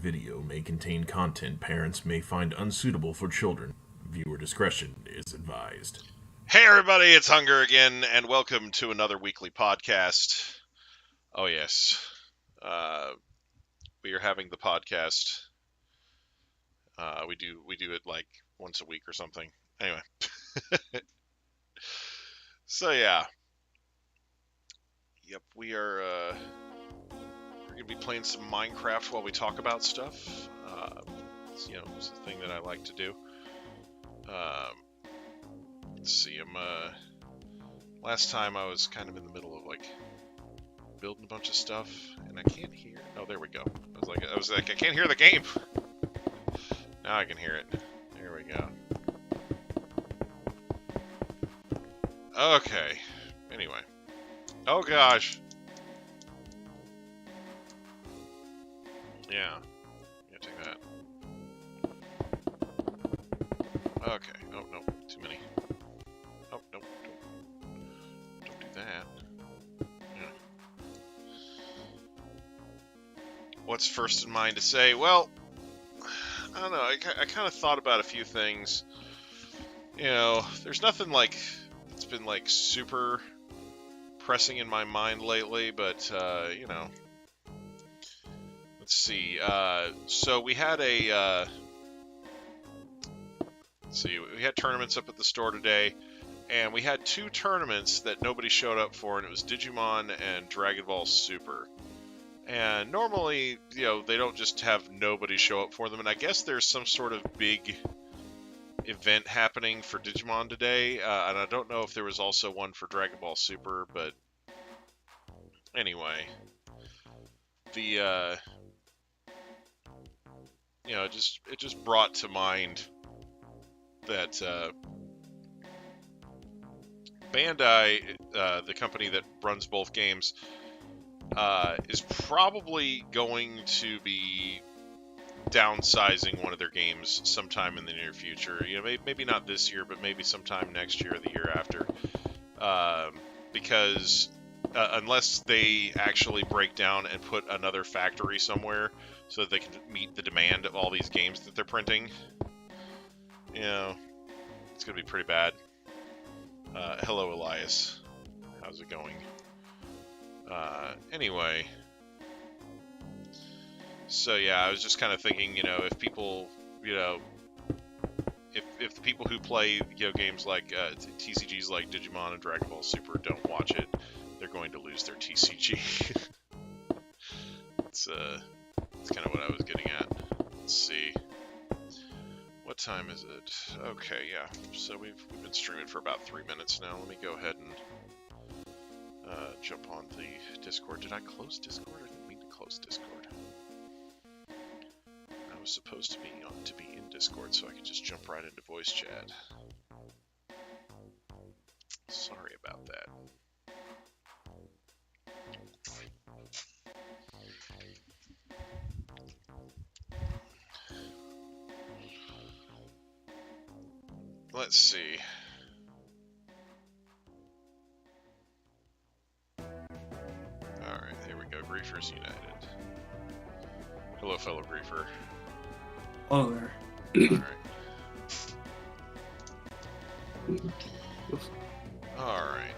video may contain content parents may find unsuitable for children. Viewer discretion is advised. Hey everybody, it's Hunger again, and welcome to another weekly podcast. Oh yes, we are having the podcast. We do it like once a week or something. Anyway, so yeah, yep, we're gonna be playing some Minecraft while we talk about stuff. It's a thing that I like to do. Let's see, last time I was kind of in the middle of like building a bunch of stuff, and I can't hear. Oh, there we go. I was like, I can't hear the game. Now I can hear it. There we go. Okay. Anyway. Oh gosh. Yeah. Take that. Okay. Oh no, too many. Oh no, don't do that. Yeah. What's first in mind to say? Well, I don't know. I kind of thought about a few things. You know, there's nothing like it's been like super pressing in my mind lately, but you know. Let's see. So we had we had tournaments up at the store today, and we had two tournaments that nobody showed up for, and it was Digimon and Dragon Ball Super. And normally, you know, they don't just have nobody show up for them, and I guess there's some sort of big event happening for Digimon today, and I don't know if there was also one for Dragon Ball Super, but anyway, it just brought to mind that Bandai, the company that runs both games, is probably going to be downsizing one of their games sometime in the near future. You know, maybe not this year, but maybe sometime next year or the year after. Because unless they actually break down and put another factory somewhere so that they can meet the demand of all these games that they're printing, you know, it's going to be pretty bad. Hello, Elias. How's it going? Anyway, so yeah, I was just kind of thinking, you know, if people, you know, if the people who play, you know, games like TCGs like Digimon and Dragon Ball Super don't watch it, they're going to lose their TCG. It's kind of what I was getting at. Let's see. What time is it? Okay, yeah. So we've been streaming for about 3 minutes now. Let me go ahead and jump on the Discord. Did I close Discord? I didn't mean to close Discord. I was supposed to be in Discord so I could just jump right into voice chat. Sorry about that. Let's see. Alright, here we go. Griefers United. Hello, fellow griefer. Oh, there. Alright. Alright.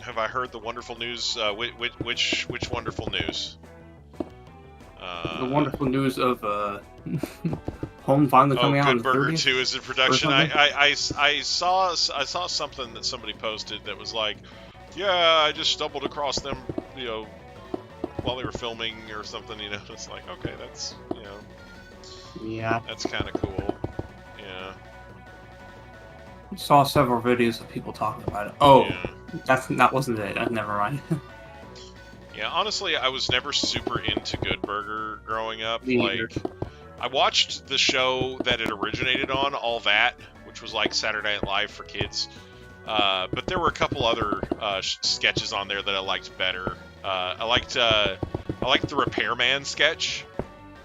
Have I heard the wonderful news? Which wonderful news? The wonderful news of Home finally coming out on Good the Burger 30th 2 is in production. I saw something that somebody posted that was like, yeah, I just stumbled across them, you know, while they were filming or something. You know, it's like, okay, that's Yeah. that's kind of cool. Yeah. Saw several videos of people talking about it. Oh, Yeah. that wasn't it. Never mind. Yeah, honestly, I was never super into Good Burger growing up. Me neither. Like, I watched the show that it originated on, All That, which was like Saturday Night Live for kids. But there were a couple other sketches on there that I liked better. I liked the Repairman sketch.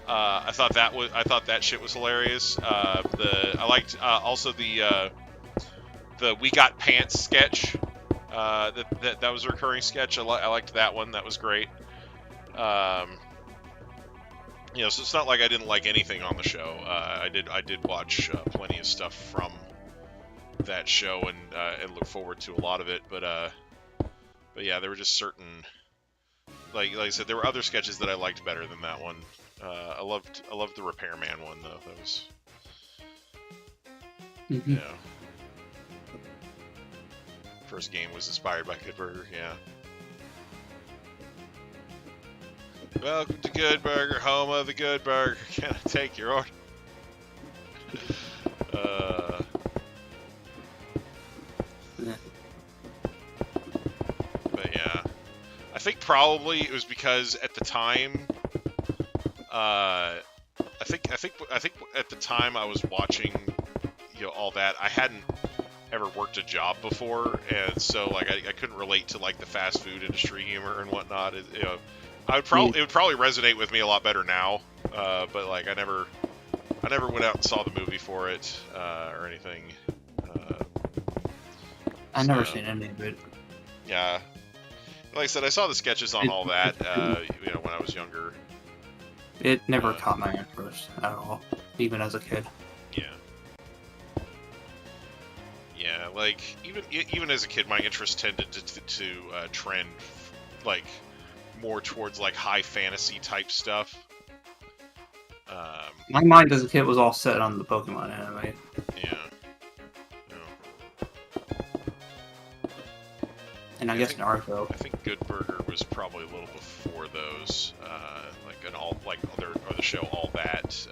I thought that shit was hilarious. I liked also the We Got Pants sketch. That was a recurring sketch. I liked that one. That was great. So it's not like I didn't like anything on the show. I did watch plenty of stuff from that show and look forward to a lot of it. But yeah, there were just certain, like I said, there were other sketches that I liked better than that one. I loved the Repairman one though. That was Mm-hmm. yeah. First game was inspired by Good Burger, yeah. Welcome to Good Burger, home of the Good Burger. Can I take your order? But yeah, I think probably it was because at the time, I think at the time I was watching, all that. I hadn't ever worked a job before, and so like I couldn't relate to like the fast food industry humor and whatnot. It would probably resonate with me a lot better now. But like I never went out and saw the movie for it or anything. I never seen any of it. Yeah, like I said, I saw the sketches on All That. When I was younger. It never caught my interest at all, even as a kid. Yeah. Yeah, like even as a kid, my interest tended to trend like more towards like high fantasy type stuff. My mind as a kid was all set on the Pokemon anime. Yeah. And I guess Naruto. I think Good Burger was probably a little before those, the show All That.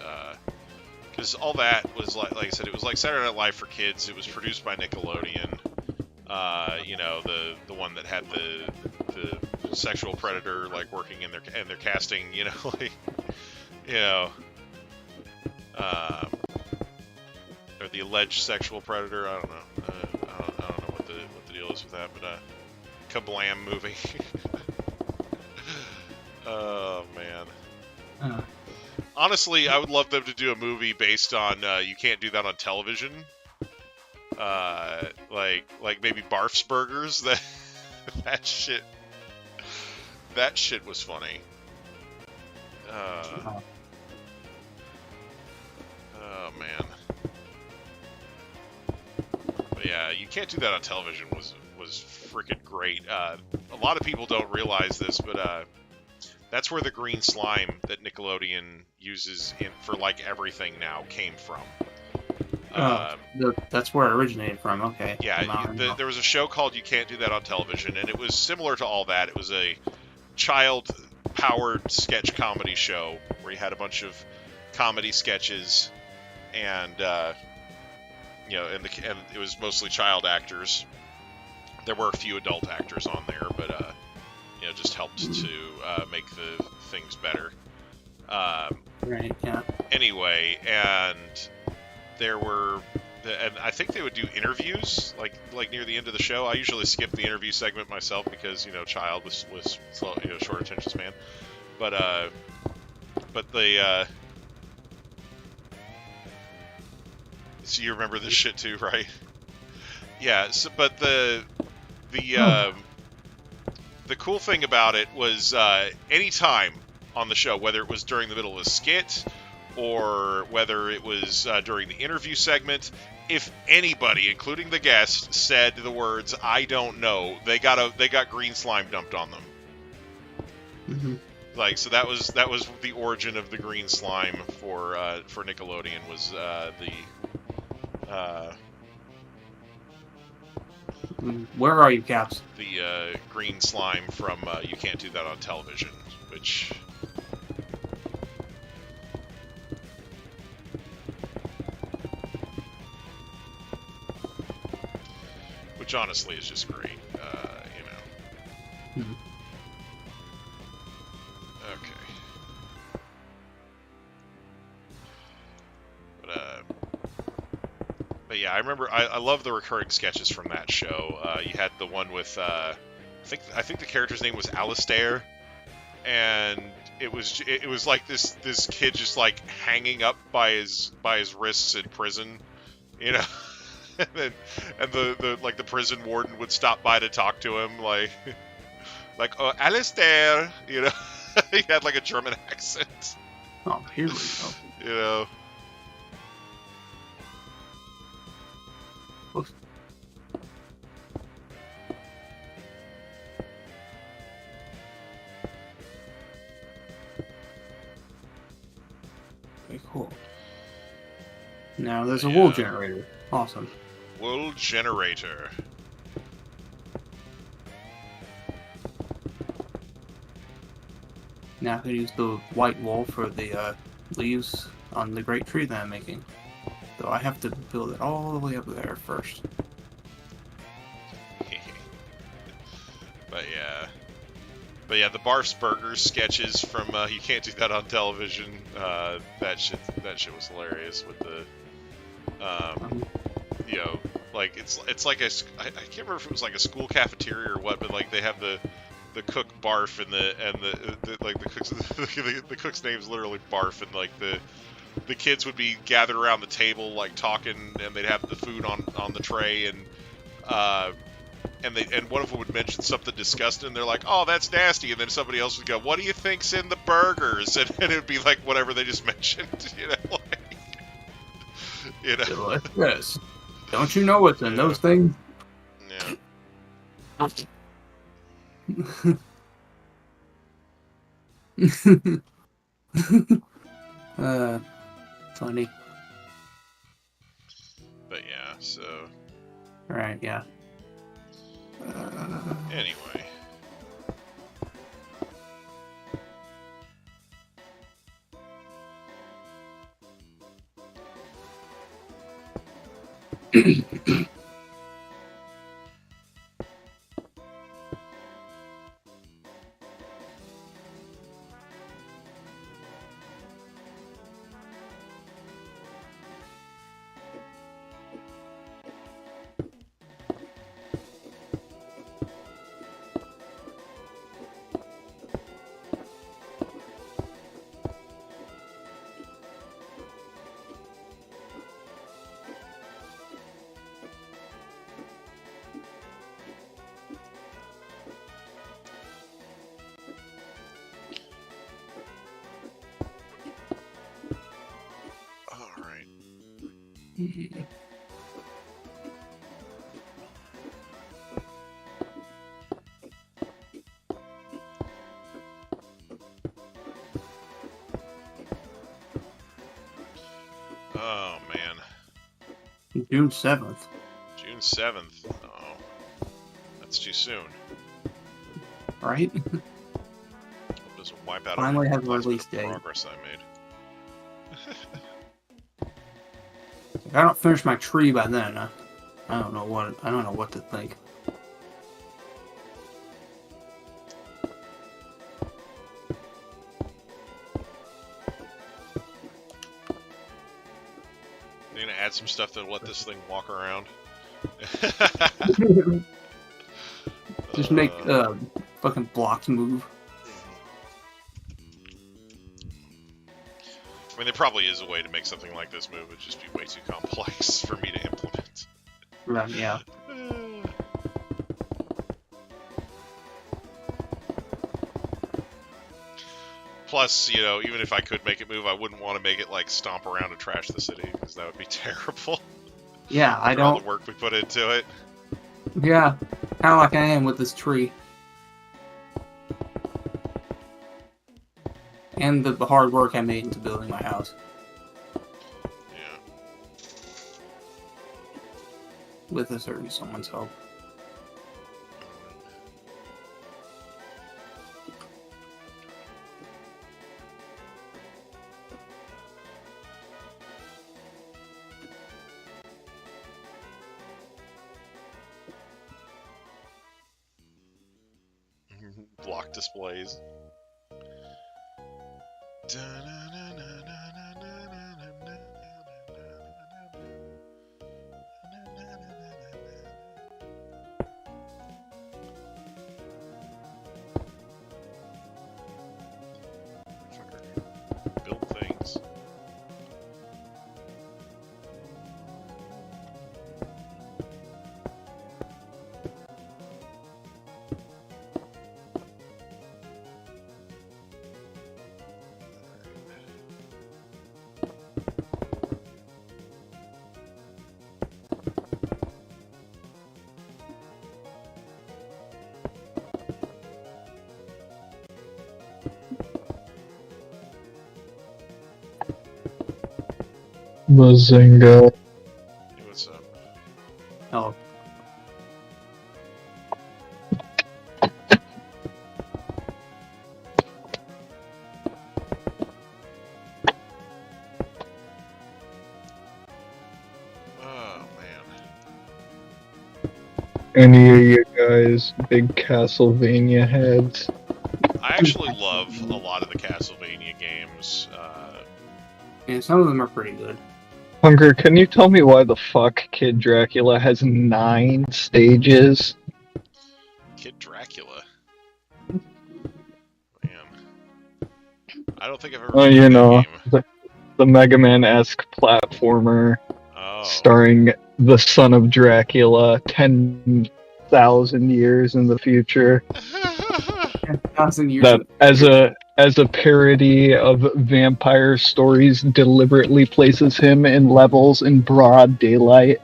Because All That was like I said, it was like Saturday Night Live for kids. It was produced by Nickelodeon. The one that had the sexual predator like working in their casting. Or the alleged sexual predator. I don't know. I don't know what the deal is with that, but Kablam movie. Oh man. Honestly, I would love them to do a movie based on You Can't Do That on Television. Like maybe Barf's Burgers. That shit was funny. Oh man. But yeah, You Can't Do That on Television was freaking great. A lot of people don't realize this, but that's where the green slime that Nickelodeon uses for like everything now came from. That's where it originated from. Okay. Yeah, there was a show called You Can't Do That on Television, and it was similar to All That. It was a child-powered sketch comedy show where you had a bunch of comedy sketches, and and it was mostly child actors. There were a few adult actors on there, but just helped to make the things better. Right. Yeah. Anyway, and there were, and I think they would do interviews like near the end of the show. I usually skip the interview segment myself because child with slow, short attention span. But they so you remember this shit too, right? Yeah. So, but the cool thing about it was any time on the show, whether it was during the middle of a skit or whether it was during the interview segment, if anybody, including the guest, said the words "I don't know," they got green slime dumped on them. Mm-hmm. Like, so that was the origin of the green slime for Nickelodeon was Where are you, Caps? the green slime from You Can't Do That on Television. which. Which honestly is just great, Mhm. Okay. But yeah, I remember. I love the recurring sketches from that show. You had the one with I think the character's name was Alistair, and it was like this kid just like hanging up by his wrists in prison, you know. and the prison warden would stop by to talk to him, like oh, Alistair, you know. He had like a German accent, Oh, here we go. you know. Oops. Okay, cool. Now there's a wool generator. Awesome. Wool generator. Now I can use the white wool for the leaves on the great tree that I'm making. Though I have to build it all the way up there first. But yeah, the Barf's Burgers sketches from you can't do that on television. That shit was hilarious with the you know, like it's like I can't remember if it was like a school cafeteria or what, but like they have the cook Barf and the like the cook's the cook's name's literally Barf, and like the kids would be gathered around the table like talking, and they'd have the food on the tray, and one of them would mention something disgusting, and they're like, "Oh, that's nasty," and then somebody else would go, "What do you think's in the burgers?" And it would be like whatever they just mentioned, you know, like, you know. Yes. Don't you know what's in those things? Yeah. Funny. But yeah, so Right, yeah. anyway. All right. Oh man. June 7th. June 7th. Oh, that's too soon. Right? Doesn't wipe out Finally every have a last bit release of date. progress I made. If I don't finish my tree by then, I don't know what to think. You're gonna add some stuff to let this thing walk around. Just make fucking blocks move. I mean, there probably is a way to make something like this move. It'd just be way too complex for me to implement. Right, yeah. Plus, you know, even if I could make it move, I wouldn't want to make it like stomp around and trash the city, because that would be terrible. Yeah, I For all don't. the work we put into it. Yeah, kind of like I am with this tree. And the hard work I made into building my house. Yeah. With a certain someone's help. displays. Build things. Bazinga. Hey, what's up? Oh, Oh man. Any of you guys big Castlevania heads? I actually love a lot of the Castlevania games. and some of them are pretty good. Hunger, can you tell me why the fuck Kid Dracula has 9 stages? Kid Dracula. Man. I don't think I've ever Oh, played you that know, game. the Mega Man-esque platformer Oh. starring the son of Dracula 10,000 years in the future. 1,000 years. That as a parody of vampire stories deliberately places him in levels in broad daylight.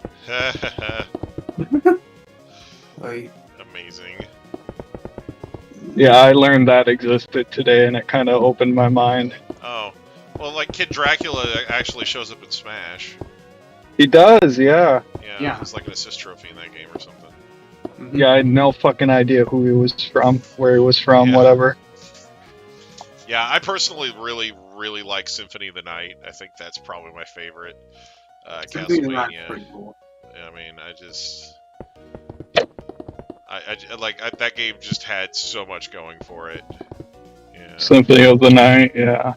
Like, Amazing. Yeah, I learned that existed today and it kind of opened my mind. Oh. Well, like, Kid Dracula actually shows up in Smash. He does, yeah. Yeah. It's like an assist trophy in that game or something. mhm. Yeah, I had no fucking idea who he was from, where he was from, Yeah. whatever. Yeah, I personally really, really like Symphony of the Night. I think that's probably my favorite Symphony of the Night's Castlevania. pretty cool. I mean, that game just had so much going for it. Yeah. Symphony of the Night, yeah.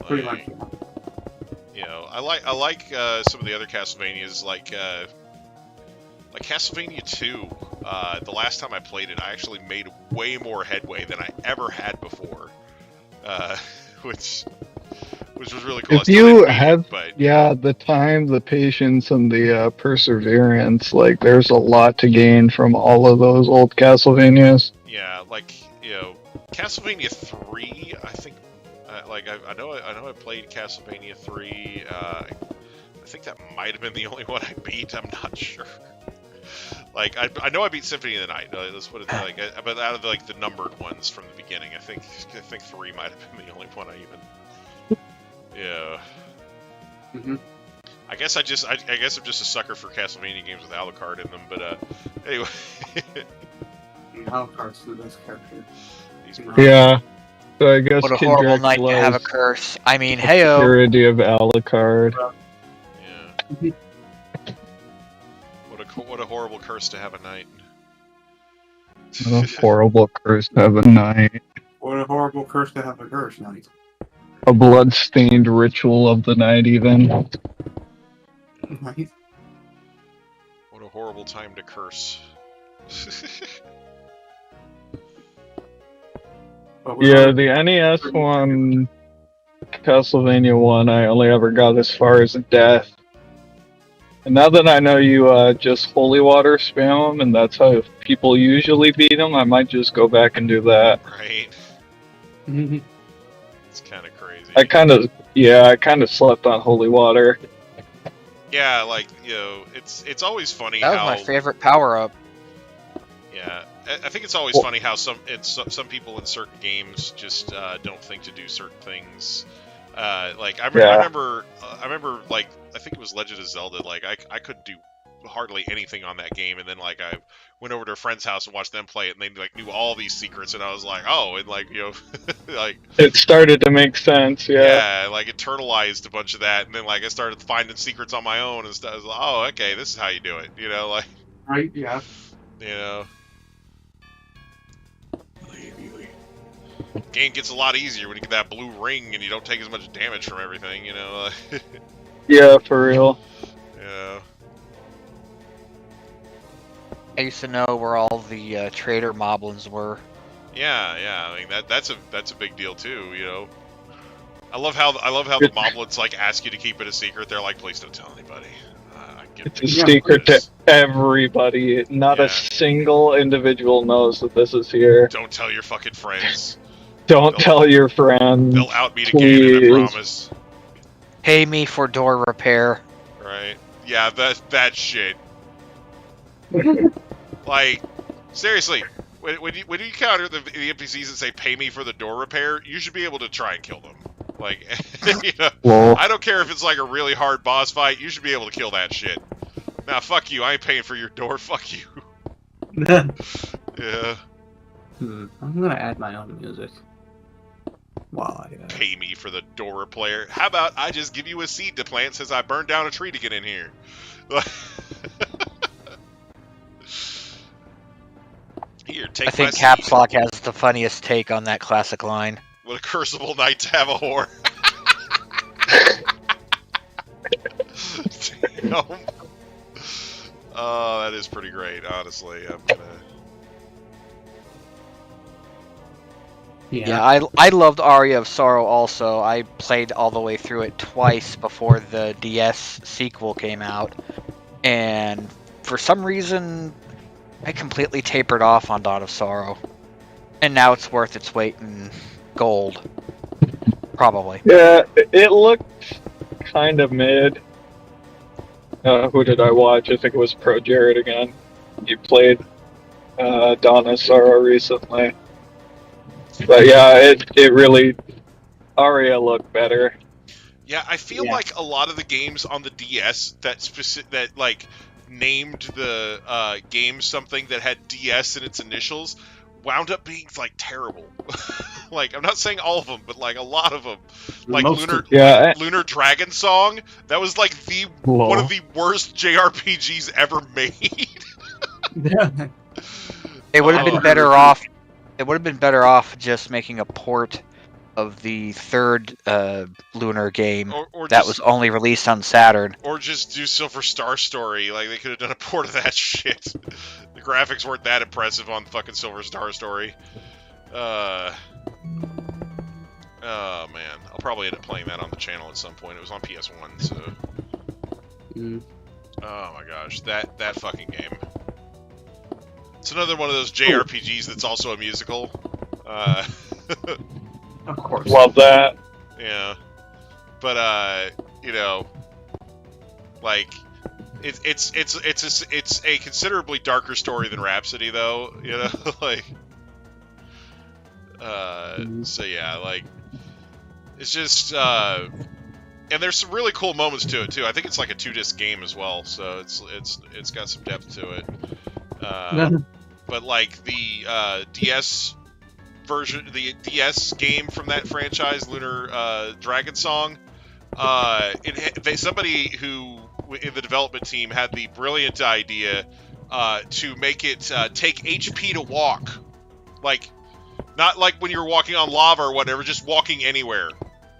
Pretty Like, much. you know, I like some of the other Castlevanias, like Castlevania 2. The last time I played it, I actually made way more headway than I ever had before, which was really cool. I If still you didn't beat have, it, but yeah, the time, the patience, and the perseverance, like, there's a lot to gain from all of those old Castlevanias. yeah, like, you know, Castlevania 3. I think, I know I played Castlevania 3. I think that might have been the only one I beat. I'm not sure. Like, I know I beat Symphony of the Night. Let's put it like, but out of like the numbered ones from the beginning, I think 3 might have been the only one I even. Yeah. hmm I guess I'm just a sucker for Castlevania games with Alucard in them. But anyway. Alucard's the best character. He's Yeah. So I guess What a Kid horrible night to Dracula have a is curse. I mean, the heyo. parody of Alucard. Yeah. What a horrible curse to have a night. What a horrible curse to have a night. What a horrible curse to have a curse night. A blood-stained ritual of the night, even. Right? What a horrible time to curse. But we Yeah, were- the NES one, Castlevania 1, I only ever got as far as death. And now that I know you just holy water spam them, and that's how people usually beat them, I might just go back and do that. Right? Mhm. It's kind of crazy. I kind of slept on holy water. Yeah, like, you know, it's always funny That was how my favorite power-up. Yeah, I think it's always funny how some people in certain games just don't think to do certain things. Like I remember, like I think it was Legend of Zelda. Like I couldn't do hardly anything on that game, and then like I went over to a friend's house and watched them play it, and they like knew all these secrets, and I was like, oh, and like, you know, like It started to make sense, yeah, like internalized a bunch of that, and then like I started finding secrets on my own and stuff. I was like, oh, okay, this is how you do it, you know, like, Right? Yeah. you know. game gets a lot easier when you get that blue ring and you don't take as much damage from everything, you know? Yeah, for real. Yeah. I used to know where all the trader moblins were. Yeah. I mean that's a big deal too, you know. I love how the moblins like ask you to keep it a secret. They're like, please don't tell anybody. It's a secret to everybody. Not a single individual knows that this is here. Don't tell your fucking friends. Don't tell your friends. They'll out me please. again, I promise. Pay me for door repair. Right? Yeah, that shit. Like, seriously, when you encounter the NPCs that say "pay me for the door repair," you should be able to try and kill them. Like, you know, Well, I don't care if it's like a really hard boss fight. You should be able to kill that shit. Now, fuck you. I ain't paying for your door. Fuck you. Yeah. I'm gonna add my own music. While I Pay me for the door repair. How about I just give you a seed to plant since I burned down a tree to get in here? Here, take I think my Caps seed. Lock has the funniest take on that classic line. What a curseable night to have a whore. Damn. Oh, that is pretty great, honestly. I'm gonna... Yeah, I loved Aria of Sorrow also. I played all the way through it twice before the DS sequel came out. And for some reason, I completely tapered off on Dawn of Sorrow. And now it's worth its weight in gold. Probably. yeah, it looked kind of mid. Who did I watch? I think it was Pro Jared again. He played Dawn of Sorrow recently. But yeah, it really... Aria looked better. Yeah, I feel like a lot of the games on the DS that like named the game something that had DS in its initials wound up being like terrible. Like, I'm not saying all of them, but like a lot of them. Like Lunar Dragon Song, that was like one of the worst JRPGs ever made. It would have been better off. It would have been better off just making a port of the third Lunar game or that just, was only released on Saturn. Or just do Silver Star Story. Like, they could have done a port of that shit. The graphics weren't that impressive on fucking Silver Star Story. Oh man, I'll probably end up playing that on the channel at some point. It was on PS1, so. Oh my gosh, that fucking game. It's another one of those JRPGs that's also a musical. Of course. Love that. Yeah, but you know, like it's a considerably darker story than Rhapsody, though. You know, like. So yeah, like, it's just, and there's some really cool moments to it too. I think it's like a 2-disc game as well, so it's got some depth to it. But like the DS version, the DS game from that franchise, Lunar Dragon Song, somebody who in the development team had the brilliant idea to make it take HP to walk, like. Not like when you're walking on lava or whatever, just walking anywhere.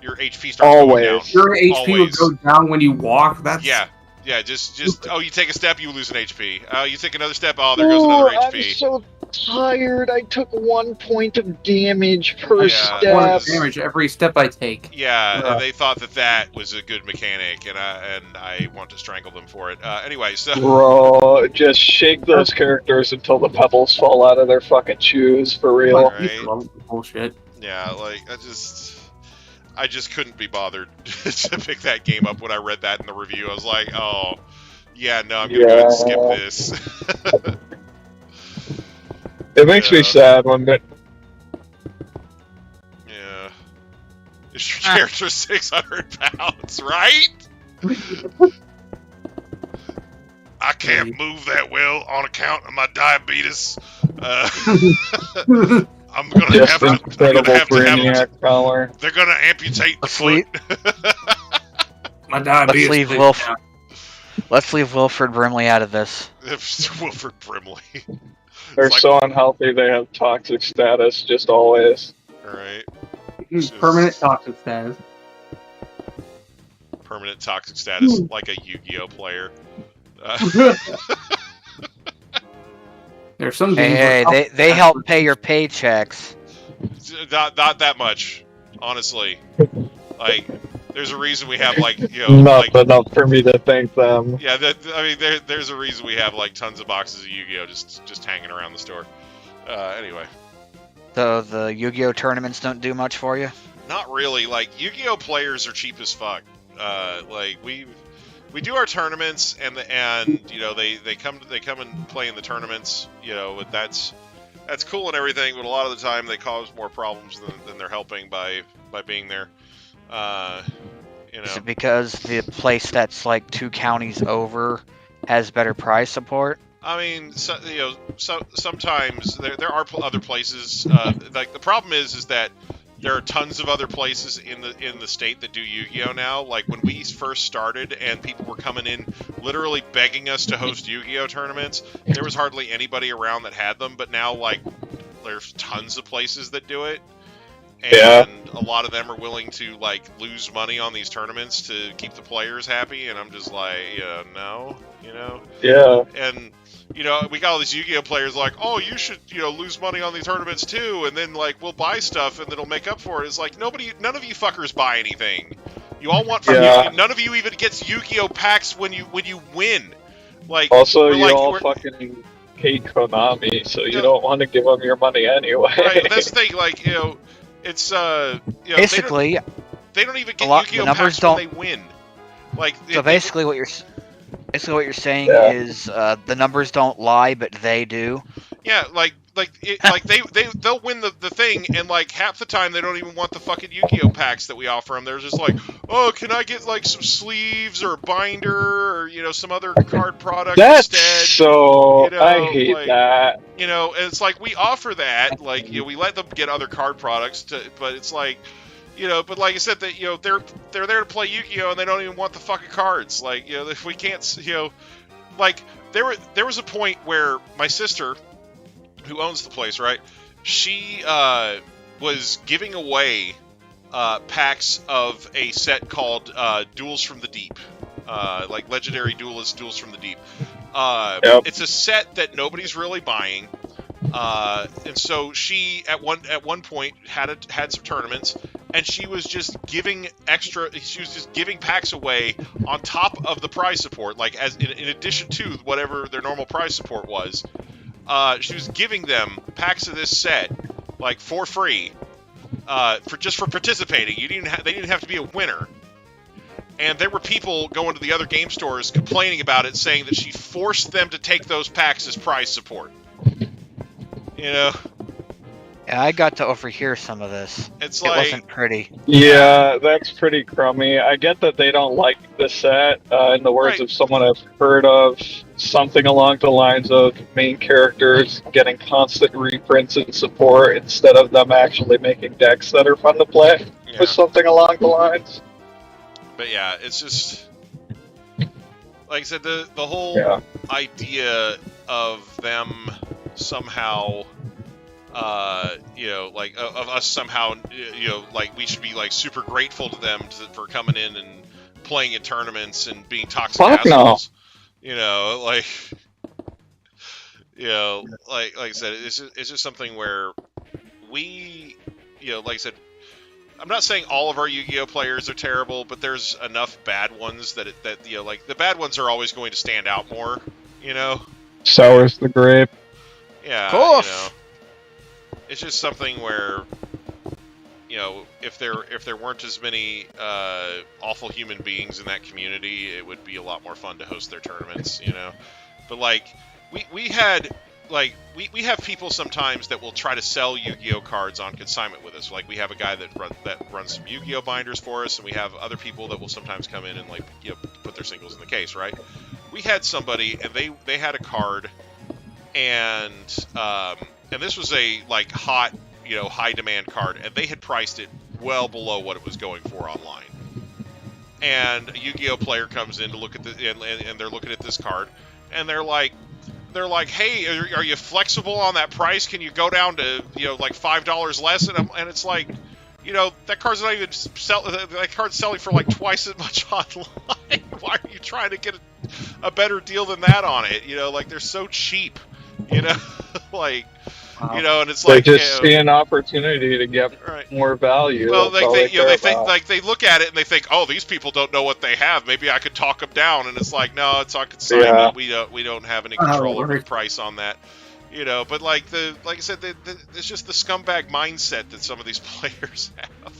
Your HP starts going down. Your HP would go down when you walk? That's... Yeah, just oh, you take a step, you lose an HP. You take another step, oh, there goes another HP. I'm so tired. I took 1 point of damage per step. 1 damage every step I take. Yeah, they thought that was a good mechanic, and I want to strangle them for it. Anyway, so... Bro, just shake those characters until the pebbles fall out of their fucking shoes, for real. Right. Bullshit. Yeah, like, I just couldn't be bothered to pick that game up when I read that in the review. I was like, oh, yeah, no, I'm gonna go ahead and skip this. It makes me sad when they... Yeah. Is your character 600 pounds, right? I can't move that well on account of my diabetes. I'm gonna Just have to. incredible brainiac power. They're gonna amputate the foot. My diabetes. Let's leave Wilfred Brimley out of this. Wilfred Brimley. They're so unhealthy. They have toxic status, just always. Right. Permanent toxic status. Permanent toxic status, like a Yu-Gi-Oh player. There's some Hey, games hey, they help pay your paychecks. Not that much, honestly. Like, there's a reason we have like Not enough for me to thank them. Yeah, there's a reason we have like tons of boxes of Yu-Gi-Oh just hanging around the store. Anyway. So the Yu-Gi-Oh tournaments don't do much for you? Not really. Like, Yu-Gi-Oh players are cheap as fuck. Like we do our tournaments, and you know they come and play in the tournaments. You know, that's cool and everything, but a lot of the time they cause more problems than they're helping by being there. You know. Is it because the place that's like 2 counties over has better prize support? I mean, sometimes there are other places. Like, the problem is that there are tons of other places in the state that do Yu-Gi-Oh now. Like, when we first started and people were coming in literally begging us to host Yu-Gi-Oh tournaments, there was hardly anybody around that had them. But now, like, there's tons of places that do it. And a lot of them are willing to, like, lose money on these tournaments to keep the players happy. And I'm just like, no, you know? Yeah. And, you know, we got all these Yu-Gi-Oh players like, oh, you should, lose money on these tournaments too, and then, like, we'll buy stuff and it'll make up for it. It's like, none of you fuckers buy anything. You all want from Yu-Gi-Oh. None of you even gets Yu-Gi-Oh packs when you win. Like, also, you all fucking hate Konami, so you don't want to give them your money anyway. Right, but that's the thing, like, it's, basically, they don't even get Yu-Gi-Oh packs when they win. Like, so basically what you're saying is the numbers don't lie, but they do. Yeah, they'll win the thing, and like half the time they don't even want the fucking Yu-Gi-Oh packs that we offer them. They're just like, oh, can I get like some sleeves or a binder or some other card product instead? So I hate that. And it's like we offer that, like we let them get other card products, but it's like. But like I said, that they're there to play Yu-Gi-Oh, and they don't even want the fucking cards. Like, if we can't, like there was a point where my sister, who owns the place, right? She was giving away packs of a set called Duels from the Deep, like Legendary Duelist Duels from the Deep. It's a set that nobody's really buying. And so she at one point had some tournaments, and she was just giving packs away on top of the prize support, like as in addition to whatever their normal prize support was. She was giving them packs of this set, like for free, for participating. They didn't have to be a winner. And there were people going to the other game stores complaining about it, saying that she forced them to take those packs as prize support. Yeah, I got to overhear some of this. It wasn't pretty. Yeah, that's pretty crummy. I get that they don't like the set. In the words of someone I've heard of, something along the lines of main characters getting constant reprints and support instead of them actually making decks that are fun to play. Or something along the lines. But yeah, it's just like I said, the whole idea of them somehow, like of us somehow, like we should be like super grateful to them for coming in and playing in tournaments and being toxic assholes. No. Like I said, it's just something where we, like I said, I'm not saying all of our Yu-Gi-Oh players are terrible, but there's enough bad ones that like the bad ones are always going to stand out more. Sour's the grape. Yeah, it's just something where, if there weren't as many awful human beings in that community, it would be a lot more fun to host their tournaments. But like we had. Like, we have people sometimes that will try to sell Yu-Gi-Oh cards on consignment with us. Like, we have a guy that runs some Yu-Gi-Oh binders for us, and we have other people that will sometimes come in and, like, put their singles in the case, right? We had somebody, and they had a card, and this was a, like, hot, high demand card, and they had priced it well below what it was going for online. And a Yu-Gi-Oh player comes in to look at and they're looking at this card, and they're like, they're like, hey, are you flexible on that price? Can you go down to, like $5 less? And it's like, that card's not even that card's selling for like twice as much online. Why are you trying to get a better deal than that on it? Like they're so cheap, like, and it's They like, just see an opportunity to get right. more value. Well, That's all they care think about. like they look at it and they think, oh, these people don't know what they have. Maybe I could talk them down. And it's like, no, it's on consignment. We don't have any control over the price on that. But like I said, it's just the scumbag mindset that some of these players have.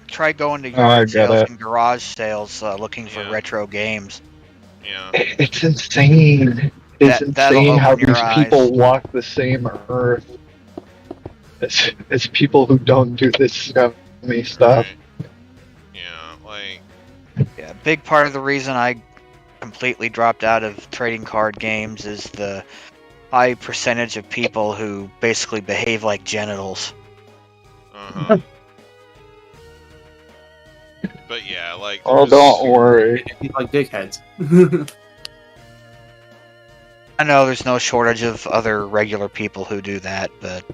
Try going to yard sales and garage sales looking for retro games. Yeah, it's insane. It's insane how these people walk the same earth as people who don't do this scummy stuff. Right. Yeah, big part of the reason I completely dropped out of trading card games is the high percentage of people who basically behave like genitals. Uh-huh. But yeah, like... Oh, don't worry. Like dickheads. I know there's no shortage of other regular people who do that, but...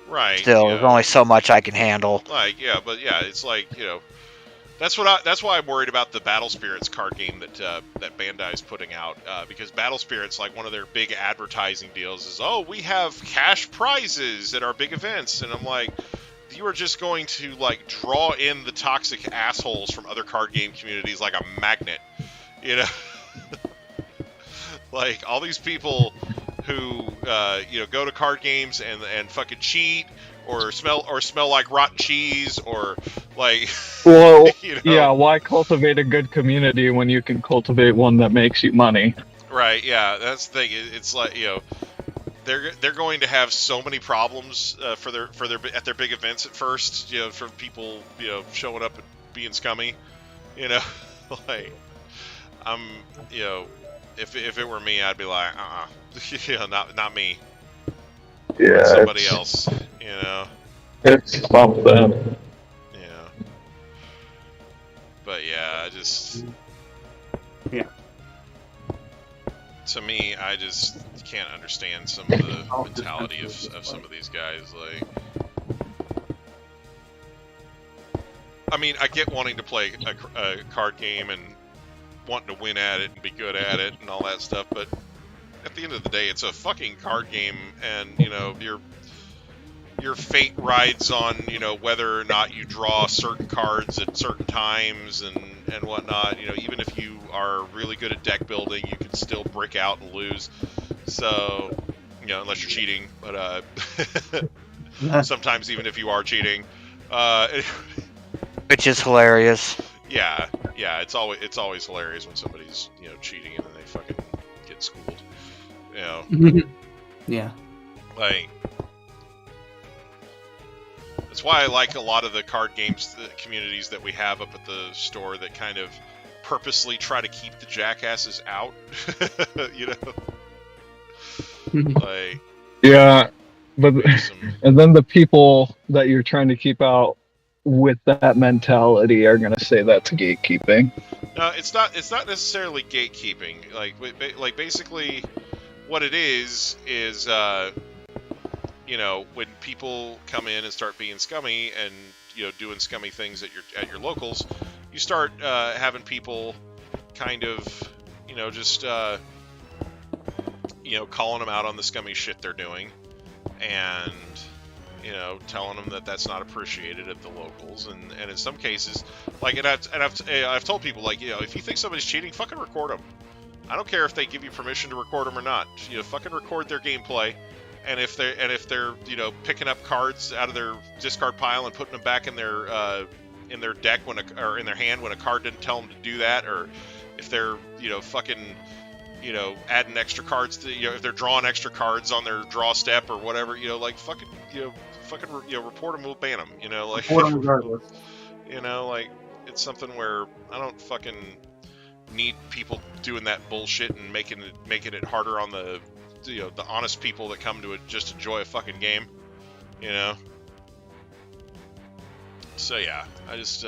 Right. Still, there's only so much I can handle. Like, it's like, that's why I'm worried about the Battle Spirits card game that Bandai's putting out, because Battle Spirits, like, one of their big advertising deals is, oh, we have cash prizes at our big events, and I'm like, you are just going to, like, draw in the toxic assholes from other card game communities like a magnet, like, all these people who, go to card games and fucking cheat, or smell like rotten cheese, or like... Well, yeah, why cultivate a good community when you can cultivate one that makes you money? Right, yeah, that's the thing. It's like, they're going to have so many problems for their at their big events at first, from people, showing up and being scummy, like, I'm, if it were me, I'd be like, not me. Yeah, somebody else, It's something. Yeah. But yeah, I just... Yeah. To me, I just can't understand some of the mentality of some of these guys. Like, I mean, I get wanting to play a card game and wanting to win at it and be good at it and all that stuff, but at the end of the day, it's a fucking card game, and your fate rides on whether or not you draw certain cards at certain times and whatnot. Even if you are really good at deck building, you can still brick out and lose. So unless you're cheating, but sometimes even if you are cheating, which is hilarious. Yeah, it's always hilarious when somebody's cheating and then they fucking get schooled. Yeah. Like, that's why I like a lot of the card games, the communities that we have up at the store that kind of purposely try to keep the jackasses out. Like, yeah, but and then the people that you're trying to keep out with that mentality are gonna say that's gatekeeping. No, it's not necessarily gatekeeping. Like basically, what it is when people come in and start being scummy and doing scummy things at your locals, you start having people kind of just calling them out on the scummy shit they're doing, and telling them that that's not appreciated at the locals, and in some cases, like, I've told people, like, if you think somebody's cheating, fucking record them. I don't care if they give you permission to record them or not. Fucking record their gameplay. And if they're picking up cards out of their discard pile and putting them back in their deck or in their hand when a card didn't tell them to do that, or if they're fucking adding extra cards to if they're drawing extra cards on their draw step or whatever, like, fucking report them, we'll ban them. Like, Report them regardless. Like, it's something where I don't fucking need people doing that bullshit and making it harder on the honest people that come to it just enjoy a fucking game, So yeah, I just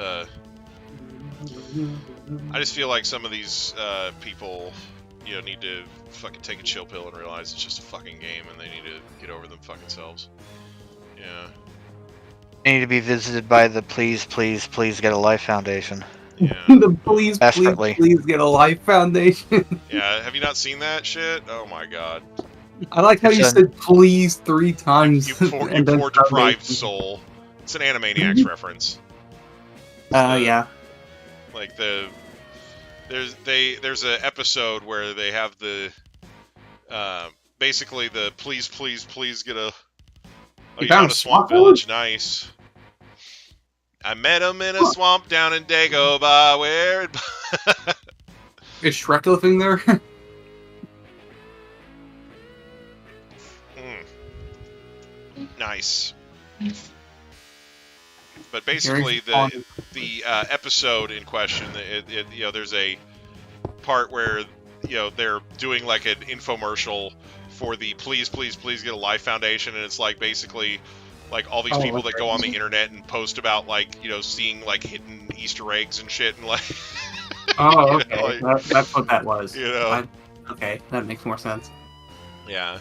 feel like some of these people, need to fucking take a chill pill and realize it's just a fucking game, and they need to get over them fucking selves. Yeah. They need to be visited by the Please Get a Life Foundation. Yeah. The please Desperately. get a life foundation. Yeah. Have you not seen that shit? Oh my god. I like how you It's said please 3 times. You poor and then deprived foundation. soul. It's an Animaniacs reference. Yeah. Like there's an episode where they have the basically the please get a You you found found a a swamp swamp village, nice. I met him in a swamp down in Dagobah where it... Is Shrek living there? Nice. But basically the episode in question, there's a part where they're doing like an infomercial for the Please Get a Life Foundation, and it's like basically like all these people that go on the internet and post about like seeing like hidden Easter eggs and shit, and like Oh, okay. That's what that was. Okay, that makes more sense. Yeah.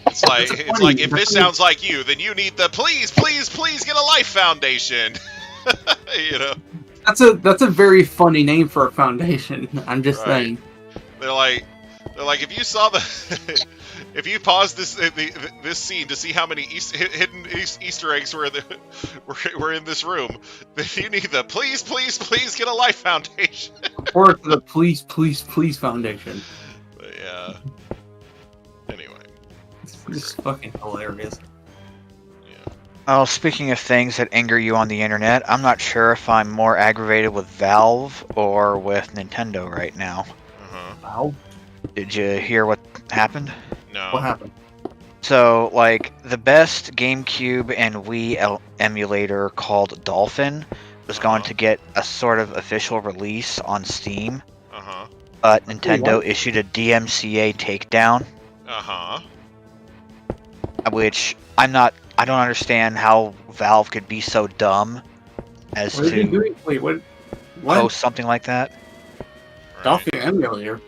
It's like if this sounds like you, then you need the Please Get a Life Foundation. That's a very funny name for a foundation. I'm just saying. They're like if you saw if you pause this scene to see how many hidden Easter eggs were in this room, then you need the Please Get a Life Foundation. Or the Please Foundation. But yeah. Anyway. It's fucking hilarious. Yeah. Oh, speaking of things that anger you on the internet, I'm not sure if I'm more aggravated with Valve or with Nintendo right now. Wow. Did you hear what happened? No. What happened? So, like, the best GameCube and Wii emulator called Dolphin was going to get a sort of official release on Steam, but Nintendo issued a DMCA takedown. Which I don't understand how Valve could be so dumb as to post something like that. Right. Dolphin emulator.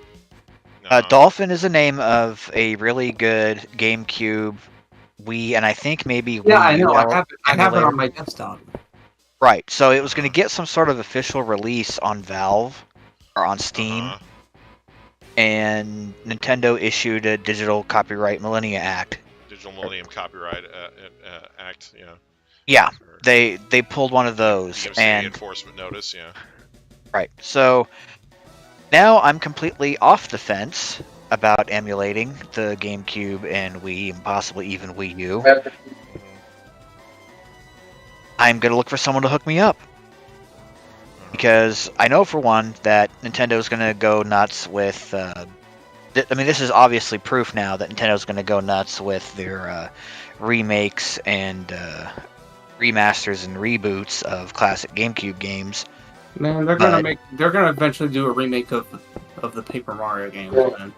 No. Dolphin is the name of a really good GameCube, Wii, and I think maybe Wii. Yeah, I know. I have it emulator. on my desktop. Right, so it was going to get some sort of official release on Valve or on Steam, and Nintendo issued a Digital Copyright Millennia Act. Digital Millennium Copyright Act, yeah. Yeah, they pulled one of those, DMCA and enforcement notice, yeah. right. So now I'm completely off the fence about emulating the GameCube and Wii, and possibly even Wii U. I'm gonna look for someone to hook me up, because I know for one that Nintendo's gonna go nuts with. I mean, this is obviously proof now that Nintendo's gonna go nuts with their remakes and remasters and reboots of classic GameCube games. Man, they're gonna eventually do a remake of the Paper Mario game, man.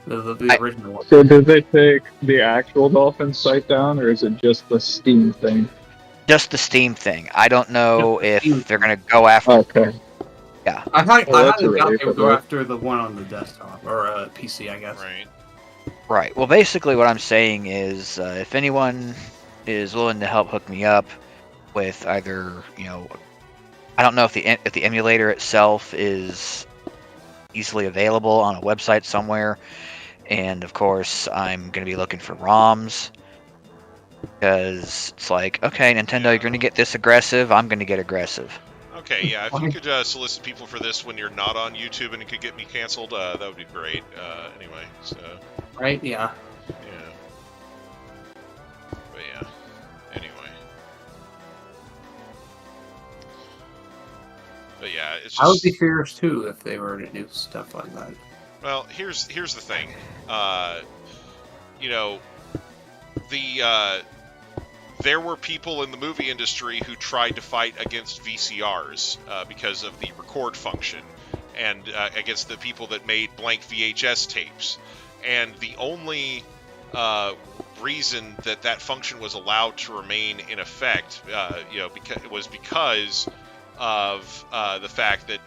The original one. So did they take the actual Dolphin site down, or is it just the Steam thing? Just the Steam thing. I don't know if they're gonna go after. Okay. Yeah. I highly doubt they relief, would go after the one on the desktop or PC, I guess. Right. Right. Well, basically, what I'm saying is, if anyone is willing to help hook me up with either, I don't know if the emulator itself is easily available on a website somewhere, and of course, I'm going to be looking for ROMs, because it's like, okay, Nintendo, you're going to get this aggressive, I'm going to get aggressive. Okay, yeah, if you could solicit people for this when you're not on YouTube and it could get me canceled, that would be great. Anyway, so... Right, yeah. Yeah. But yeah, anyway. But yeah, it's just... I would be furious too if they were to do stuff like that. Well, here's the thing. There were people in the movie industry who tried to fight against VCRs because of the record function, and against the people that made blank VHS tapes. And the only reason that function was allowed to remain in effect, because of the fact that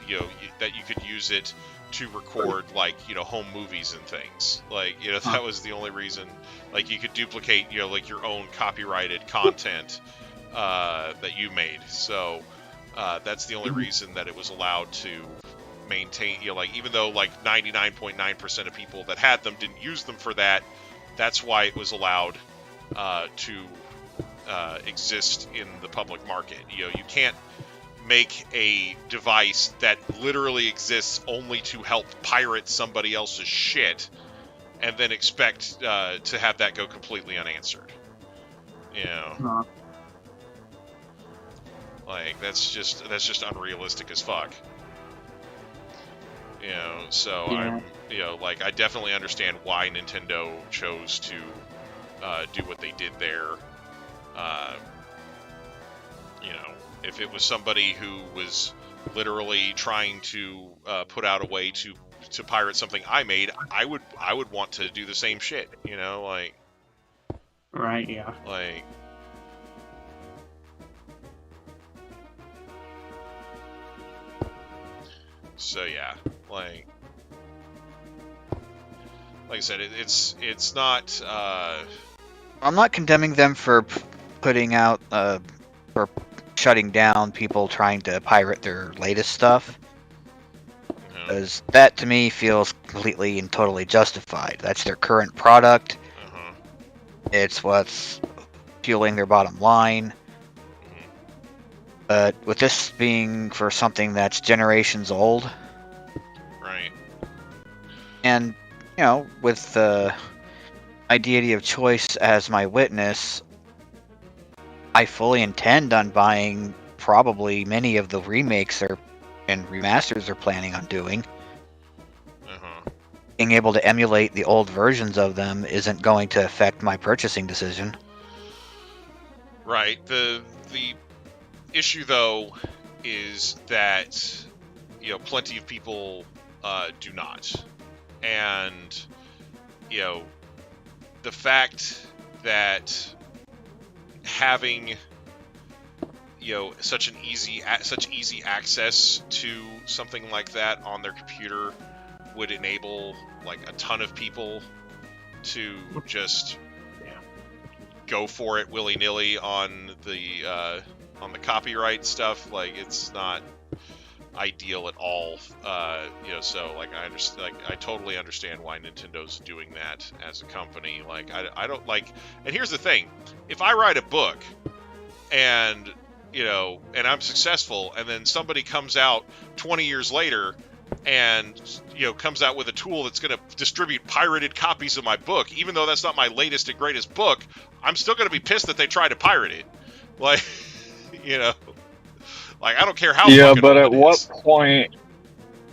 that you could use it to record like home movies and things. Like that was the only reason. Like you could duplicate like your own copyrighted content that you made. So that's the only reason that it was allowed to maintain. Like even though like 99.9% of people that had them didn't use them for that, that's why it was allowed to exist in the public market. You can't make a device that literally exists only to help pirate somebody else's shit and then expect to have that go completely unanswered. Like that's just unrealistic as fuck. So I'm like I definitely understand why Nintendo chose to do what they did there. If it was somebody who was literally trying to put out a way to pirate something I made, I would want to do the same shit. Like. Right. Yeah. Like. So yeah, like I said, it's not. I'm not condemning them for putting out for shutting down people trying to pirate their latest stuff, because that to me feels completely and totally justified. That's their current product. It's what's fueling their bottom line. But with this being for something that's generations old, right? And with the deity of choice as my witness, I fully intend on buying probably many of the remakes and remasters they're planning on doing. Being able to emulate the old versions of them isn't going to affect my purchasing decision. Right. The issue though is that plenty of people do not, and the fact that having such easy access to something like that on their computer would enable like a ton of people to just go for it willy-nilly on the copyright stuff. Like it's not ideal at all. So like I totally understand why Nintendo's doing that as a company. Like I don't like. And here's the thing: if I write a book and and I'm successful, and then somebody comes out 20 years later and comes out with a tool that's going to distribute pirated copies of my book, even though that's not my latest and greatest book, I'm still going to be pissed that they tried to pirate it. Like, like I don't care how. Yeah, but at what point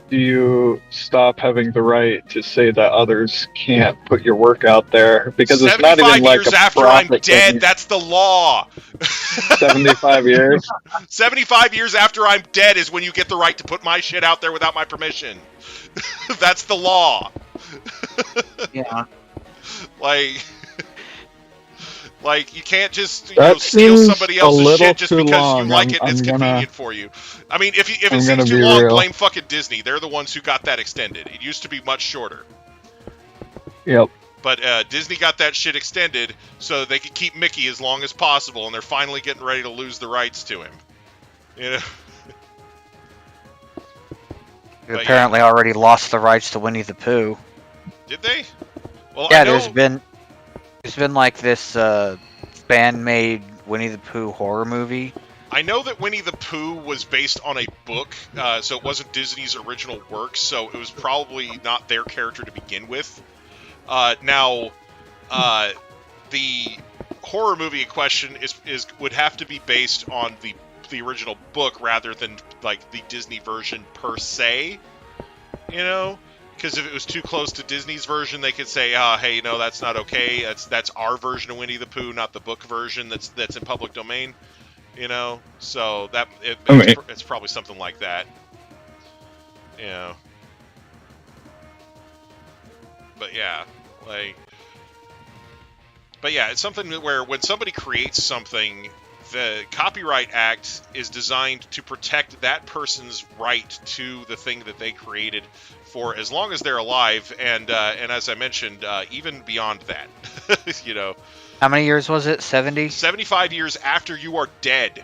do you stop having the right to say that others can't put your work out there? Because it's not even like 75 years after I'm dead, that's the law. 75 years? 75 years after I'm dead is when you get the right to put my shit out there without my permission. That's the law. Yeah. Like you can't just steal somebody else's shit just because long. you like it and it's convenient for you. I mean, if it seems too long, blame fucking Disney. They're the ones who got that extended. It used to be much shorter. Yep. But Disney got that shit extended so they could keep Mickey as long as possible, and they're finally getting ready to lose the rights to him. You apparently already lost the rights to Winnie the Pooh. Did they? Well, yeah, there's been like this fan-made Winnie the Pooh horror movie. I know that Winnie the Pooh was based on a book, so it wasn't Disney's original work, so it was probably not their character to begin with. Now, the horror movie in question would have to be based on the original book rather than like the Disney version per se, because if it was too close to Disney's version, they could say, hey, that's not okay. That's our version of Winnie the Pooh, not the book version that's in public domain. So that it's probably something like that. But yeah, it's something where when somebody creates something the Copyright Act is designed to protect that person's right to the thing that they created for as long as they're alive, and as I mentioned, even beyond that. You know, How many years was it? 70? 75 years after you are dead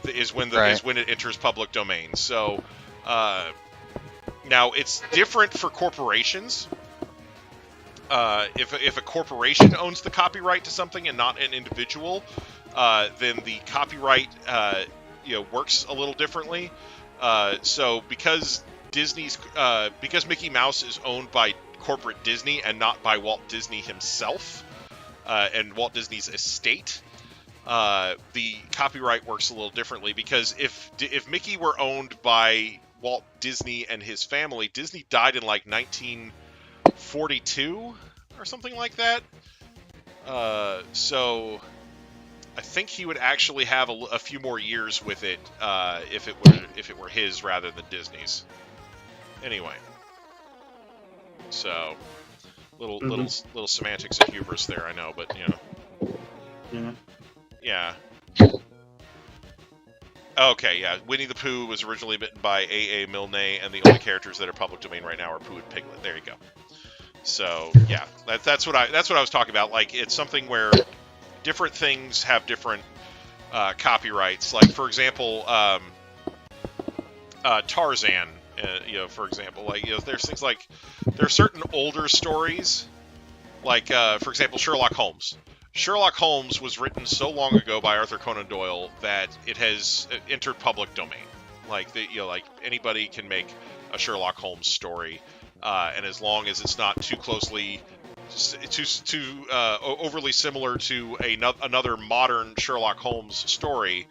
is when Right. is when it enters public domain. So now it's different for corporations. If a corporation owns the copyright to something and not an individual, then the copyright works a little differently. So because because Mickey Mouse is owned by corporate Disney and not by Walt Disney himself and Walt Disney's estate, the copyright works a little differently. Because if Mickey were owned by Walt Disney and his family, Disney died in like 1942 or something like that. So I think he would actually have a few more years with it if it were his rather than Disney's. Anyway, so little semantics of hubris there, I know, but yeah. Okay, yeah. Winnie the Pooh was originally written by A.A. Milne, and the only characters that are public domain right now are Pooh and Piglet. There you go. So yeah, that's what I was talking about. Like, it's something where different things have different copyrights. Like, for example, Tarzan. For example, like, there's things like there are certain older stories, like for example, Sherlock Holmes. Sherlock Holmes was written so long ago by Arthur Conan Doyle that it has entered public domain. Like, like anybody can make a Sherlock Holmes story, and as long as it's not too closely, too overly similar to another modern Sherlock Holmes story,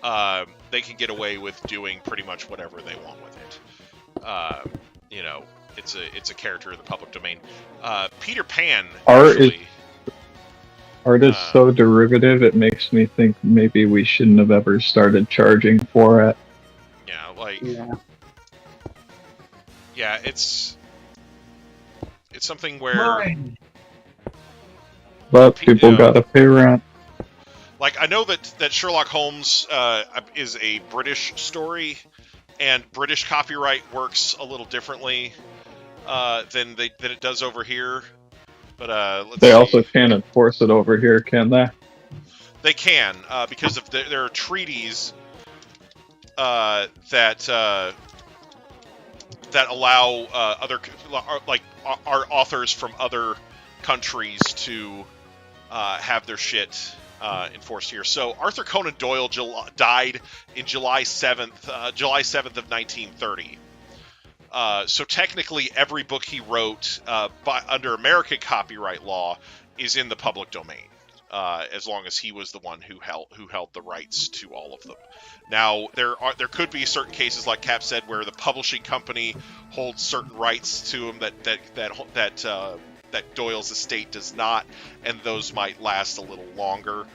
they can get away with doing pretty much whatever they want with it. It's a character in the public domain. Peter Pan. Art is so derivative, it makes me think maybe we shouldn't have ever started charging for it. Yeah, it's something where... But people gotta pay rent. Like, I know that Sherlock Holmes is a British story, and British copyright works a little differently than it does over here. But they also can't enforce it over here, can they? They can, because of there are treaties that allow our authors from other countries to have their shit enforced here. So Arthur Conan Doyle died in July 7th of 1930. So technically, every book he wrote under American copyright law is in the public domain, as long as he was the one who held the rights to all of them. Now, there could be certain cases, like Cap said, where the publishing company holds certain rights to him that Doyle's estate does not, and those might last a little longer.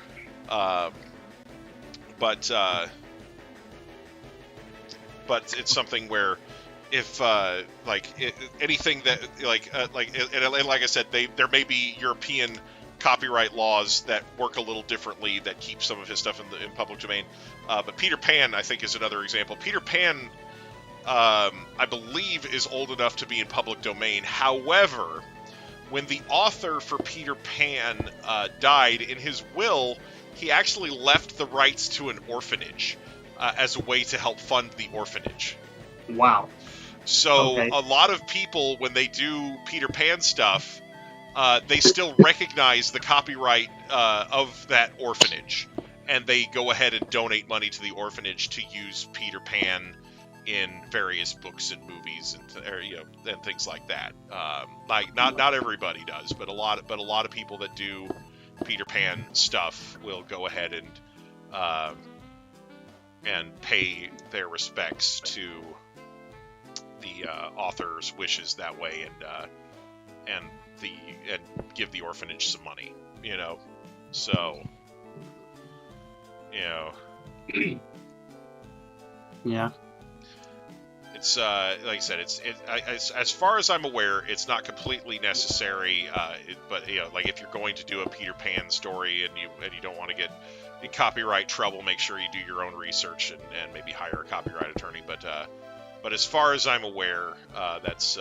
But it's something where, if anything that like I said, there may be European copyright laws that work a little differently that keep some of his stuff in public domain. But Peter Pan, I think, is another example. Peter Pan, I believe, is old enough to be in public domain. However, when the author for Peter Pan died, in his will, he actually left the rights to an orphanage as a way to help fund the orphanage. Wow. So Okay. A lot of people, when they do Peter Pan stuff, they still recognize the copyright of that orphanage, and they go ahead and donate money to the orphanage to use Peter Pan in various books and movies and things like that. Not everybody does, but a lot of people that do Peter Pan stuff will go ahead and pay their respects to the author's wishes that way, and give the orphanage some money, So, Yeah. it's like I said, as far as I'm aware, it's not completely necessary. But like, if you're going to do a Peter Pan story and you don't want to get in copyright trouble, make sure you do your own research and maybe hire a copyright attorney. But as far as I'm aware, that's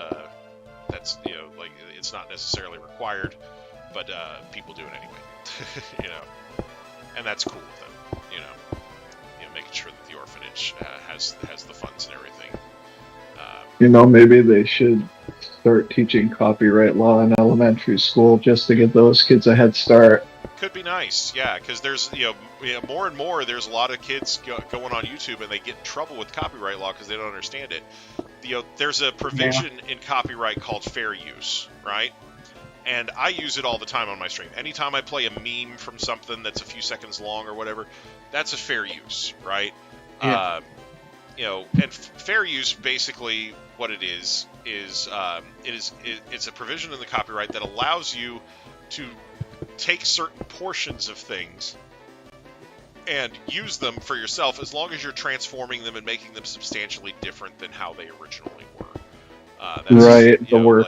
like it's not necessarily required, but people do it anyway. And that's cool with them. Making sure that the orphanage has the funds and everything. Maybe they should start teaching copyright law in elementary school just to give those kids a head start. Could be nice, yeah, because there's more and more. There's a lot of kids going on YouTube and they get in trouble with copyright law because they don't understand it. There's a provision in copyright called fair use, right? And I use it all the time on my stream. Anytime I play a meme from something that's a few seconds long or whatever, that's a fair use, right? Yeah. And fair use, basically what it is it's a provision in the copyright that allows you to take certain portions of things and use them for yourself as long as you're transforming them and making them substantially different than how they originally were. Right, the work,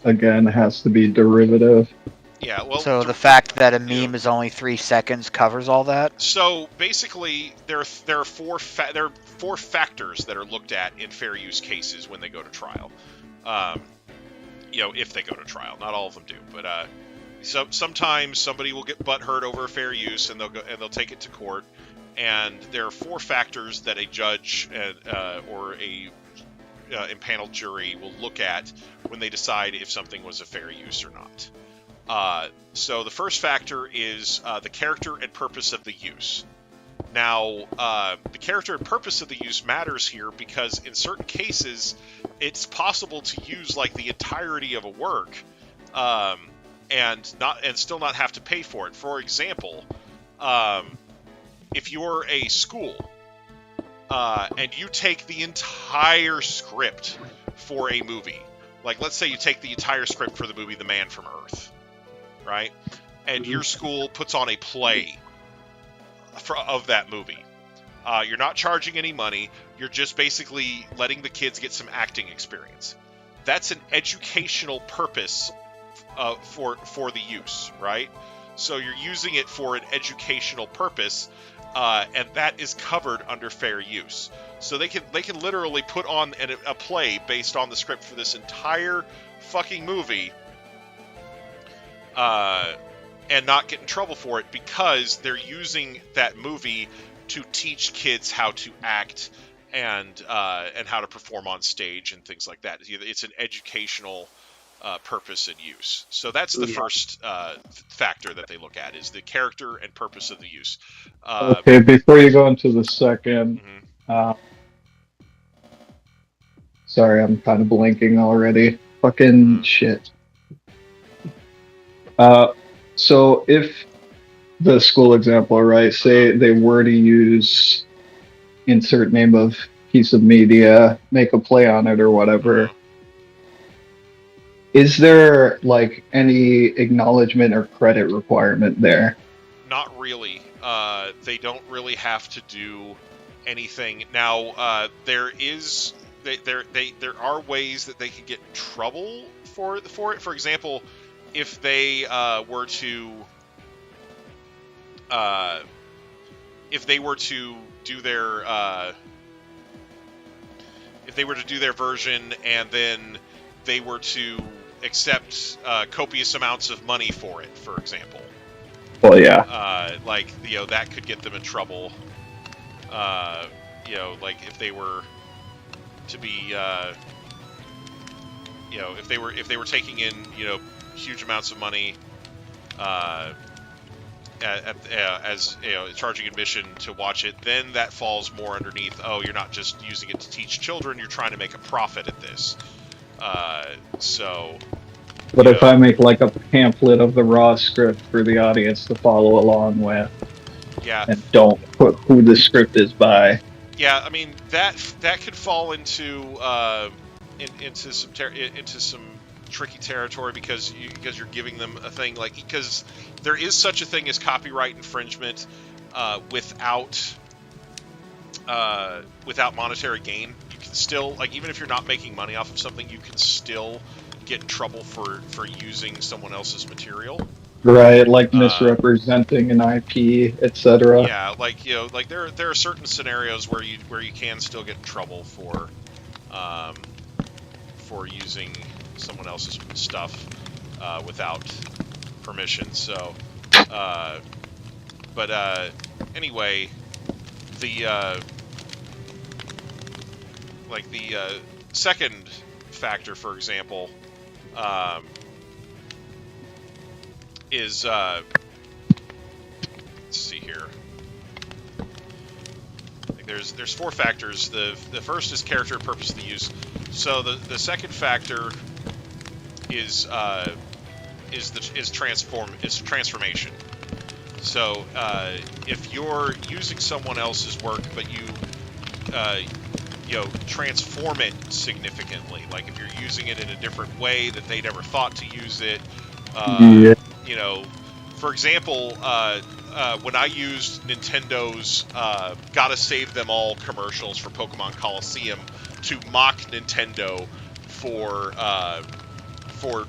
again, has to be derivative. Yeah, well, so the fact that a meme is only 3 seconds covers all that? So basically, there are four factors that are looked at in fair use cases when they go to trial. If they go to trial, not all of them do, but so sometimes somebody will get butthurt over a fair use, and they'll take it to court. And there are 4 factors that a judge or a impaneled jury will look at when they decide if something was a fair use or not. So the first factor is the character and purpose of the use. Now, the character and purpose of the use matters here because in certain cases, it's possible to use like the entirety of a work and still not have to pay for it. For example, if you're a school and you take the entire script for a movie, like let's say you take the entire script for the movie The Man from Earth, right? And your school puts on a play of that movie. You're not charging any money. You're just basically letting the kids get some acting experience. That's an educational purpose for the use, right? So you're using it for an educational purpose, and that is covered under fair use. So they can literally put on a play based on the script for this entire fucking movie, and not get in trouble for it because they're using that movie to teach kids how to act and how to perform on stage and things like that. It's an educational purpose and use. So that's the first factor that they look at is the character and purpose of the use. Okay, before you go into the second, sorry, I'm kind of blinking already. Fucking shit. So if the school example, right, say they were to use insert name of piece of media, make a play on it or whatever, is there like any acknowledgement or credit requirement there? Not really. They don't really have to do anything. Now, there are ways that they can get in trouble for it. For example, if they were to do their version and then they were to accept copious amounts of money for it, for example. Well, yeah. That could get them in trouble. Like if they were to be, if they were taking in, huge amounts of money, as charging admission to watch it, then that falls more underneath. Oh, you're not just using it to teach children; you're trying to make a profit at this. But if I make like a pamphlet of the raw script for the audience to follow along with, and don't put who the script is by. Yeah, I mean that could fall into some tricky territory because you're giving them a thing because there is such a thing as copyright infringement without monetary gain. You can still, even if you're not making money off of something, you can still get in trouble for using someone else's material. Right, like Uh, misrepresenting an IP, etc. Yeah, like like there are certain scenarios where you can still get in trouble um, for using someone else's stuff without permission. So, uh, but anyway, the like the second factor, for example, um, is let's see here. There's four factors. The first is character and purpose of the use. So the second factor is transformation. So if you're using someone else's work, but you transform it significantly, like if you're using it in a different way that they never thought to use it, Yeah. For example, when I used Nintendo's Gotta Save Them All commercials for Pokemon Coliseum to mock Nintendo for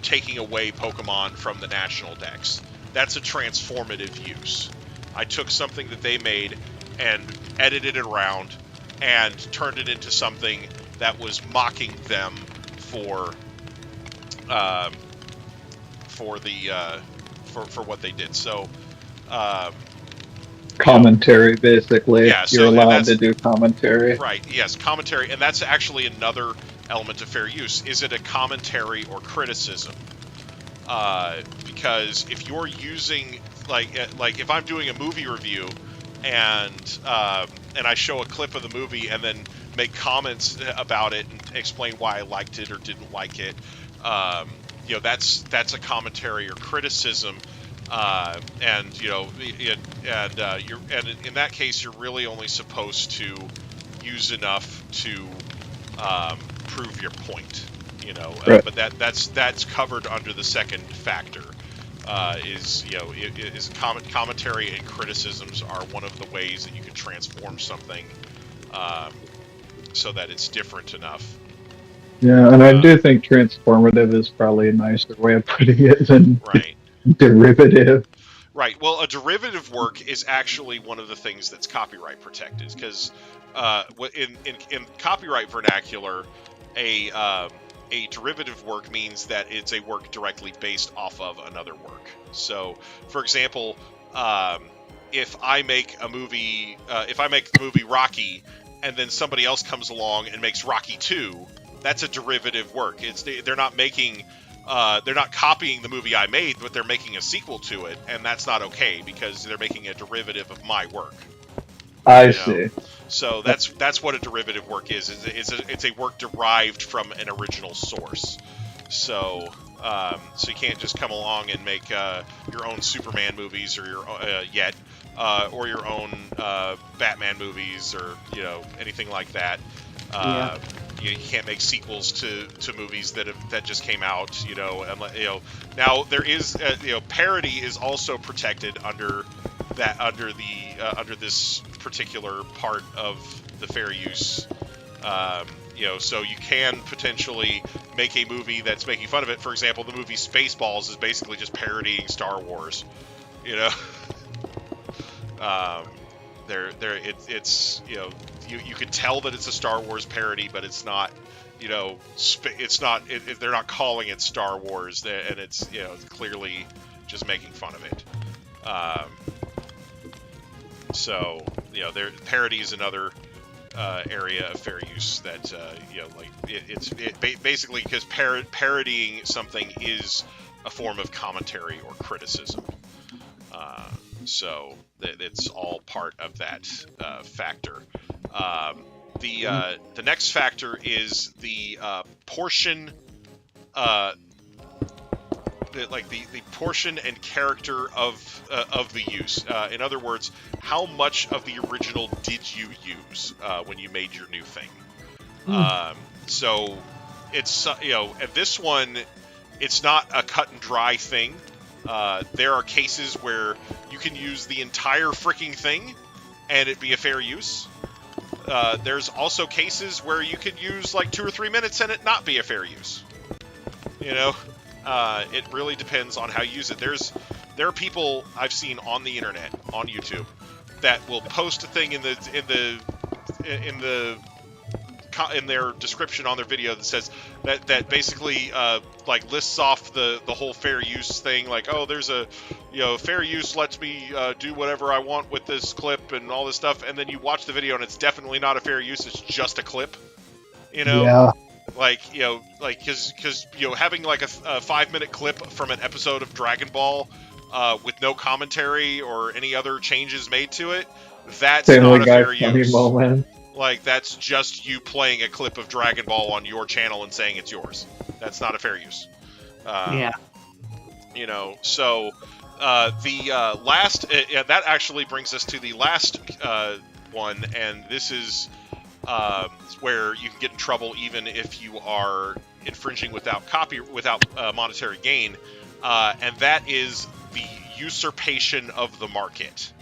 taking away Pokemon from the national decks, that's a transformative use. I took something that they made and edited it around and turned it into something that was mocking them for what they did. So commentary, basically. Yeah, You're so allowed to do commentary. Right, yes, commentary, and that's actually another element of fair use. Is it a commentary or criticism? Because if you're using, like if I'm doing a movie review and I show a clip of the movie and then make comments about it and explain why I liked it or didn't like it, that's a commentary or criticism. And in that case, you're really only supposed to use enough to prove your point, Right. but that's covered under the second factor. Commentary and criticisms are one of the ways that you can transform something so that it's different enough. Yeah, and I do think transformative is probably a nicer way of putting it than Right. derivative. Right. Well, a derivative work is actually one of the things that's copyright protected, because in copyright vernacular, a derivative work means that it's a work directly based off of another work. So, for example, if I make the movie Rocky, and then somebody else comes along and makes Rocky 2, that's a derivative work. They're not copying the movie I made, but they're making a sequel to it, and that's not okay because they're making a derivative of my work. I see. So that's what a derivative work is. It's a work derived from an original source. So you can't just come along and make your own Superman movies or your own Batman movies or anything like that. You can't make sequels to movies that just came out. Now there is parody is also protected under this particular part of the fair use. So you can potentially make a movie that's making fun of it. For example, the movie Spaceballs is basically just parodying Star Wars. You could tell that it's a Star Wars parody, but it's not. They're not calling it Star Wars, and it's clearly just making fun of it. Parody is another area of fair use that basically because parodying something is a form of commentary or criticism. So it's all part of that factor. The next factor is the portion, the portion and character of the use. In other words, how much of the original did you use when you made your new thing? So it's at this one, it's not a cut and dry thing. There are cases where you can use the entire freaking thing and it be a fair use. There's also cases where you could use like 2 or 3 minutes and it not be a fair use. It really depends on how you use it. There are people I've seen on the internet, on YouTube, that will post a thing in their description on their video that says that basically like lists off the whole fair use thing, like, oh, there's a, you know, fair use lets me do whatever I want with this clip and all this stuff, and then you watch the video and it's definitely not a fair use, it's just a clip, you know. Yeah. Like, you know, like, because you know, having like a 5-minute clip from an episode of Dragon Ball with no commentary or any other changes made to it, that's not a fair use. Moment. Like, that's just you playing a clip of Dragon Ball on your channel and saying it's yours. That's not a fair use. Yeah. You know, so the last... that actually brings us to the last one, and this is where you can get in trouble even if you are infringing without monetary gain, and that is the usurpation of the market.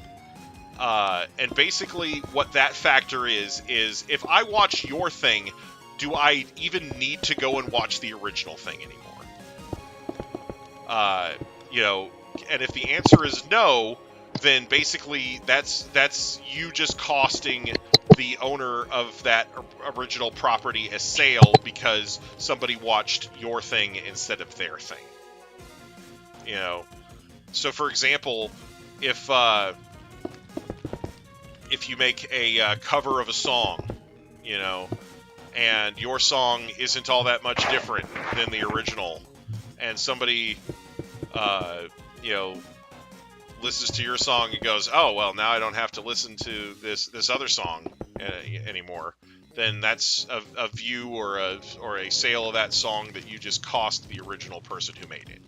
And basically what that factor is if I watch your thing, do I even need to go and watch the original thing anymore? You know, and if the answer is no, then basically that's you just costing the owner of that original property a sale because somebody watched your thing instead of their thing. You know, so for example, if you make a cover of a song, you know, and your song isn't all that much different than the original, and somebody, you know, listens to your song and goes, oh, well, now I don't have to listen to this other song anymore, then that's a view or a sale of that song that you just cost the original person who made it,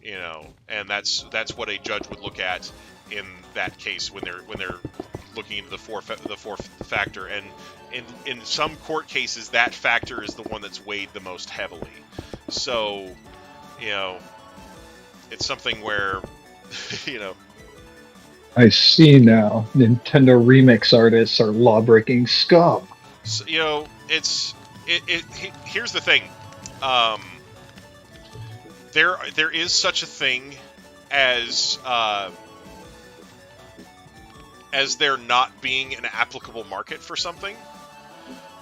you know, and that's what a judge would look at in that case when they're looking into the fourth factor, and in some court cases that factor is the one that's weighed the most heavily. So, you know, it's something where, you know, I see now. Nintendo remix artists are law-breaking scum. So, you know, here's the thing. There is such a thing as there not being an applicable market for something.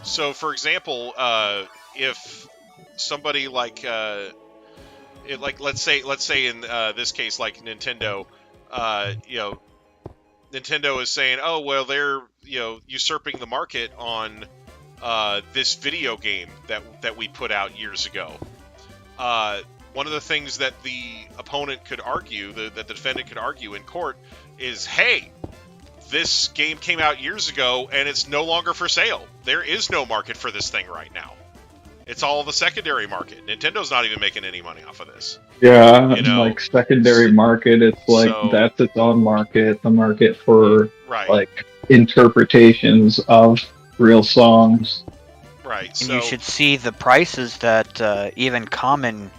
So, for example, if somebody like let's say in this case, like Nintendo, you know, Nintendo is saying, oh, well, they're, you know, usurping the market on this video game that we put out years ago. One of the things that the opponent could argue, that the defendant could argue in court, is, hey, this game came out years ago and it's no longer for sale. There is no market for this thing right now. It's all the secondary market. Nintendo's not even making any money off of this. Yeah, you know, like secondary market, it's like that's its own market. The market for like interpretations of real songs. Right. And so you should see the prices that even common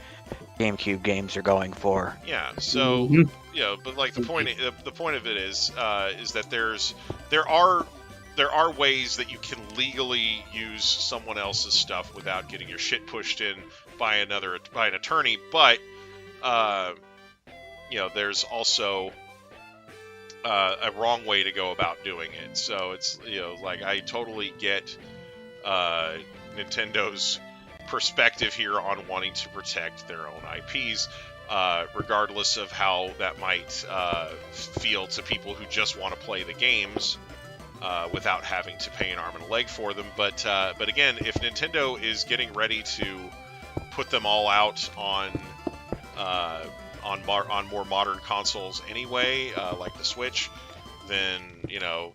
GameCube games are going for. Yeah. So you know, but like the point of it is that there are ways that you can legally use someone else's stuff without getting your shit pushed in by an attorney, but you know, there's also a wrong way to go about doing it. So it's, you know, like, I totally get Nintendo's perspective here on wanting to protect their own IPs, regardless of how that might feel to people who just want to play the games without having to pay an arm and a leg for them. But again, if Nintendo is getting ready to put them all out on more modern consoles anyway, like the Switch, then, you know,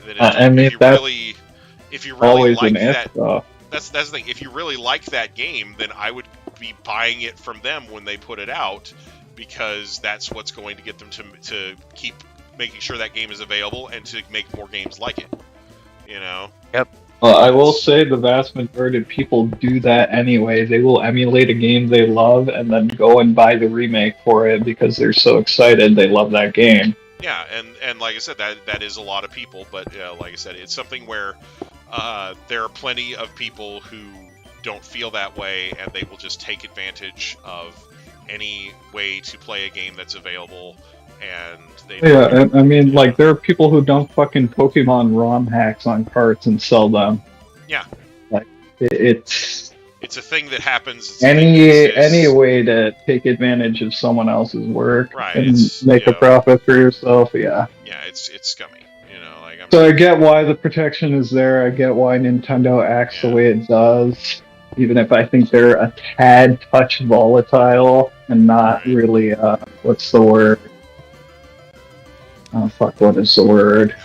then if you really like that, that's the thing. If you really like that game, then I would be buying it from them when they put it out, because that's what's going to get them to keep making sure that game is available and to make more games like it. You know? Yep. Well, I will say the vast majority of people do that anyway. They will emulate a game they love and then go and buy the remake for it because they're so excited they love that game. Yeah, and like I said, that is a lot of people, but like I said, it's something where there are plenty of people who don't feel that way, and they will just take advantage of any way to play a game that's available, and they Yeah, and I mean, like, there are people who dump fucking Pokemon ROM hacks on carts and sell them. Yeah. Like, it's a thing that happens. It's a thing that exists. any way to take advantage of someone else's work Right, and make a profit for yourself. Yeah. Yeah, it's scummy. Like so I get why the protection is there. I get why Nintendo acts the way it does, even if I think they're a tad touch volatile and not really. What's the word? Oh fuck! What is the word?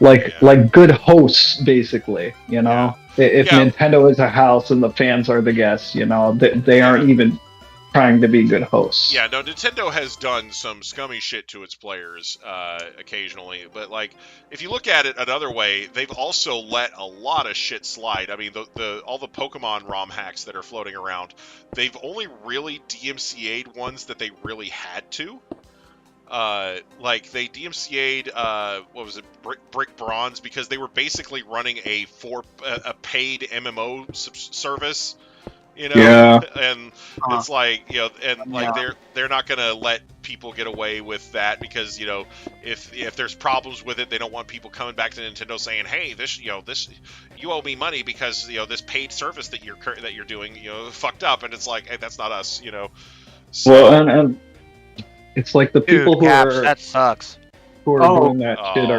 Like good hosts, basically. You know, if Nintendo is a house and the fans are the guests, you know, they aren't even trying to be good hosts. Yeah, no, Nintendo has done some scummy shit to its players occasionally, but like if you look at it another way, they've also let a lot of shit slide. I mean, all the Pokemon ROM hacks that are floating around, they've only really DMCA'd ones that they really had to. Like they DMCA'd what was it, Brick Bronze, because they were basically running a paid MMO service. You know, and it's like, you know, and like they're not gonna let people get away with that because, you know, if there's problems with it, they don't want people coming back to Nintendo saying, hey, this you owe me money because, you know, this paid service that you're doing, you know, fucked up, and it's like, hey, that's not us, you know. So, well, and it's like the people who are that sucks. Who are doing that shit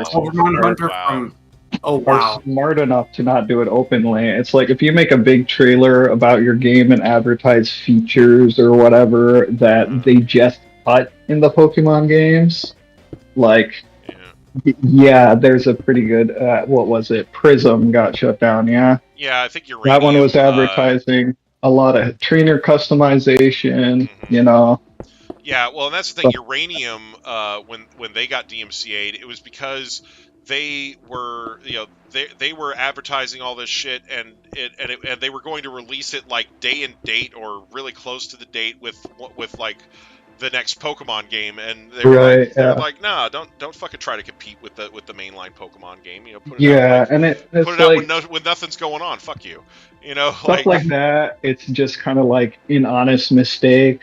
are smart enough to not do it openly. It's like if you make a big trailer about your game and advertise features or whatever that they just cut in the Pokemon games, like, there's a pretty good, what was it? Prism got shut down, Yeah, I think you're right. That one was advertising a lot of trainer customization, you know. Yeah, well, and that's the thing. Uranium, when they got DMCA'd, it was because they were, you know, they were advertising all this shit, and they were going to release it like day and date or really close to the date with like the next Pokemon game, and they were like, nah, don't fucking try to compete with the mainline Pokemon game, you know. Put it out, and it's put it out when nothing's going on. Fuck you, you know. Stuff like that. It's just kind of like an honest mistake.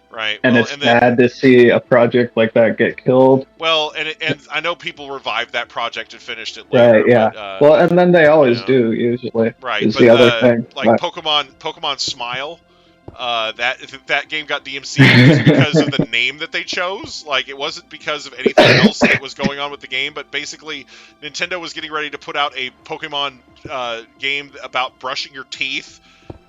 Right, and it's bad to see a project like that get killed. Well, and I know people revived that project and finished it later. Right, yeah. But, well, and then they always do, usually. Right, is but the other thing. Like Pokemon Smile, that game got DMCA'd because of the name that they chose. Like, it wasn't because of anything else that was going on with the game, but basically, Nintendo was getting ready to put out a Pokemon game about brushing your teeth.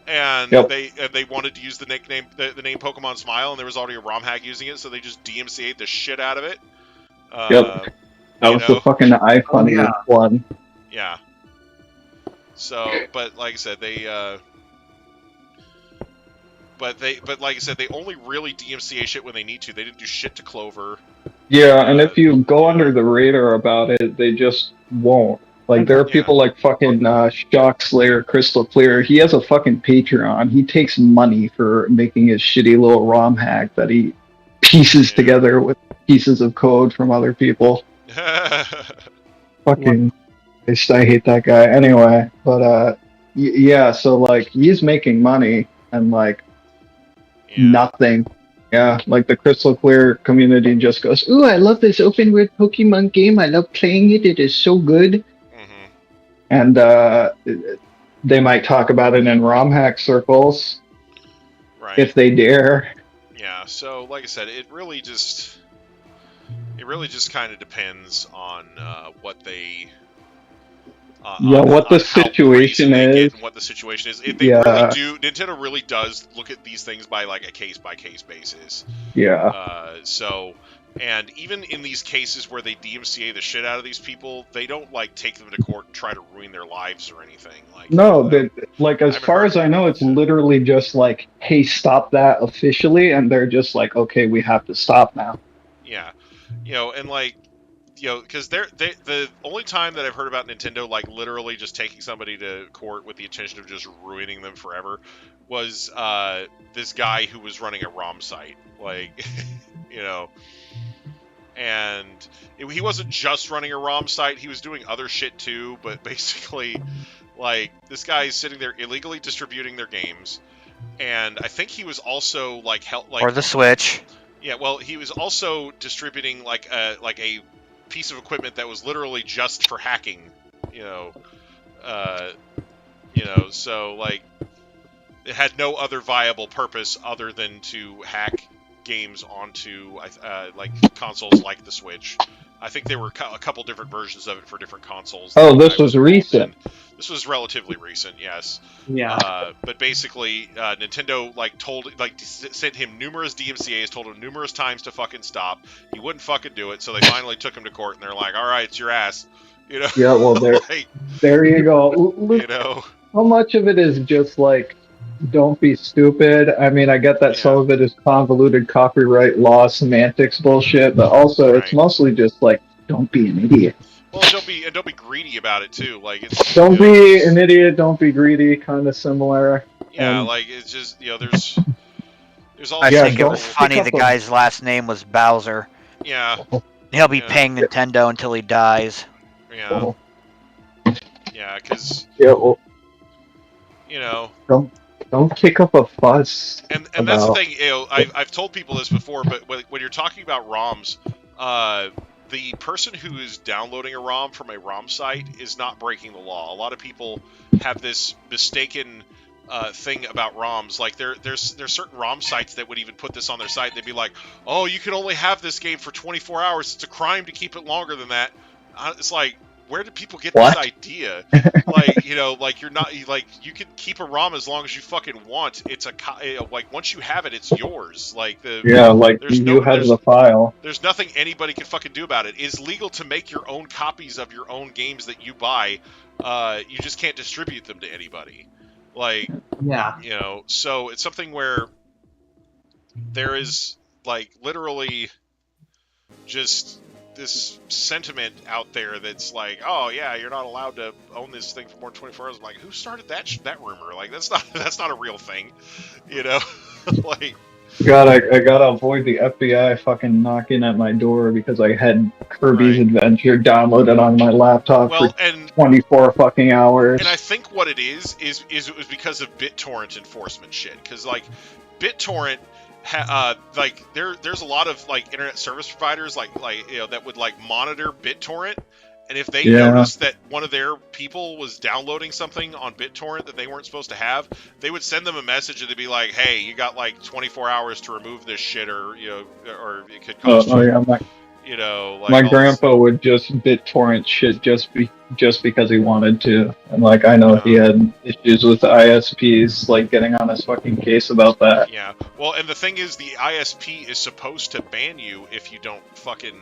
And they wanted to use the nickname, the name Pokemon Smile, and there was already a ROM hack using it, so they just DMCA'd the shit out of it. That was the fucking iFunny one. Yeah. So, but like I said, but like I said, they only really DMCA shit when they need to. They didn't do shit to Clover. Yeah, and if you go under the radar about it, they just won't. Like, there are people like fucking Shock Slayer, Crystal Clear. He has a fucking Patreon. He takes money for making his shitty little ROM hack that he pieces together with pieces of code from other people. Fucking, I hate that guy. Anyway, but yeah, so like, he's making money and like nothing. Yeah, like the Crystal Clear community just goes, ooh, I love this open world Pokemon game. I love playing it. It is so good. And they might talk about it in ROM hack circles, if they dare. Yeah. So, like I said, it really just kind of depends on what they. What the situation is. And what the situation is. They really do. Nintendo really does look at these things by like a case by case basis. Yeah. So. And even in these cases where they DMCA the shit out of these people, they don't like take them to court and try to ruin their lives or anything. Like, no, like as far as I know, it's literally just like, hey, stop that officially, and they're just like, okay, we have to stop now. Yeah, you know, and like, you know, because the only time that I've heard about Nintendo like literally just taking somebody to court with the intention of just ruining them forever was this guy who was running a ROM site, like, you know. And he wasn't just running a ROM site, he was doing other shit too, but basically, like, this guy is sitting there illegally distributing their games, and I think he was also like or the Switch. Yeah, well, he was also distributing like a piece of equipment that was literally just for hacking, you know, so like it had no other viable purpose other than to hack games onto like consoles like the Switch. I think there were a couple different versions of it for different consoles. Oh, this was recent. This was relatively recent, yes. Yeah. But basically, Nintendo sent him numerous DMCA's, told him numerous times to fucking stop. He wouldn't fucking do it, so they finally took him to court, and they're like, "All right, it's your ass," you know. Yeah, well, there, like, there you go. you know. How much of it is just like, don't be stupid? I mean, I get that some of it is convoluted copyright law semantics bullshit, but also it's mostly just like, don't be an idiot. Well, don't be greedy about it too. Like, it's, don't be an idiot. Don't be greedy. Kind of similar. Yeah, like it's just there's all. I think it was funny. The guy's last name was Bowser. Yeah. He'll be paying Nintendo until he dies. Yeah. Yeah, because. Yeah. Well, Don't kick up a fuss. And that's the thing. I've told people this before, but when you're talking about ROMs, the person who is downloading a ROM from a ROM site is not breaking the law. A lot of people have this mistaken thing about ROMs. Like there's certain ROM sites that would even put this on their site. They'd be like, "Oh, you can only have this game for 24 hours. It's a crime to keep it longer than that." It's like, where did people get this idea? Like, like you're not like you can keep a ROM as long as you fucking want. It's like once you have it, it's yours. Like you have the file. There's nothing anybody can fucking do about it. It's legal to make your own copies of your own games that you buy. You just can't distribute them to anybody. Like, so it's something where there is like literally just this sentiment out there that's like, oh yeah, you're not allowed to own this thing for more than 24 hours. I'm like, who started that rumor? Like, that's not a real thing, like. God, I gotta avoid the FBI fucking knocking at my door because I had Kirby's Adventure downloaded on my laptop for 24 fucking hours. And I think what it is it was because of BitTorrent enforcement shit. Because like BitTorrent, there's a lot of like internet service providers that would like monitor BitTorrent. And if they noticed that one of their people was downloading something on BitTorrent that they weren't supposed to have, they would send them a message and they'd be like, "Hey, you got like 24 hours to remove this shit, or or it could cost you." My grandpa would just BitTorrent shit just because he wanted to, and like I know he had issues with the ISPs, like getting on his fucking case about that. Yeah, well, and the thing is, the ISP is supposed to ban you if you don't fucking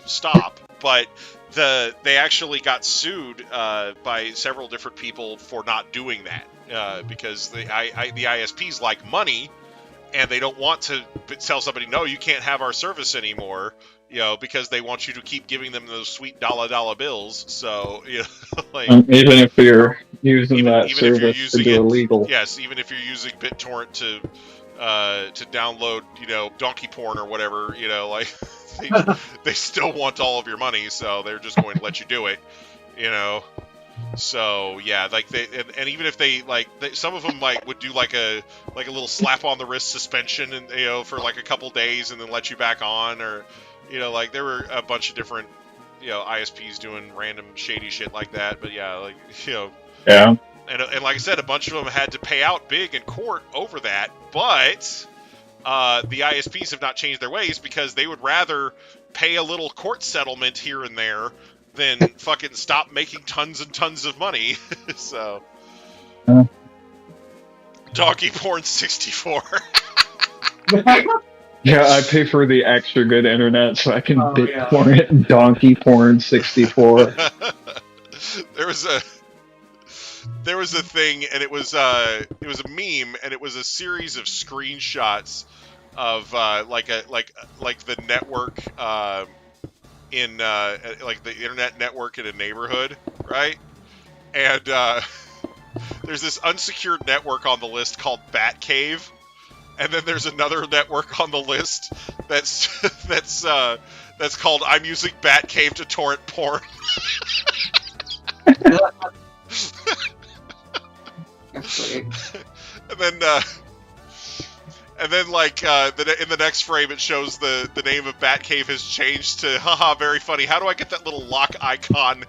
stop, but they actually got sued by several different people for not doing that because the ISPs like money and they don't want to tell somebody, no, you can't have our service anymore, because they want you to keep giving them those sweet dollar bills. So like, even if you're using that service to do illegal, yes, even if you're using BitTorrent to download donkey porn or whatever, like they still want all of your money, so they're just going to let you do it, so yeah, like and even if they some of them would do like a little slap on the wrist suspension and for like a couple days and then let you back on, or like there were a bunch of different ISPs doing random shady shit like that. But yeah, And like I said, a bunch of them had to pay out big in court over that, but the ISPs have not changed their ways because they would rather pay a little court settlement here and there than fucking stop making tons and tons of money. So, Donkey Porn 64. Yeah, I pay for the extra good internet so I can BitTorrent Donkey Porn 64. There was a thing, and it was a meme, and it was a series of screenshots of like the network in like the internet network in a neighborhood, right? And there's this unsecured network on the list called Batcave, and then there's another network on the list that's called I'm using Batcave to torrent porn. And then like in the next frame, it shows the name of Batcave has changed to haha, very funny. How do I get that little lock icon?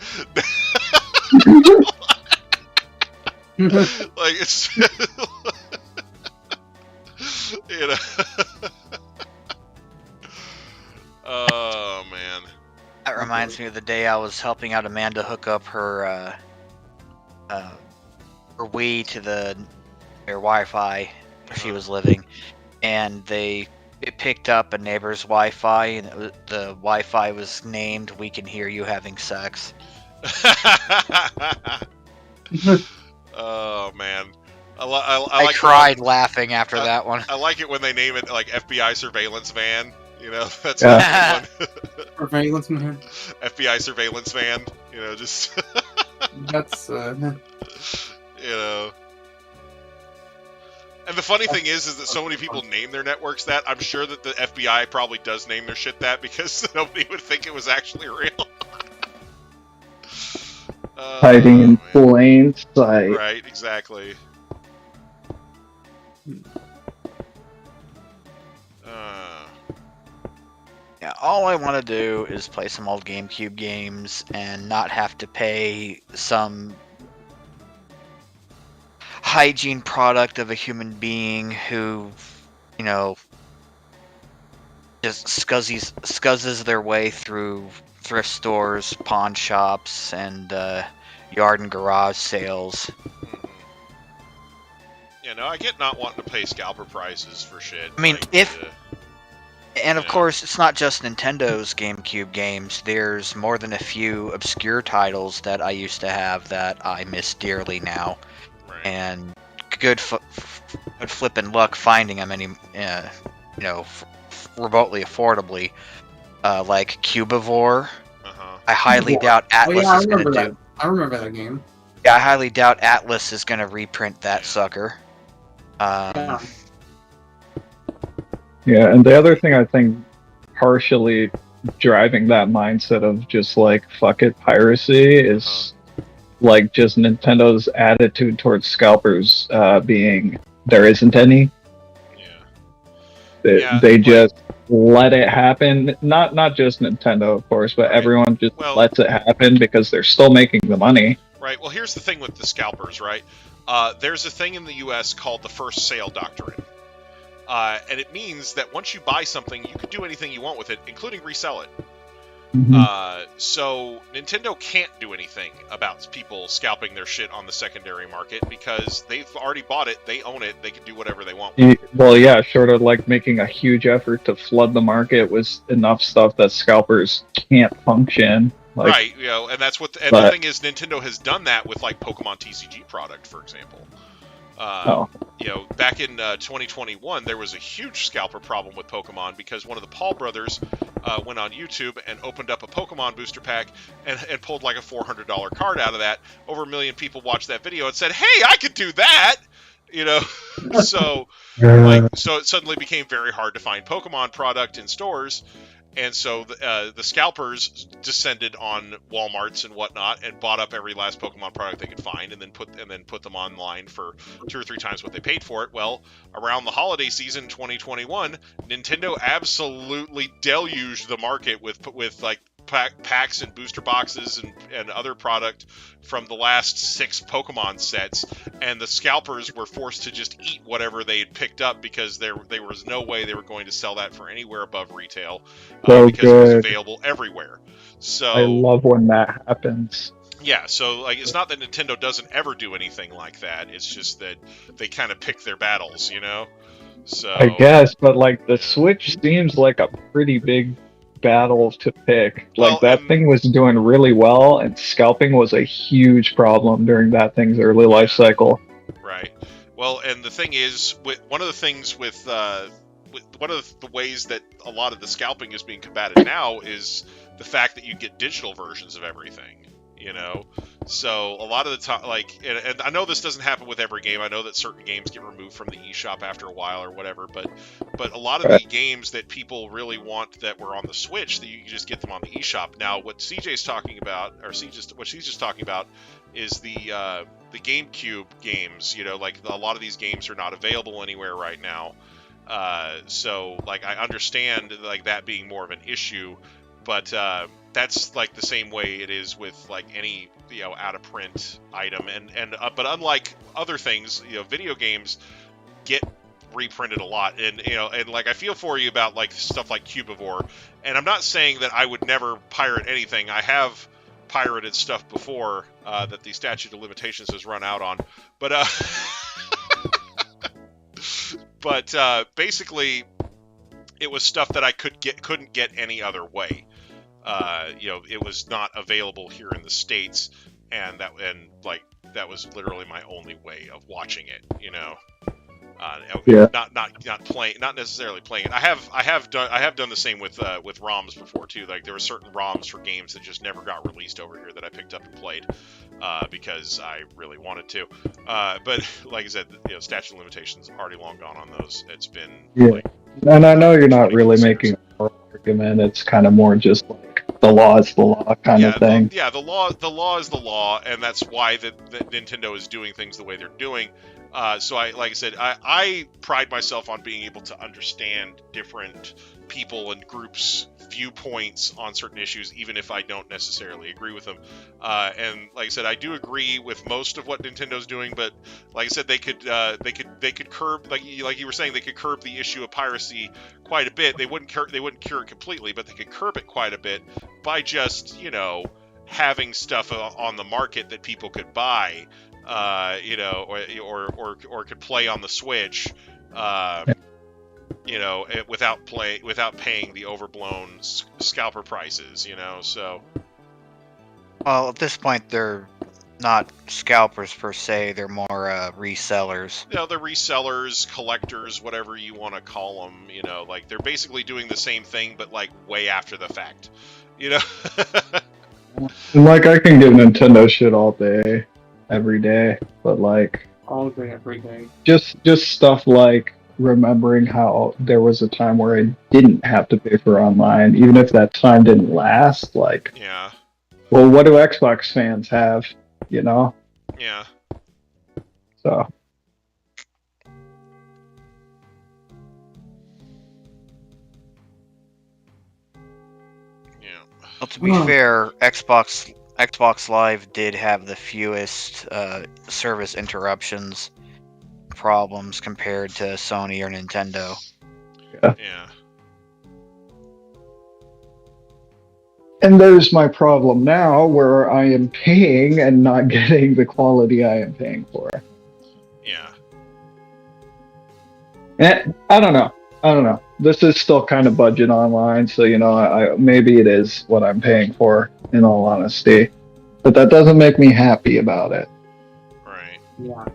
Like it's you know. Oh man. That reminds me of the day I was helping out Amanda hook up her Wii to their Wi-Fi where she was living, and it picked up a neighbor's Wi-Fi, and the Wi-Fi was named "We Can Hear You Having Sex." Oh man, I I like cried laughing after that one. I like it when they name it like FBI surveillance van. You know, that's Yeah. one. Surveillance man. FBI surveillance van. You know, just That's you know. And the funny thing is that so many people name their networks that. I'm sure that the FBI probably does name their shit that because nobody would think it was actually real. Hiding in man. plain sight. Right, exactly. Yeah, all I want to do is play some old GameCube games and not have to pay some hygiene product of a human being who, you know, just scuzzes their way through thrift stores, pawn shops, and yard and garage sales. Yeah, no, I get not wanting to pay scalper prices for shit. I mean, like, And of Yeah. course, it's not just Nintendo's GameCube games. There's more than a few obscure titles that I used to have that I miss dearly now. right. And good flippin' luck finding them remotely affordably. Like Cubivore. Uh-huh. I highly doubt Oh Atlas yeah, I is going remember to that. do. I remember that game. Yeah, I highly doubt Atlas is going to reprint that sucker. Yeah. Yeah, and the other thing I think partially driving that mindset of just like fuck it piracy is like just Nintendo's attitude towards scalpers being there isn't any. Yeah. Yeah, They like- just let it happen. Not just Nintendo, of course, but Right. everyone just Well- lets it happen because they're still making the money. Right. Well, here's the thing with the scalpers, right? There's a thing in the U.S. called the first sale doctrine. And it means that once you buy something, you can do anything you want with it, including resell it. So Nintendo can't do anything about people scalping their shit on the secondary market because they've already bought it, they own it, they can do whatever they want with it. Well, yeah, short of like making a huge effort to flood the market with enough stuff that scalpers can't function. Like, Right, you know, and that's what. The but- thing is, Nintendo has done that with like Pokemon TCG product, for example. You know, back in 2021, there was a huge scalper problem with Pokemon because one of the Paul brothers went on YouTube and opened up a Pokemon booster pack and pulled like a $400 card out of that. Over 1 million people watched that video and said, "Hey, I could do that!" You know, so it suddenly became very hard to find Pokemon product in stores. And so the scalpers descended on Walmarts and whatnot and bought up every last Pokemon product they could find, and then put them online for 2 or 3 times what they paid for it. Well, around the holiday season 2021, Nintendo absolutely deluged the market with like packs and booster boxes and other product from the last 6 Pokemon sets, and the scalpers were forced to just eat whatever they had picked up because there was no way they were going to sell that for anywhere above retail because it was available everywhere. So I love when that happens. yeah, so like it's not that Nintendo doesn't ever do anything like that. It's just that they kind of pick their battles, you know. So I guess, but like the Switch seems like a pretty big battle to pick. Well, Like that thing was doing really well, and scalping was a huge problem during that thing's early life cycle. Right. Well, and the thing is, one of the ways that a lot of the scalping is being combated now is the fact that you get digital versions of everything. You know, so a lot of the time, like, and I know this doesn't happen with every game. I know that certain games get removed from the eShop after a while or whatever, but a lot of the games that people really want that were on the Switch, that you can just get them on the eShop. Now, what CJ's talking about, or what she's just talking about, is the the GameCube games. You know, like a lot of these games are not available anywhere right now. So like I understand like that being more of an issue, but that's like the same way it is with like any out of print item, and but unlike other things, video games get reprinted a lot, and and like I feel for you about like stuff like Cubivore, and I'm not saying that I would never pirate anything. I have pirated stuff before that the statute of limitations has run out on, but basically it was stuff that I couldn't get any other way. It was not available here in the States, and that was literally my only way of watching it. Yeah. Not playing, not necessarily playing it. I have done the same with ROMs before too. Like there were certain ROMs for games that just never got released over here that I picked up and played because I really wanted to. But like I said, statute of limitations already long gone on those. It's been and I know you're not really making an argument. It's kind of more just like the law is the law kind of thing. The law is the law, and that's why the Nintendo is doing things the way they're doing. So like I said, I pride myself on being able to understand different people and groups' viewpoints on certain issues, even if I don't necessarily agree with them. And like I said, I do agree with most of what Nintendo's doing, but like I said, they could curb, like you were saying, they could curb the issue of piracy quite a bit. They wouldn't cure it completely, but they could curb it quite a bit by just having stuff on the market that people could buy. Or could play on the Switch, without paying the overblown scalper prices, So, Well, at this point, they're not scalpers per se; they're more resellers. They're resellers, collectors, whatever you want to call them. Like they're basically doing the same thing, but like way after the fact. Like I can give Nintendo shit all day, every day, but like All day, every day. just stuff like remembering how there was a time where I didn't have to pay for online, even if that time didn't last. Like, Yeah. Well, what do Xbox fans have? Yeah. So. Well, to be fair, Xbox Live did have the fewest service interruptions problems compared to Sony or Nintendo. Yeah. And there's my problem now, where I am paying and not getting the quality I am paying for. Yeah. And I don't know. This is still kind of budget online, so I maybe it is what I'm paying for, in all honesty. But that doesn't make me happy about it. Right. Yeah.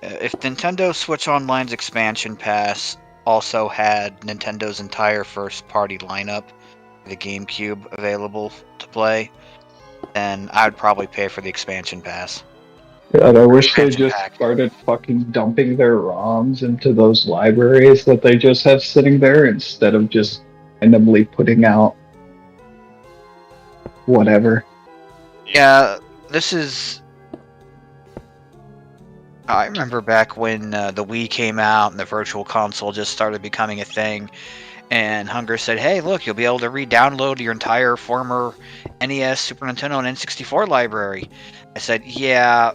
If Nintendo Switch Online's expansion pass also had Nintendo's entire first-party lineup, the GameCube, available to play, then I would probably pay for the expansion pass. God, I wish they just started fucking dumping their ROMs into those libraries that they just have sitting there, instead of just randomly putting out whatever. Yeah, this is... I remember back when the Wii came out and the Virtual Console just started becoming a thing, and Hunger said, hey, look, you'll be able to re-download your entire former NES, Super Nintendo, and N64 library. I said, yeah,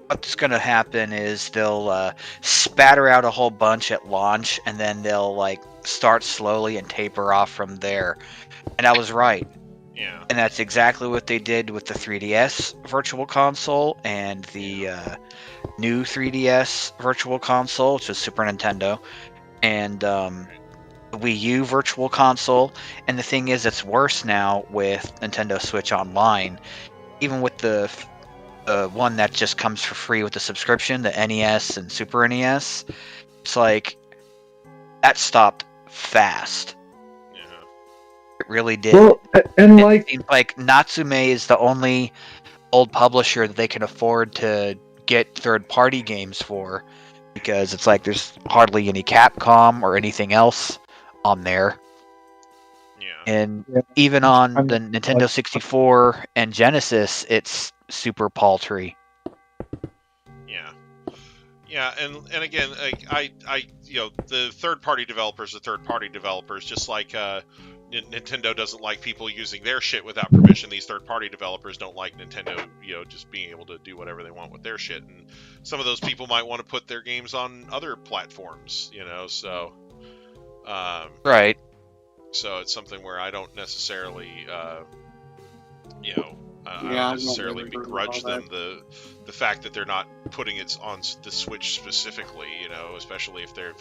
what's going to happen is they'll spatter out a whole bunch at launch, and then they'll start slowly and taper off from there. And I was right. Yeah. And that's exactly what they did with the 3DS Virtual Console and the new 3DS Virtual Console, which is Super Nintendo, and the Wii U Virtual Console. And the thing is, it's worse now with Nintendo Switch Online. Even with the one that just comes for free with the subscription, the NES and Super NES, it's like that stopped fast. It really did. Well, and it seems like Natsume is the only old publisher that they can afford to get third-party games for, because it's like there's hardly any Capcom or anything else on there. Yeah. And Yeah. even on I'm- the Nintendo 64 and Genesis, it's super paltry. Yeah. Yeah, and again, I the third-party developers are third-party developers, just like Nintendo doesn't like people using their shit without permission. These third-party developers don't like Nintendo, just being able to do whatever they want with their shit. And some of those people might want to put their games on other platforms, so Right. so it's something where I don't necessarily, I Yeah, don't I don't necessarily really agree with begrudge all them the fact that they're not putting it on the Switch specifically, especially if they've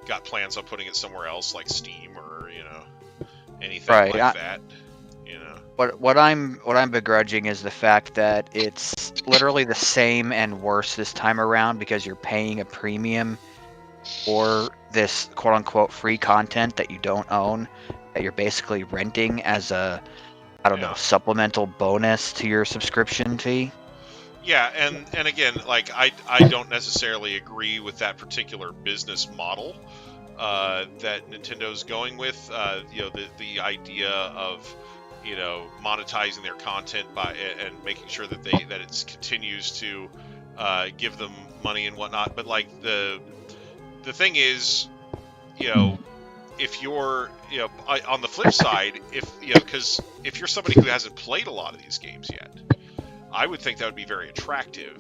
got plans on putting it somewhere else like Steam or anything Right, like that. What I'm begrudging is the fact that it's literally the same and worse this time around because you're paying a premium for this quote unquote free content that you don't own, that you're basically renting as a Yeah. supplemental bonus to your subscription fee. Yeah, and again, like I don't necessarily agree with that particular business model that Nintendo's going with. The idea of monetizing their content and making sure that it continues to give them money and whatnot. But like the thing is, if you're on the flip side, because if you're somebody who hasn't played a lot of these games yet, I would think that would be very attractive,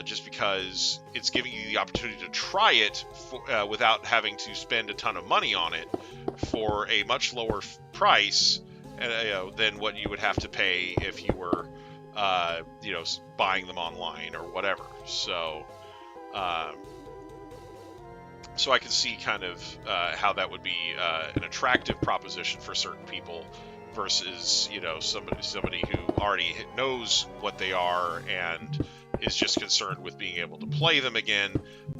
just because it's giving you the opportunity to try it without having to spend a ton of money on it for a much lower price than what you would have to pay if you were, buying them online or whatever. So, so I can see kind of how that would be an attractive proposition for certain people versus somebody who already knows what they are and is just concerned with being able to play them again,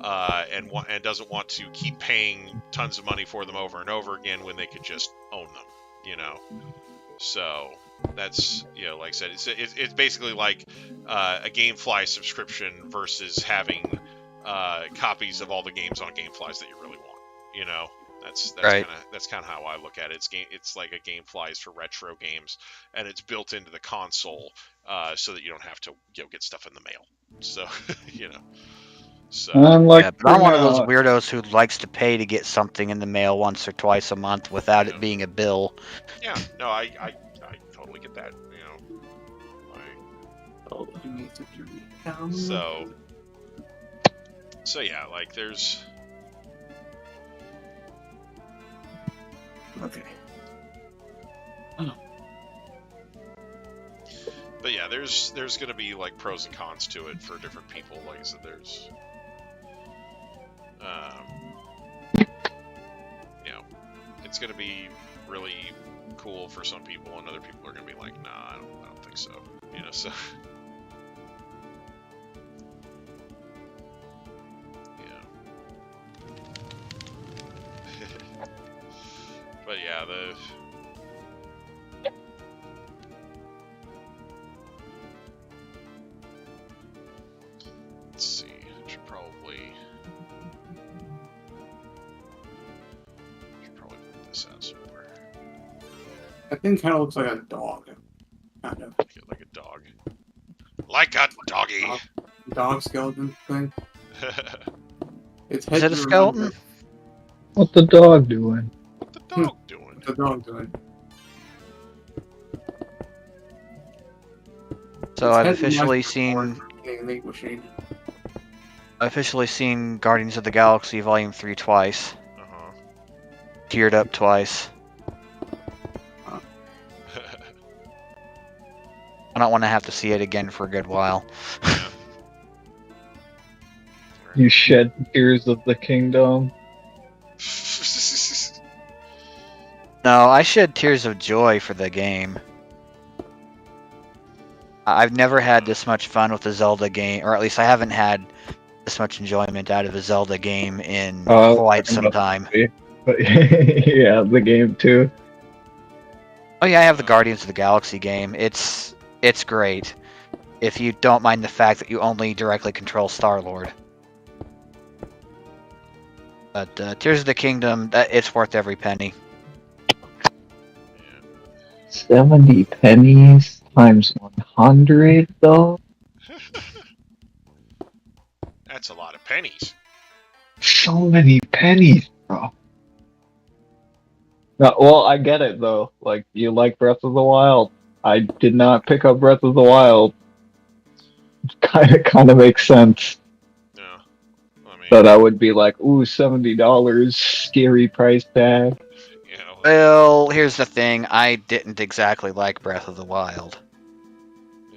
and doesn't want to keep paying tons of money for them over and over again when they could just own them. So that's like I said, it's basically like a GameFly subscription versus having copies of all the games on GameFlies that you really want. That's Right. kind of how I look at it. It's like a GameFlies for retro games, and it's built into the console, so that you don't have to get stuff in the mail. So So Unlike But I'm one of those now, weirdos who likes to pay to get something in the mail once or twice a month without it being a bill. yeah, no, I totally get that. So yeah, like there's. Okay. But yeah, there's going to be like pros and cons to it for different people. Like I said, there's, it's going to be really cool for some people, and other people are going to be like, nah, I don't think so. So. But yeah, let's see. I should probably put this out somewhere. That thing kind of looks like a dog. Kind of. Like a dog. Like a doggy. Dog skeleton thing. Its Is it a skeleton? what's the dog doing? What the dog doing? What's the dog doing? So Its I've head officially reminds me of a seen fucking ink machine. Guardians of the Galaxy Volume 3 twice. Uh-huh. Teared up twice. I don't want to have to see it again for a good while. Yeah. You shed tears of the kingdom. No, I shed tears of joy for the game. I've never had this much fun with a Zelda game, or at least I haven't had this much enjoyment out of a Zelda game in quite some time. But yeah, the game too. Oh yeah, I have the Guardians of the Galaxy game. It's great. If you don't mind the fact that you only directly control Star-Lord. But Tears of the Kingdom, it's worth every penny. 70 pennies times 100, though? That's a lot of pennies. So many pennies, bro. No, well, I get it, though. Like, you like Breath of the Wild. I did not pick up Breath of the Wild. Kind of makes sense Yeah. I mean, that I would be like, ooh, $70, scary price tag. you know, Well, here's the thing. I didn't exactly like Breath of the Wild.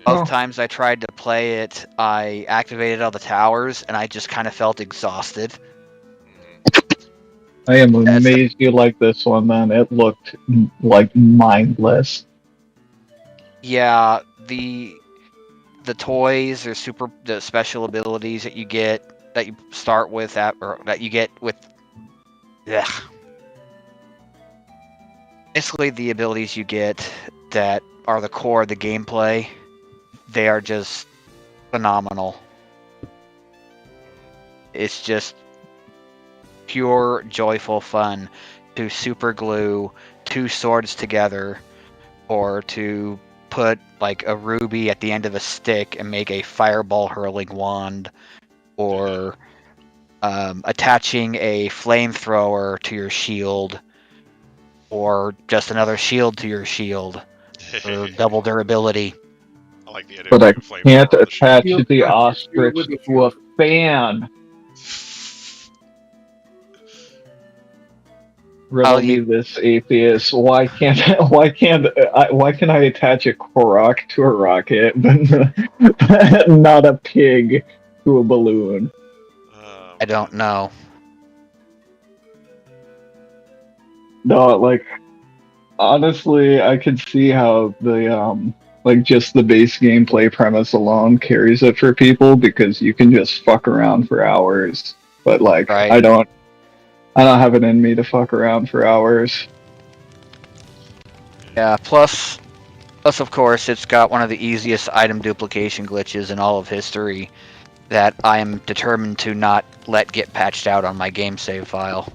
Both Oh. times I tried to play it, I activated all the towers, and I just kind of felt exhausted. I am That's the- amazed you like this one, man. It looked like mindless. Yeah, the toys or the special abilities that you get, that you start with, or that you get with... Ugh. Basically, the abilities you get that are the core of the gameplay, they are just phenomenal. It's just pure joyful fun to super glue two swords together, or to put like a ruby at the end of a stick and make a fireball hurling wand, or attaching a flamethrower to your shield, or just another shield to your shield for double durability. I like the idea But I of a flamethrower can't on the shield. attach Shield the attach your ostrich shield with your to a shield. fan. Riddle me this, atheist. Why can I attach a Korok to a rocket, but not a pig to a balloon? I don't know. No, like honestly, I could see how the like just the base gameplay premise alone carries it for people, because you can just fuck around for hours. But like Right. I don't have it in me to fuck around for hours. Yeah, plus of course, it's got one of the easiest item duplication glitches in all of history that I am determined to not let get patched out on my game save file.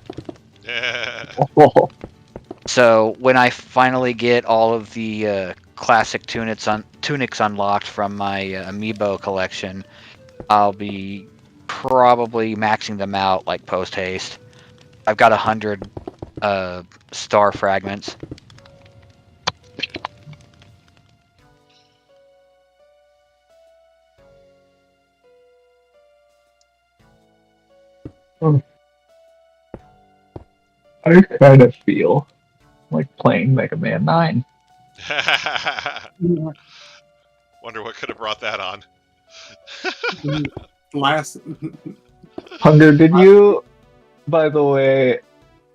So when I finally get all of the classic tunics unlocked from my amiibo collection, I'll be probably maxing them out like post haste. I've got 100 star fragments. I kind of feel like playing Mega Man 9. Wonder what could have brought that on. Last. Hunger, did you? By the way,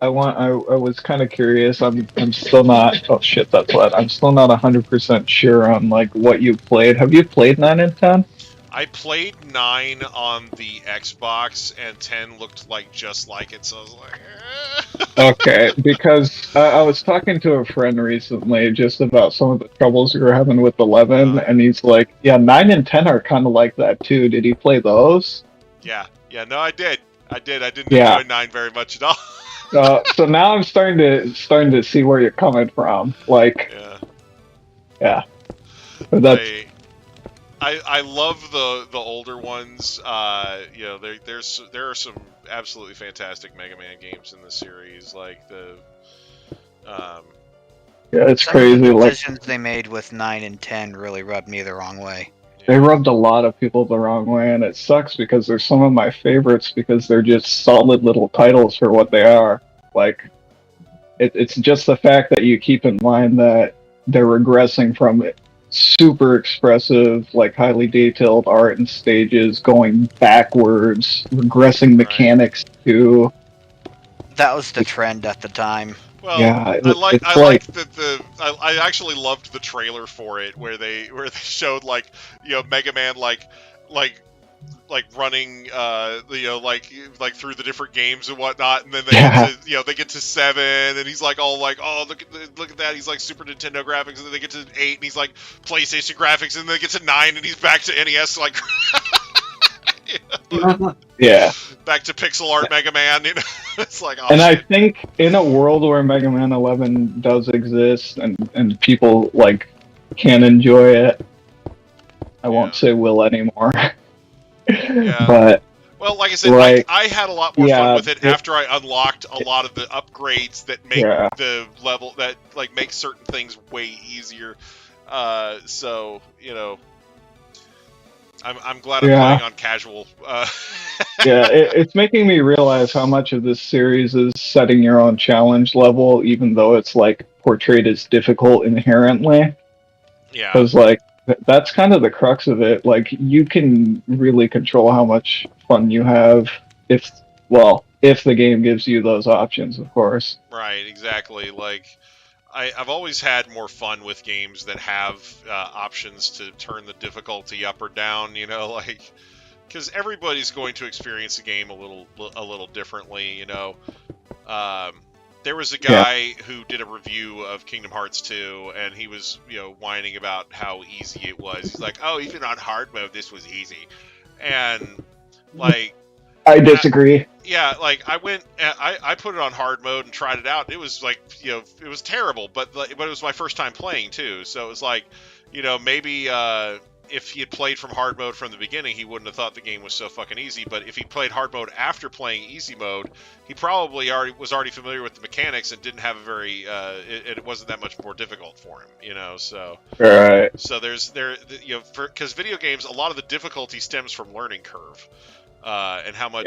I was kind of curious. I'm still not. Oh shit, that's what. I'm still not 100% sure on like what you played. Have you played 9 and 10? I played 9 on the Xbox, and 10 looked like just like it, so I was like, Okay, because I was talking to a friend recently just about some of the troubles we were having with 11, and he's like, "Yeah, 9 and 10 are kind of like that too. Did he play those?" Yeah, no, I did. I didn't Yeah. enjoy 9 very much at all. So now I'm starting to see where you're coming from. Like, yeah. But that's I love the older ones. You know, there are some absolutely fantastic Mega Man games in the series, like the yeah, it's Some of crazy. the Like, decisions they made with 9 and 10 really rubbed me the wrong way. they rubbed a lot of people the wrong way, and it sucks because they're some of my favorites because they're just solid little titles for what they are. Like, it's just the fact that you keep in mind that they're regressing from super expressive, like highly detailed art and stages, going backwards, regressing mechanics to. That was the trend at the time. Well, Yeah, I liked that I actually loved the trailer for it where they showed like, you know, Mega Man like running you know, like through the different games and whatnot, and then they get to 7 and he's like all like, oh, look at that, he's like Super Nintendo graphics, and then they get to 8 and he's like PlayStation graphics, and then they get to 9 and he's back to NES, like Yeah. Back to pixel art Mega Man. You know, it's like, oh And I shit. think in a world where Mega Man 11 does exist and people like can enjoy it, I won't Yeah. say will anymore. Yeah. But Well, like I said, like, I had a lot more fun yeah, with it after I unlocked a lot of the upgrades that make yeah, the level that like make certain things way easier. So you know, I'm glad I'm yeah, playing on casual. yeah. It's making me realize how much of this series is setting your own challenge level, even though it's like portrayed as difficult inherently. Yeah. Because like that's kind of the crux of it. Like you can really control how much fun you have if, well, if the game gives you those options, of course. Right. Exactly. Like. I've always had more fun with games that have options to turn the difficulty up or down. You know, like because everybody's going to experience a game a little differently. You know, there was a Yeah, guy who did a review of Kingdom Hearts 2, and he was whining about how easy it was. He's like, "Oh, even on hard mode, this was easy," and like. I disagree. Yeah, like I went, I put it on hard mode and tried it out. It was like, it was terrible, but it was my first time playing too. So it was like, maybe if he had played from hard mode from the beginning, he wouldn't have thought the game was so fucking easy. But if he played hard mode after playing easy mode, he probably was already familiar with the mechanics and didn't have a very, it wasn't that much more difficult for him. So Right. so because video games, a lot of the difficulty stems from learning curve. And how much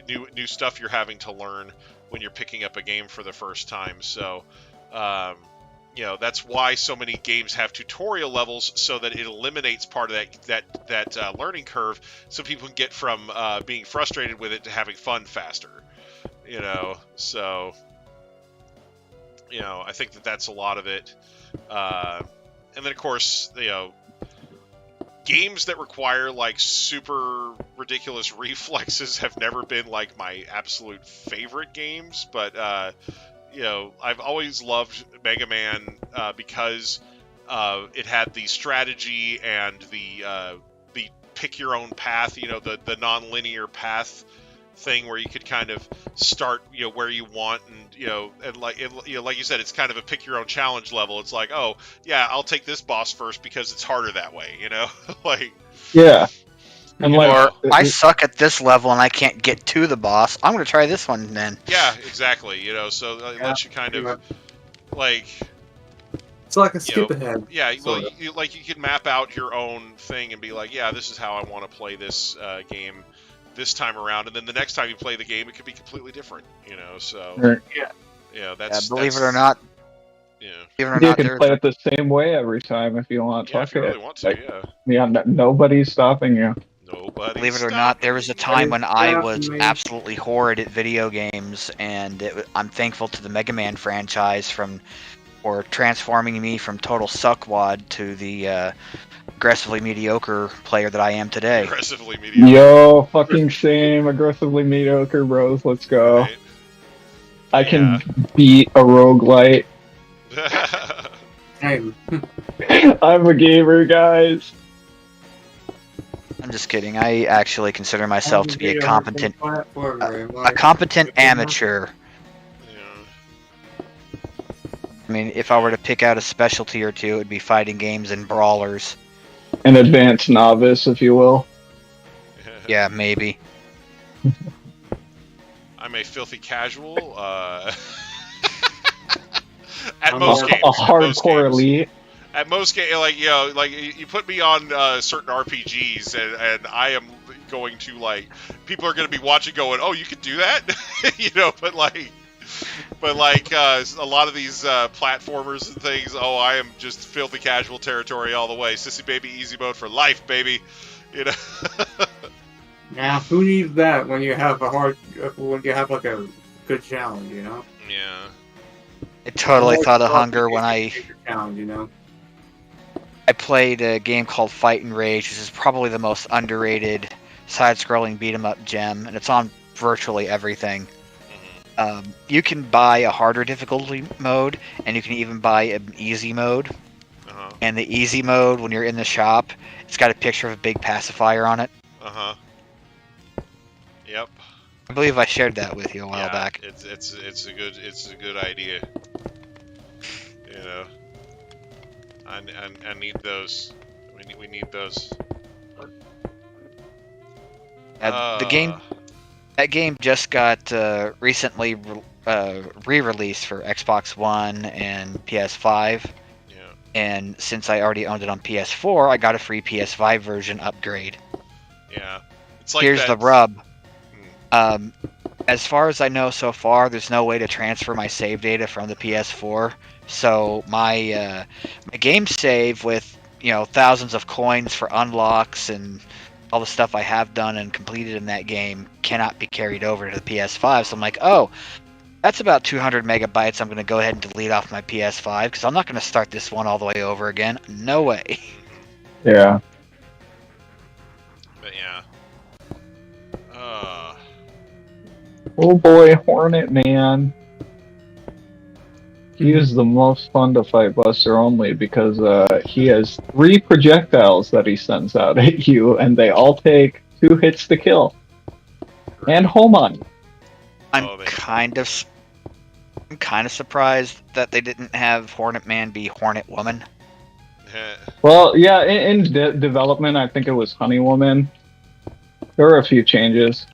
new stuff you're having to learn when you're picking up a game for the first time. So, that's why so many games have tutorial levels, so that it eliminates part of that learning curve, so people can get from being frustrated with it to having fun faster. So I think that's a lot of it. And then of course games that require like super ridiculous reflexes have never been like my absolute favorite games, but I've always loved Mega Man because it had the strategy and the pick your own path, the non-linear path thing where you could kind of start where you want, and like you said, it's kind of a pick your own challenge level. It's like, oh yeah, I'll take this boss first because it's harder that way, like Yeah. And like, Or I suck at this level and I can't get to the boss. I'm gonna try this one then. yeah, exactly. So it lets you kind of like It's like a skip ahead. yeah, well, Sorta. you can map out your own thing and be like, yeah, this is how I want to play this game this time around, and then the next time you play the game, it could be completely different. So Right. that's Believe it or not, yeah. believe it or you not, can play it the same way every time if you want. Yeah, if you Fuck really it. want to, Like, yeah. yeah, nobody's stopping you. Nobody. believe it or not, there was a time when I was me. absolutely horrid at video games, and I'm thankful to the Mega Man franchise for transforming me from total suckwad to the aggressively mediocre player that I am today. Aggressively mediocre. Yo, fucking same. Aggressively mediocre, bros. Let's go. Right? I can beat a roguelite. Hey, I'm a gamer, guys. I'm just kidding. I actually consider myself to be a competent a competent amateur. Yeah. I mean, if I were to pick out a specialty or two, it would be fighting games and brawlers. An advanced novice, if you will. Yeah, maybe. I'm a filthy casual. At I'm most a games. A at most hardcore games. elite. At most games, like you put me on certain RPGs, and I am going to people are going to be watching, going, "Oh, you can do that," But a lot of these platformers and things, oh, I am just filthy casual territory all the way. Sissy baby, easy mode for life, baby. Now, who needs that when you have when you have like a good challenge, Yeah. I totally thought of hunger when I challenge, played a game called Fight and Rage, which is probably the most underrated side-scrolling beat-em-up gem, and it's on virtually everything. You can buy a harder difficulty mode, and you can even buy an easy mode. Uh-huh. And the easy mode, when you're in the shop, it's got a picture of a big pacifier on it. Uh-huh. Yep. I believe I shared that with you a while back. It's a good idea. You know. I need those. We need those. That game just got recently re-released for Xbox One and PS5. Yeah. And since I already owned it on PS4, I got a free PS5 version upgrade. Yeah. It's like Here's that... the rub. As far as I know so far, there's no way to transfer my save data from the PS4. So my game save with thousands of coins for unlocks and all the stuff I have done and completed in that game cannot be carried over to the PS5. So I'm like, oh, that's about 200 megabytes. I'm going to go ahead and delete off my PS5 because I'm not going to start this one all the way over again. No way. Yeah. But yeah. Oh boy, Hornet Man. He is the most fun to fight Buster Only because he has 3 projectiles that he sends out at you, and they all take 2 hits to kill. And home on. I'm kind of surprised that they didn't have Hornet Man be Hornet Woman. Well, yeah, in development, I think it was Honey Woman. There were a few changes.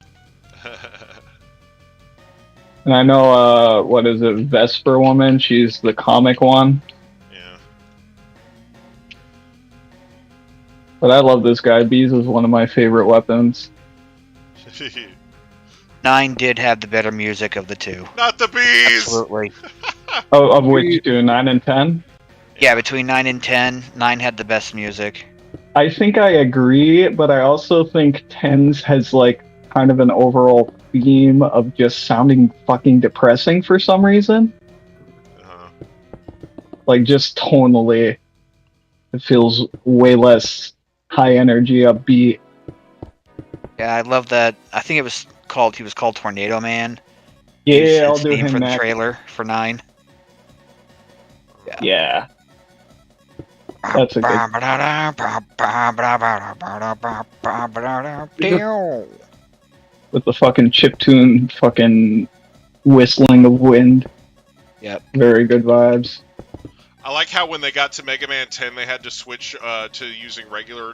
And I know, what is it, Vesper Woman? She's the comic one. Yeah. But I love this guy. Bees is one of my favorite weapons. 9 did have the better music of the two. Not the bees! Absolutely. Of which two, 9 and 10? Yeah, between 9 and 10, 9 had the best music. I think I agree, but I also think 10's has, like, kind of an overall theme of just sounding fucking depressing for some reason. Like, just tonally, it feels way less high energy, upbeat. Yeah, I love that. I think he was called Tornado Man. Yeah, I'll do theme him for next. the trailer for 9. Yeah. That's a good... With the fucking chiptune fucking whistling of wind. Yep. Very good vibes. I like how when they got to Mega Man 10, they had to switch to using regular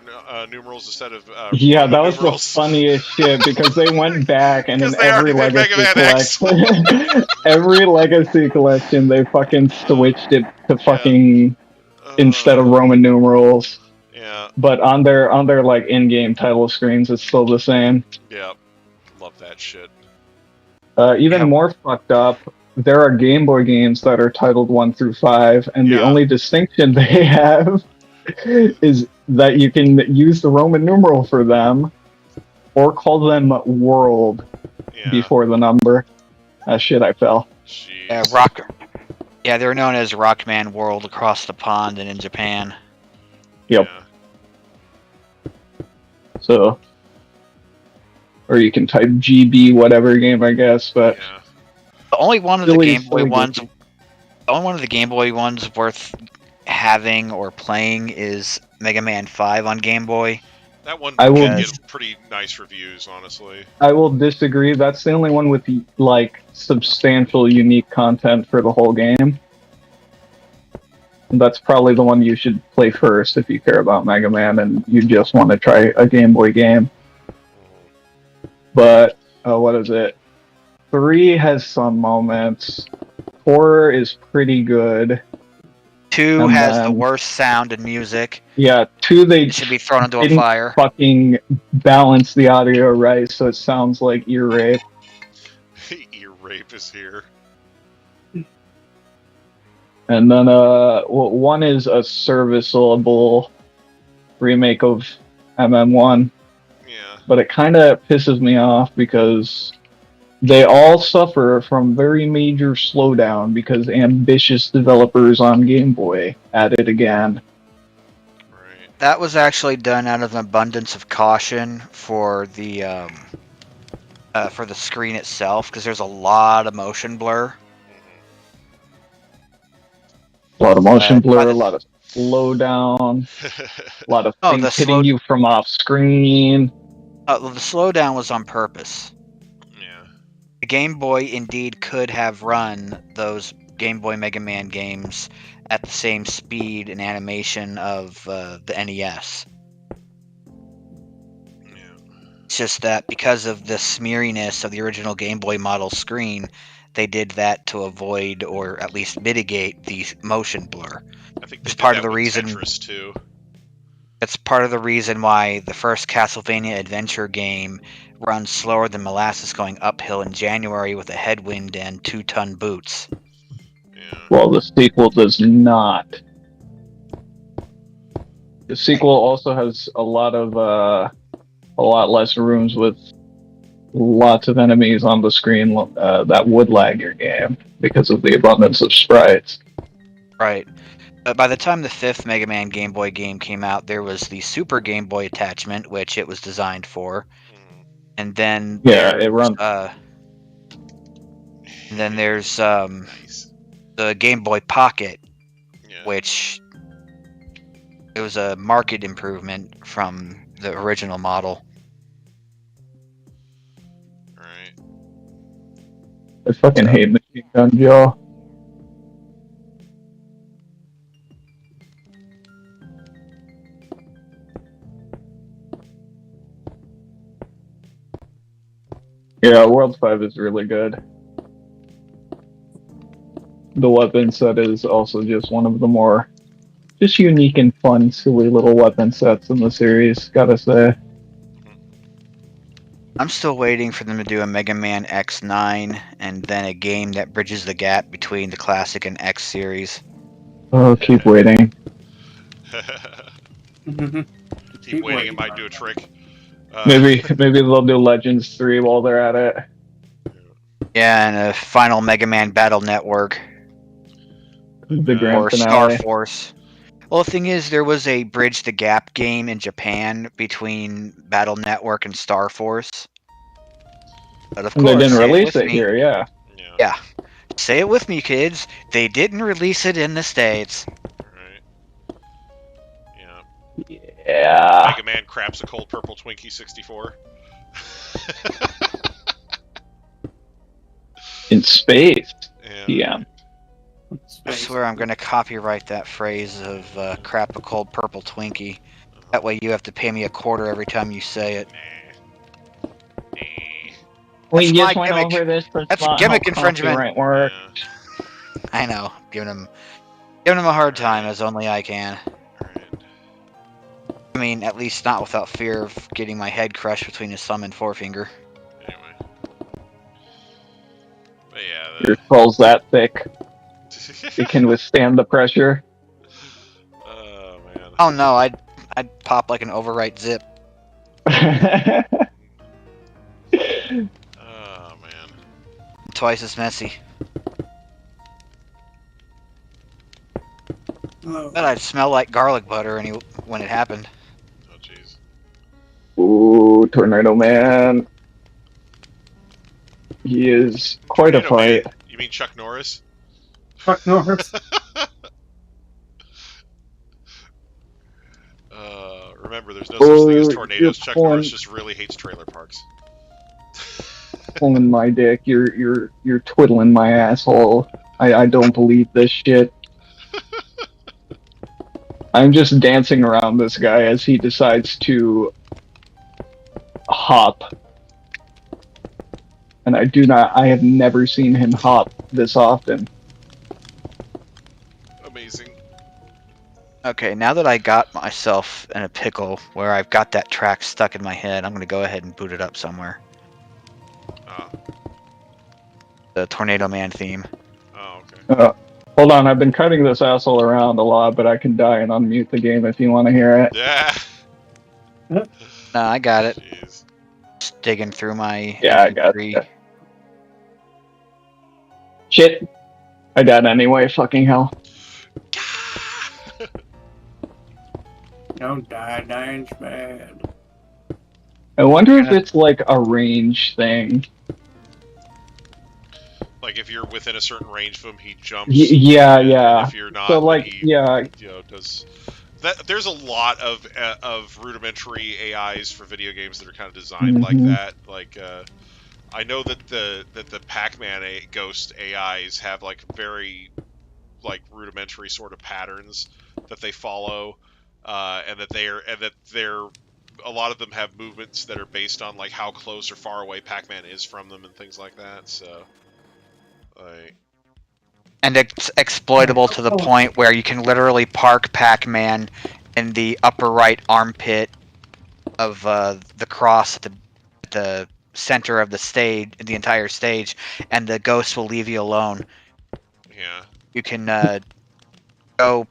numerals instead of Yeah, that was numerals. the funniest shit because they went back and in Because they every already did legacy Mega Man X. collection, every legacy collection, they fucking switched it to fucking instead of Roman numerals. Yeah. But on their like in-game title screens, it's still the same. Yeah. Love that shit. Even more fucked up, there are Game Boy games that are titled 1 through 5, and the only distinction they have is that you can use the Roman numeral for them, or call them World before the number. Shit, I fell. Jeez. Yeah, they're known as Rockman World across the pond and in Japan. Yep. Yeah. So, or you can type GB whatever game, I guess, but The only one of the Silly, Game Boy silly ones, the only one of the Game Boy ones worth having or playing is Mega Man 5 on Game Boy. That one I will- can get pretty nice reviews, honestly. I will disagree. That's the only one with like substantial unique content for the whole game. And that's probably the one you should play first if you care about Mega Man and you just want to try a Game Boy game. But what is it? 3 has some moments. 4 is pretty good. 2 And has the then- worst sound and music. Yeah, 2 they It should be thrown into a didn't fire. fucking balance the audio right, so it sounds like ear rape. Ear rape is here. And then 1 is a serviceable remake of MM1. Yeah. But it kind of pisses me off because they all suffer from very major slowdown because ambitious developers on Game Boy at it again. Right. That was actually done out of an abundance of caution for the screen itself, because there's a lot of motion blur. A lot of motion By blur, the- a lot of slowdown, a lot of Oh, things the hitting slow- you from off screen. The slowdown was on purpose. Yeah. The Game Boy indeed could have run those Game Boy Mega Man games at the same speed and animation of the NES. It's just that because of the smeariness of the original Game Boy model screen, they did that to avoid or at least mitigate the motion blur. I think they It's did part that of the with reason. Tetris too. That's part of the reason why the first Castlevania adventure game runs slower than molasses going uphill in January with a headwind and 2-ton boots. Yeah. Well, the sequel does not. The sequel also has a lot less rooms with lots of enemies on the screen that would lag your game because of the abundance of sprites. Right. By the time the fifth Mega Man Game Boy game came out, there was the Super Game Boy attachment, which it was designed for, and then It runs. There's Nice. the Game Boy Pocket, Yeah. which it was a market improvement from the original model. Right. I fucking hate Machine Gun Joe. Yeah, World 5 is really good. The weapon set is also just one of the more just unique and fun, silly little weapon sets in the series, gotta say. I'm still waiting for them to do a Mega Man X9 and then a game that bridges the gap between the classic and X series. Oh, keep waiting. Keep waiting, it might do a trick. Maybe they'll do Legends 3 while they're at it. Yeah, and a final Mega Man Battle Network. The Or grand Star finale. Force. Well, the thing is, there was a Bridge the Gap game in Japan between Battle Network and Star Force. But of And course, they didn't say it release with it me. here, yeah. Yeah. Say it with me, kids. They didn't release it in the States. Right. Yeah. Yeah. Mega Man craps a cold purple Twinkie 64. In space. Yeah. I swear I'm going to copyright that phrase of crap a cold purple Twinkie. That way you have to pay me $0.25 every time you say it. We That's just my went gimmick. over this. That's not gimmick how infringement. copyright works. I know. Giving him a hard time as only I can. I mean, at least not without fear of getting my head crushed between his thumb and forefinger. Anyway. But yeah. Your skull's that thick. It can withstand the pressure. Oh man. Oh no, I'd pop like an overwrite zip. Oh man. Twice as messy. Oh. Bet I'd smell like garlic butter when it happened. Oh jeez. Ooh, Tornado Man. He is quite a fight. Man. You mean Chuck Norris? Fuck Norris. Remember, there's no such thing as tornadoes. Chuck pulling- Norris just really hates trailer parks. Pulling my dick. You're twiddling my asshole. I don't believe this shit. I'm just dancing around this guy as he decides to hop. And I have never seen him hop this often. Amazing. Okay, now that I got myself in a pickle where I've got that track stuck in my head, I'm going to go ahead and boot it up somewhere. The Tornado Man theme. Oh, okay. Hold on, I've been cutting this asshole around a lot, but I can die and unmute the game if you want to hear it. Yeah. No, I got it. Jeez. Just digging through my Yeah, I got MP3. it. Shit. I died anyway, fucking hell. Don't die, dying's bad. I wonder if it's like a range thing. Like if you're within a certain range of him, he jumps. Yeah, and yeah. If you're not, So, like, he, yeah. does there's a lot of rudimentary AIs for video games that are kind of designed like that. Like I know that the Pac-Man ghost AIs have like very like rudimentary sort of patterns that they follow, and that they're a lot of them have movements that are based on like how close or far away Pac-Man is from them and things like that. So, like, And it's exploitable to the point where you can literally park Pac-Man in the upper right armpit of the cross at the center of the stage, the entire stage, and the ghost will leave you alone. yeah. You can go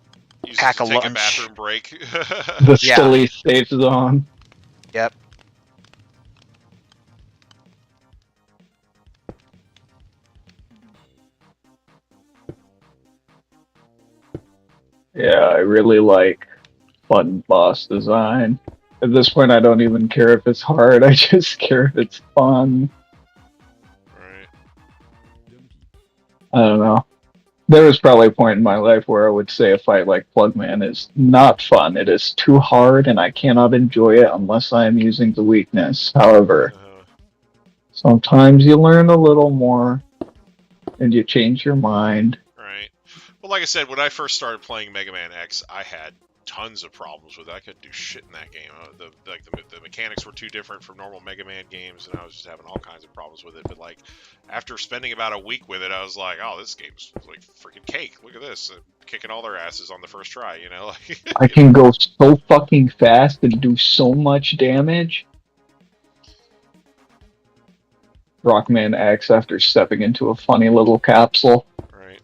Use pack it to a take lunch. a bathroom break. The Yeah. silly stage zone. Yep. Yeah, I really like fun boss design. At this point, I don't even care if it's hard. I just care if it's fun. Right. I don't know. There was probably a point in my life where I would say a fight like Plugman is not fun. It is too hard, and I cannot enjoy it unless I am using the weakness. However, sometimes you learn a little more, and you change your mind. Right. Well, like I said, when I first started playing Mega Man X, I had tons of problems with it. I couldn't do shit in that game. The mechanics were too different from normal Mega Man games, and I was just having all kinds of problems with it. But like, after spending about a week with it, I was like, oh, this game's like freaking cake. Look at this, kicking all their asses on the first try. You know, like I can go so fucking fast and do so much damage. Rockman X after stepping into a funny little capsule. right.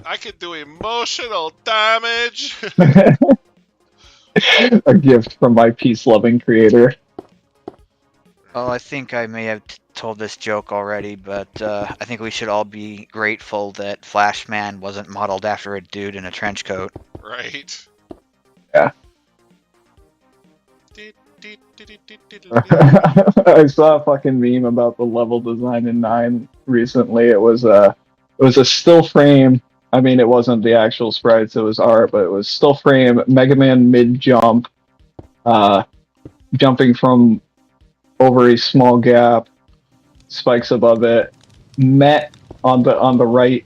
I could do emotional damage. A gift from my peace-loving creator. Well, I think I may have told this joke already, but I think we should all be grateful that Flashman wasn't modeled after a dude in a trench coat. Right. Yeah. I saw a fucking meme about the level design in 9 recently. It was a still frame. I mean, it wasn't the actual sprites, it was art, but it was still frame Mega Man mid-jump, jumping from over a small gap, spikes above it, met on the right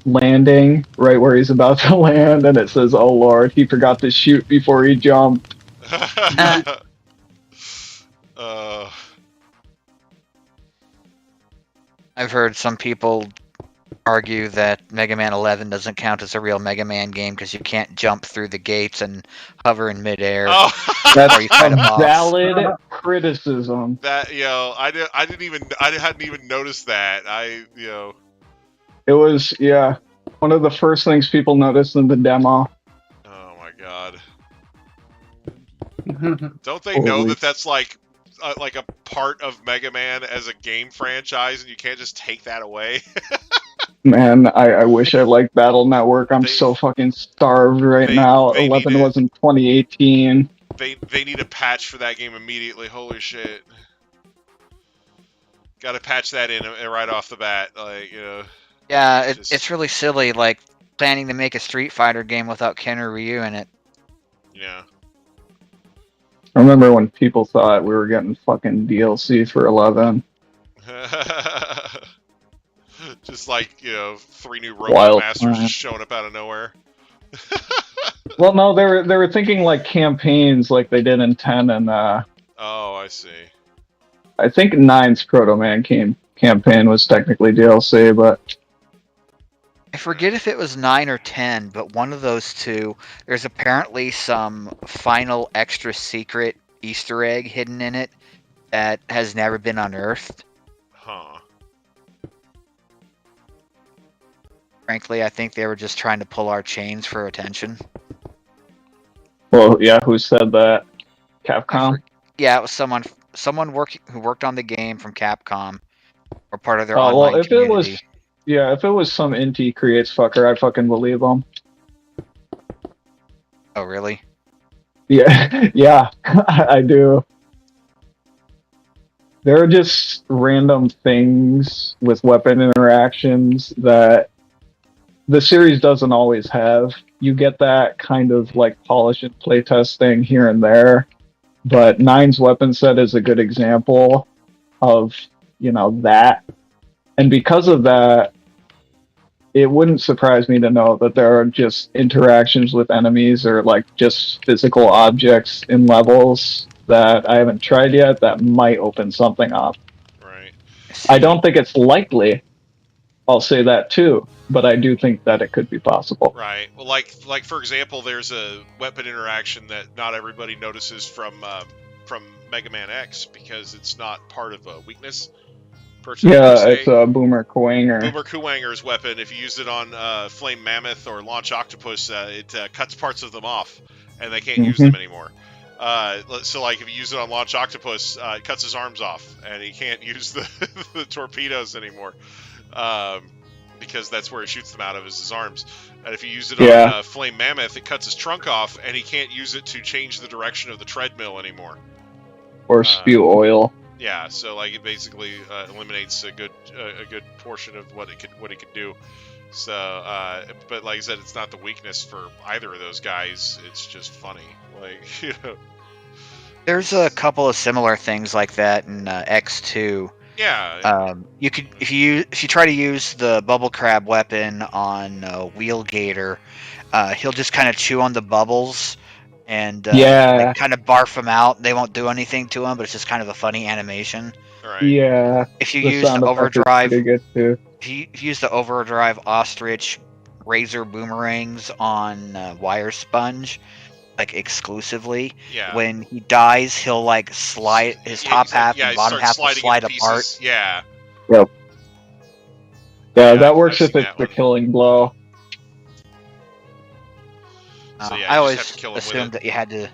landing, right where he's about to land, and it says, "Oh Lord, he forgot to shoot before he jumped." I've heard some people argue that Mega Man 11 doesn't count as a real Mega Man game because you can't jump through the gates and hover in midair. Oh. That's Or you fight 'em a off. valid criticism. That I hadn't even noticed that. It was, yeah, one of the first things people noticed in the demo. Oh my god. Don't they know Holy that that's like a part of Mega Man as a game franchise, and you can't just take that away? Man, I wish I liked Battle Network. I'm so fucking starved right now. they 11 need it. was in 2018. They need a patch for that game immediately. Holy shit. Got to patch that in right off the bat, like, you know. Yeah, it's really silly, like planning to make a Street Fighter game without Ken or Ryu in it. Yeah. I remember when people thought we were getting fucking DLC for 11. Just like, you know, 3 new Robot Wild Masters time. just showing up out of nowhere. Well, no, they were thinking like campaigns like they did in 10 and Oh, I see. I think 9's Proto Man campaign was technically DLC, but I forget if it was 9 or 10, but one of those two, there's apparently some final extra secret Easter egg hidden in it that has never been unearthed. Huh. Frankly, I think they were just trying to pull our chains for attention. well, yeah, who said that? Capcom? Yeah, it was someone who worked on the game from Capcom, or part of their Oh, online well, if community. if it was some Inti creates fucker, I fucking believe them. Oh, really? Yeah, yeah, I do. There are just random things with weapon interactions that the series doesn't always have. you get that kind of like polish and playtest thing here and there. But Nine's weapon set is a good example of, that. And because of that, it wouldn't surprise me to know that there are just interactions with enemies or like just physical objects in levels that I haven't tried yet that might open something up. Right. I don't think it's likely. I'll say that too, but I do think that it could be possible. Right. Well, like for example, there's a weapon interaction that not everybody notices from Mega Man X because it's not part of a weakness. Yeah, it's a Boomer Kuwanger. Boomer Kuwanger's weapon. If you use it on Flame Mammoth or Launch Octopus, it cuts parts of them off, and they can't use them anymore. So, like, if you use it on Launch Octopus, it cuts his arms off, and he can't use the torpedoes anymore. Because that's where he shoots them out of, is his arms. And if you use it on Flame Mammoth, it cuts his trunk off, and he can't use it to change the direction of the treadmill anymore. Or spew oil. Yeah, so like it basically eliminates a good portion of what it could do. So, but like I said, it's not the weakness for either of those guys. It's just funny, like There's a couple of similar things like that in X2. Yeah. You could if you try to use the bubble crab weapon on Wheel Gator, he'll just kind of chew on the bubbles and like, kind of barf them out. They won't do anything to him, but it's just kind of a funny animation. Right. Yeah. If you use the overdrive, if you use the overdrive ostrich razor boomerangs on Wire Sponge, like exclusively, when he dies, he'll like slide his top half and bottom half will slide apart. Yeah. Yep. Yeah, that works if it's the killing blow. So, I always assumed that you had to.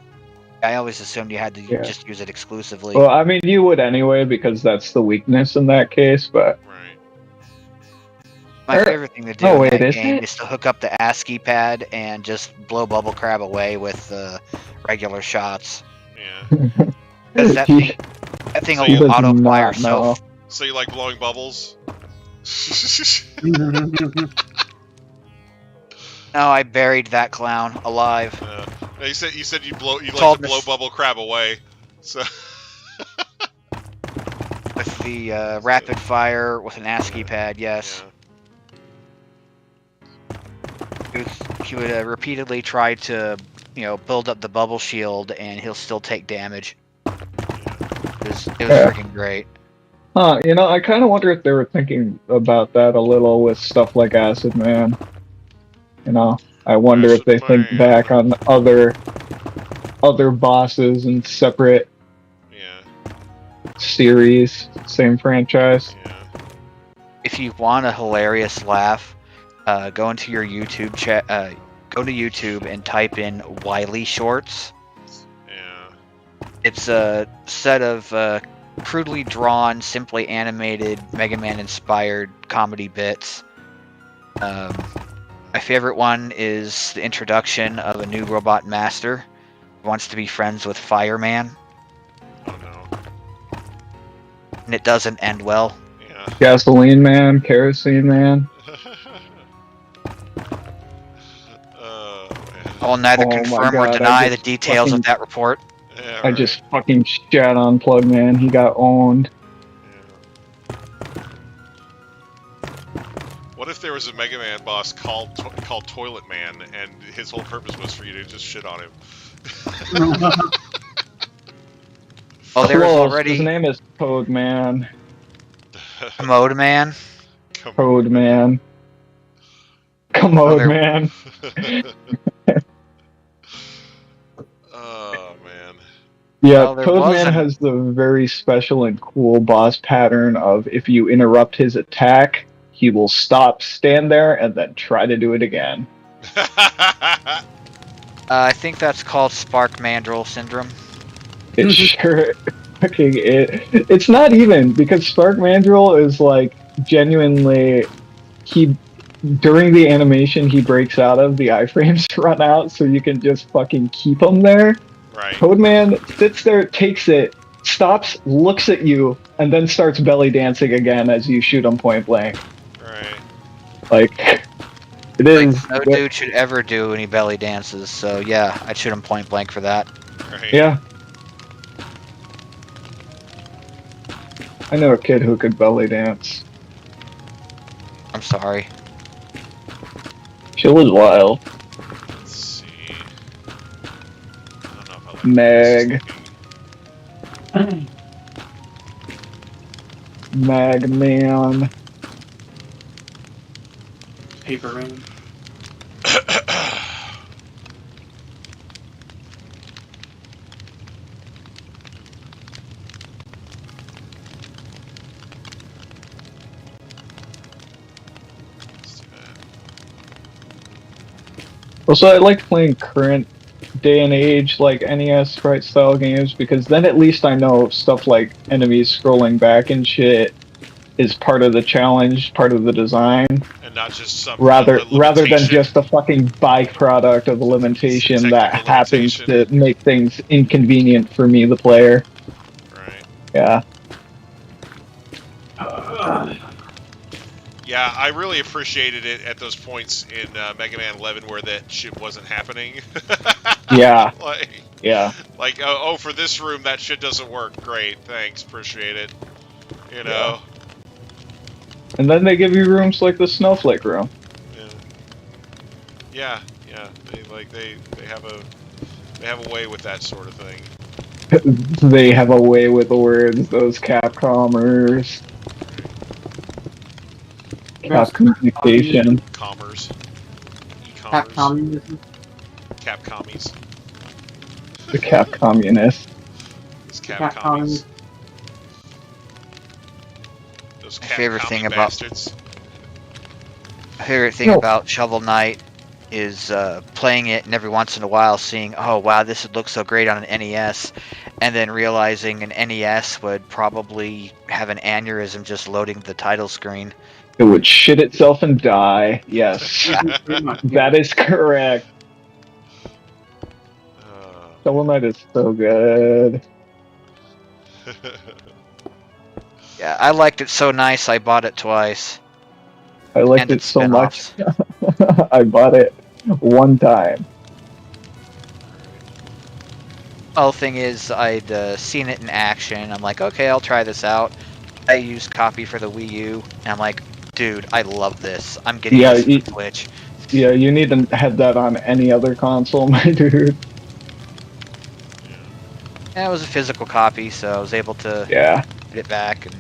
I always assumed you had to just use it exclusively. Well, I mean, you would anyway because that's the weakness in that case. But my favorite thing to do in that game is to hook up the ASCII pad and just blow Bubble Crab away with regular shots. Yeah. That thing will auto fire itself. So you like blowing bubbles? No, I buried that clown alive. You said you like to blow Bubble Crab away. So with the rapid fire with an ASCII pad, yes. He would repeatedly try to, build up the bubble shield, and he'll still take damage. It was freaking great. Huh? I kind of wonder if they were thinking about that a little with stuff like Acid Man. I wonder if they think back on other bosses and separate series, same franchise. If you want a hilarious laugh, go into your YouTube chat. Go to YouTube and type in Wily Shorts. Yeah. It's a set of crudely drawn, simply animated, Mega Man inspired comedy bits. My favorite one is the introduction of a new robot master who wants to be friends with Fireman. Oh no. And it doesn't end well. Yeah. Gasoline Man, Kerosene Man. I will neither confirm or deny the details of that report. Yeah, I just fucking shat on Plug Man. He got owned. What if there was a Mega Man boss called Toilet Man, and his whole purpose was for you to just shit on him? Oh, there was already. His name is Toad Man. Commode Man. Toad Man. Commode Man. Oh man. Yeah, Toad Man has the very special and cool boss pattern of if you interrupt his attack, he will stop, stand there, and then try to do it again. I think that's called Spark Mandrill Syndrome. It's sure fucking it's not even, because Spark Mandrill is like genuinely during the animation he breaks out of, the iframes run out, so you can just fucking keep him there. Right. Toadman sits there, takes it, stops, looks at you, and then starts belly dancing again as you shoot him point blank. Right. Like, It Like, is. no dude should ever do any belly dances, so yeah, I'd shoot him point blank for that. Right? Yeah. I know a kid who could belly dance. I'm sorry. She was wild. Let's see. I don't know if I like Meg. this is looking. Mag man. Paper rain. Let's do that. Also, I like playing current day and age, like NES sprite style games, because then at least I know stuff like enemies scrolling back and shit is part of the challenge, part of the design, And not just some rather than limitation. just a fucking byproduct of a limitation that Technical happens limitation. to make things inconvenient for me, the player. Right. Yeah. Yeah, I really appreciated it at those points in Mega Man 11 where that shit wasn't happening. Yeah. like, Yeah. oh, for this room that shit doesn't work. Great, thanks, appreciate it. You know. And then they give you rooms like the snowflake room. Yeah. They have a way with that sort of thing. They have a way with the words, those Capcomers. Cap communication. Commerce. Cap E-commerce. communism. Cap commies. The Cap communists. Those Cap Cap commies. Those My Cap favorite commie thing about- bastards. My favorite thing No. about Shovel Knight is playing it and every once in a while seeing, oh wow, this would look so great on an NES, and then realizing an NES would probably have an aneurysm just loading the title screen. It would shit itself and die. Yes. Pretty much. That is correct. Shovel Knight is so good. Yeah, I liked it so nice I bought it twice. I liked And it its so much. spin-offs. I bought it one time. Well, the thing is, I'd seen it in action. I'm like, okay, I'll try this out. I used copy for the Wii U, and I'm like, dude, I love this. I'm getting Yeah, this for the Switch. Yeah, you need to have that on any other console, my dude. And it was a physical copy, so I was able to Yeah. get it back. And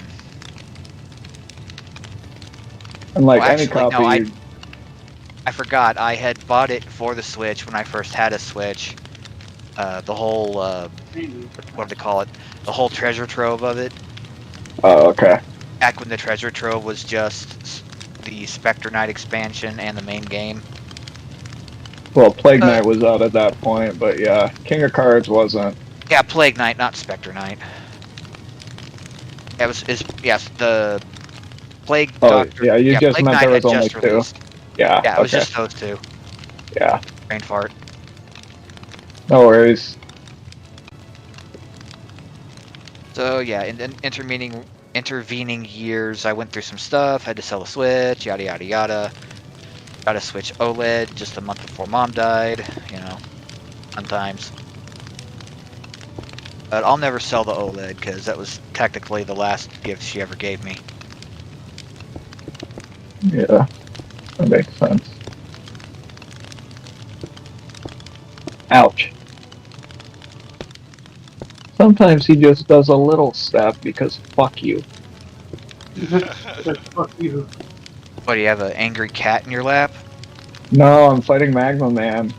And like Well, any actually, no, copy. I forgot, I had bought it for the Switch when I first had a Switch. The whole, what do they call it? The whole treasure trove of it. Oh, okay. Back when the treasure trove was just the Spectre Knight expansion and the main game. Well, Plague Knight was out at that point, but yeah, King of Cards wasn't. Yeah, Plague Knight, not Spectre Knight. It was, yes, the Plague Oh, Doctor. yeah, you just Plague meant Knight there had was only just two. released. Yeah. Yeah, it was okay. just those two. Yeah. Brain fart. No worries. So yeah, in intervening years, I went through some stuff. Had to sell a Switch, yada yada yada. Got a Switch OLED just a month before Mom died. You know, fun times. But I'll never sell the OLED because that was technically the last gift she ever gave me. Yeah. That makes sense. Ouch. Sometimes he just does a little step because fuck you. Fuck you. What, do you have an angry cat in your lap? No, I'm fighting Magma Man.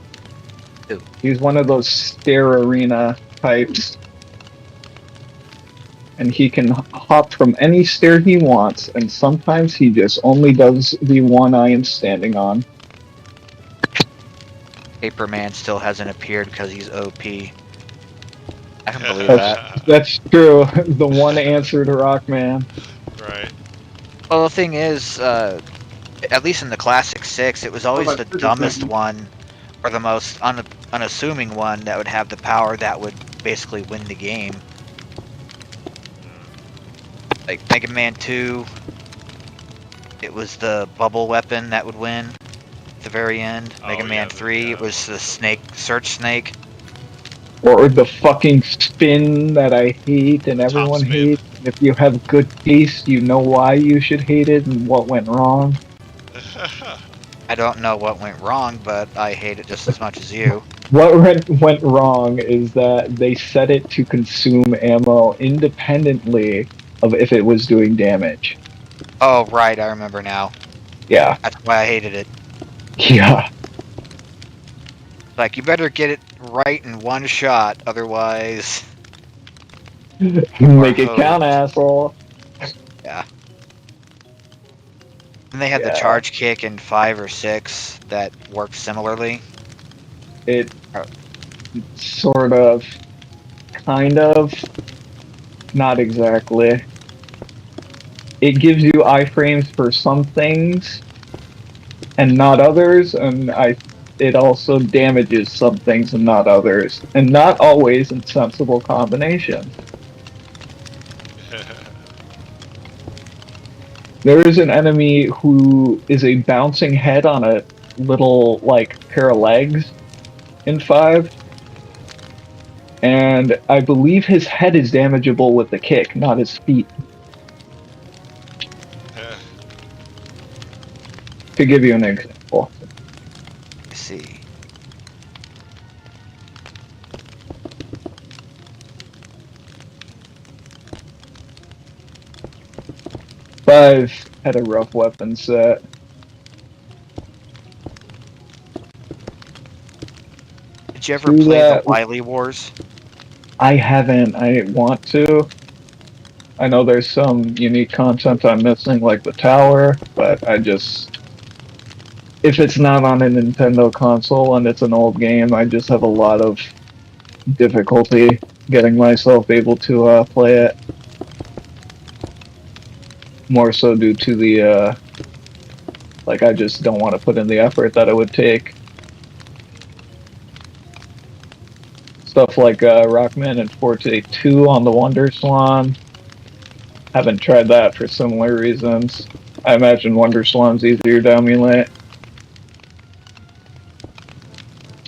Ew. He's one of those stair arena types. And he can hop from any stair he wants, and sometimes he just only does the one I am standing on. Paperman still hasn't appeared because he's OP. I can believe That's, that. that's true. The one answer to Rockman. Right. Well, the thing is, at least in the Classic 6, it was always the dumbest one, or the most unassuming one that would have the power that would basically win the game. Like Mega Man 2, it was the bubble weapon that would win. at the very end. Oh, Mega yeah, Man 3, yeah. it was the snake, search snake. Or the fucking spin that I hate and The top everyone spin. hates. If you have good taste, you know why you should hate it and what went wrong. I don't know what went wrong, but I hate it just as much as you. What went wrong is that they set it to consume ammo independently of if it was doing damage. Oh, right, I remember now. Yeah. That's why I hated it. Yeah. Like, you better get it right in one shot, otherwise... Make it count, hosed. asshole. Yeah. And they had the Yeah. charge kick in 5 or 6 that worked similarly. It sort of, kind of, not exactly. It gives you iframes for some things and not others, and it also damages some things and not others, and not always in sensible combinations. There is an enemy who is a bouncing head on a little, like, pair of legs in 5. And I believe his head is damageable with the kick, not his feet. To give you an example. Let's see. Five had a rough weapon set. Did you ever Do play that. the Wily Wars? I haven't. I want to. I know there's some unique content I'm missing, like the tower, but I just... If it's not on a Nintendo console and it's an old game, I just have a lot of difficulty getting myself able to play it. More so due to the, like, I just don't want to put in the effort that it would take. Stuff like Rockman and Forte 2 on the Wonder Swan. Haven't tried that for similar reasons. I imagine Wonder Swan's easier to emulate.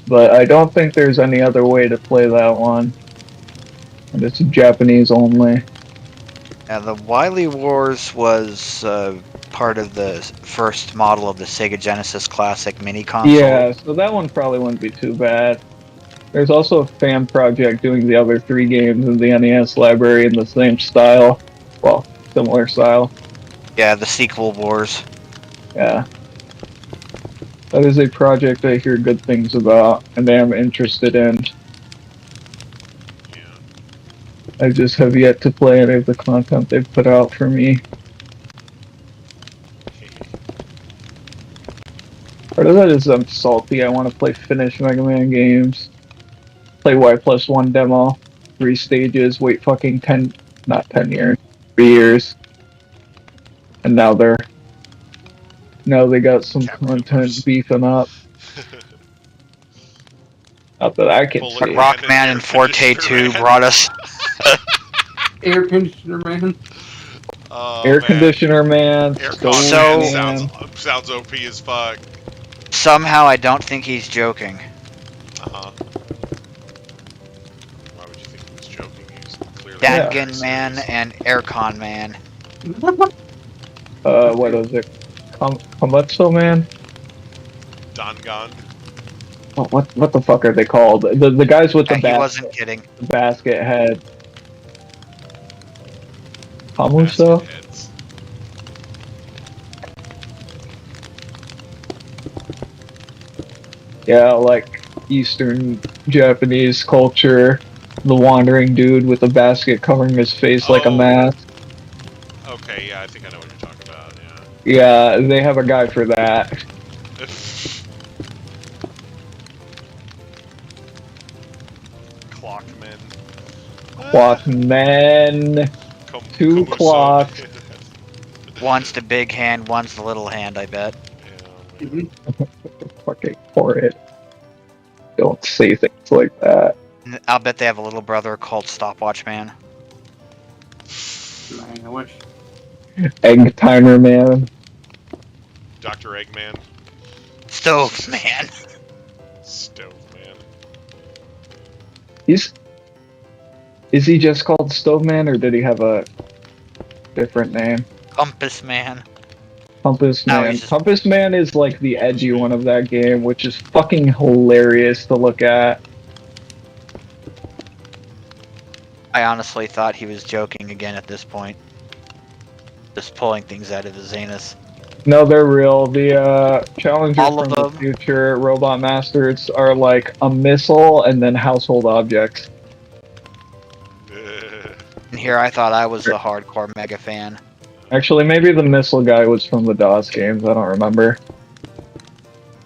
But I don't think there's any other way to play that one. And it's Japanese only. Yeah, the Wily Wars was part of the first model of the Sega Genesis Classic mini console. Yeah, so that one probably wouldn't be too bad. There's also a fan project doing the other 3 games in the NES library in the same style. Well, similar style. Yeah, the sequel wars. Yeah. That is a project I hear good things about, and I am interested in. Yeah. I just have yet to play any of the content they've put out for me. Part of that is I'm salty. I want to play finished Mega Man games. Play Y+1 demo. 3 stages, wait fucking 10... not 10 years. 3 years. And now they got some Captain content Wars. beefing up. Not that I can Bullet see. Rock- Rockman and Forte 2 Conditioner Man. brought us. Air conditioner man. Oh, Air man. conditioner man. Aircon stove man man. sounds OP as fuck. Somehow I don't think he's joking. Uh-huh. Why would you think he was joking? He's clearly Dangan very Man serious. and Aircon Man. What was it? Komatsu man? Dangan. What the fuck are they called? The guys with the He wasn't kidding. basket head. Kamuso? Basket heads. Yeah, like Eastern Japanese culture. The wandering dude with a basket covering his face like a Oh. mask. Okay, yeah, I think I know what you're talking about, Yeah, they have a guy for that. yeah. Clockman. Clockman. Two Komuso. clocks. One's the big hand, one's the little hand, I bet. Yeah, Mhm. Fucking for it. Don't say things like that. I'll bet they have a little brother called Stopwatch Man. Man, I wish. Egg timer man. Dr. Eggman. Stove Man. Stove Man. Is he just called Stove Man, or did he have a different name? Compass Man. Compass Now Man. he's just- Compass Man is like the edgy one of that game, which is fucking hilarious to look at. I honestly thought he was joking again at this point. Just pulling things out of his anus. No, they're real. The challengers All of from the them? future, Robot Masters, are like a missile and then household objects. And here I thought I was the hardcore mega fan. Actually, maybe the missile guy was from the DOS games. I don't remember.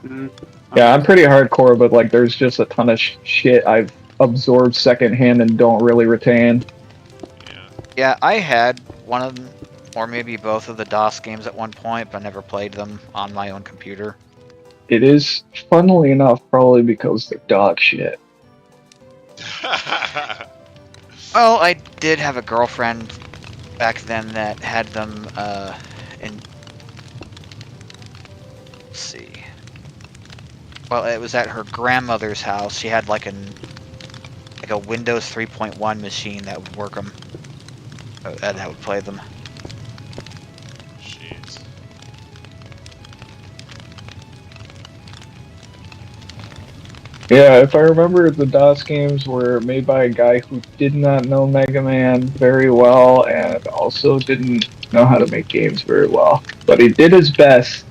Mm. Yeah, I'm pretty hardcore, but like, there's just a ton of shit I've absorbed secondhand and don't really retain. Yeah. Yeah, I had one of them, or maybe both of the DOS games at one point, but never played them on my own computer. It is, funnily enough, probably because they're dog shit. Well, I did have a girlfriend back then that had them in. Let's see. Well, it was at her grandmother's house. She had like a Windows 3.1 machine that would work them. That would play them. Jeez. Yeah, if I remember, the DOS games were made by a guy who did not know Mega Man very well and also didn't know how to make games very well. But he did his best,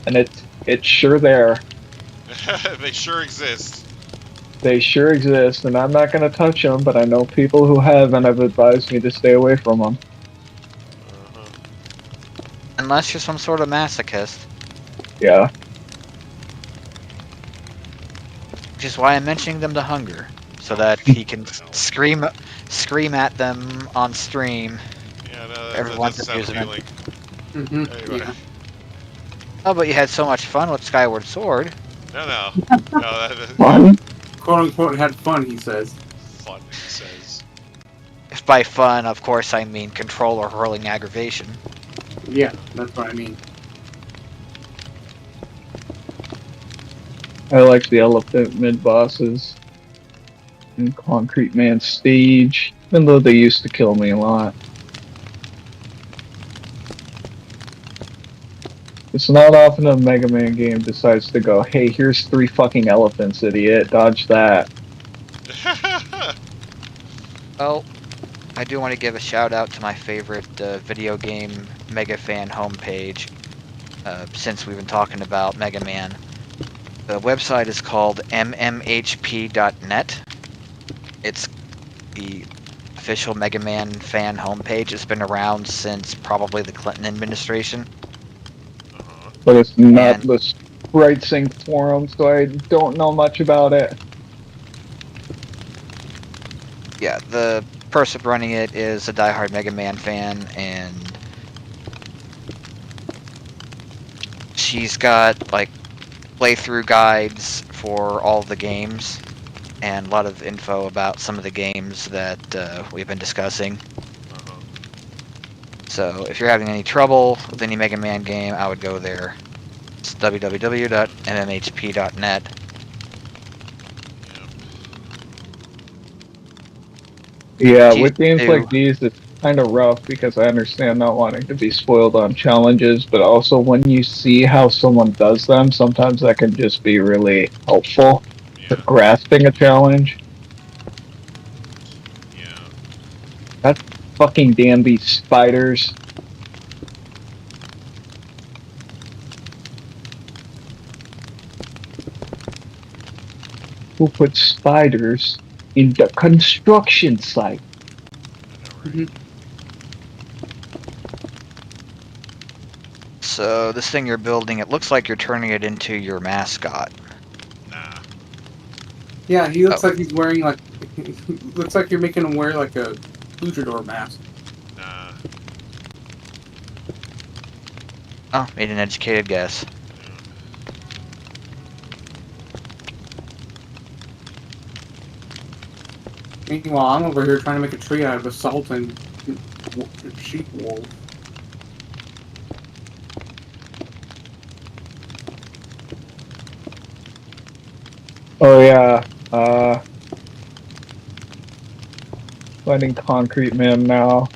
and it's sure there. They sure exist. They sure exist, and I'm not going to touch them, but I know people who have and have advised me to stay away from them. Uh-huh. Unless you're some sort of masochist. Yeah. Which is why I'm mentioning them to Hunger, so that he can scream at them on stream. Yeah, no, Everyone's that sounds amusement. appealing. Mm-hmm. Anyway. Yeah. Oh, but you had so much fun with Skyward Sword. No, that Fun? Quote unquote had fun, he says. fun, he says. If by fun, of course, I mean controller hurling aggravation. Yeah, that's what I mean. I like the elephant mid-bosses and Concrete Man stage, even though they used to kill me a lot. It's not often a Mega Man game decides to go, hey, here's 3 fucking elephants, idiot, dodge that. Well, I do want to give a shout out to my favorite video game Mega Fan homepage, since we've been talking about Mega Man. The website is called mmhp.net. It's the official Mega Man fan homepage. It's been around since probably the Clinton administration. But it's not And- the Sprite Sync forum, so I don't know much about it. Yeah, the person running it is a diehard Mega Man fan, and she's got like playthrough guides for all the games and a lot of info about some of the games that we've been discussing. Uh-huh. So if you're having any trouble with any Mega Man game, I would go there. It's www.mmhp.net. Yeah, Geez, with games dude. like these, it's kind of rough because I understand not wanting to be spoiled on challenges, but also when you see how someone does them, sometimes that can just be really helpful for Yeah, grasping a challenge. yeah. Fucking damn these spiders. Who put spiders in the construction site? I know, right? So this thing you're building, it looks like you're turning it into your mascot. Nah. Yeah, he looks Oh. like he's wearing like. Looks like you're making him wear like a luchador mask. Nah. Oh, made an educated guess. Meanwhile, I'm over here trying to make a tree out of basalt and sheep wool. Oh yeah. Finding Concrete Man now.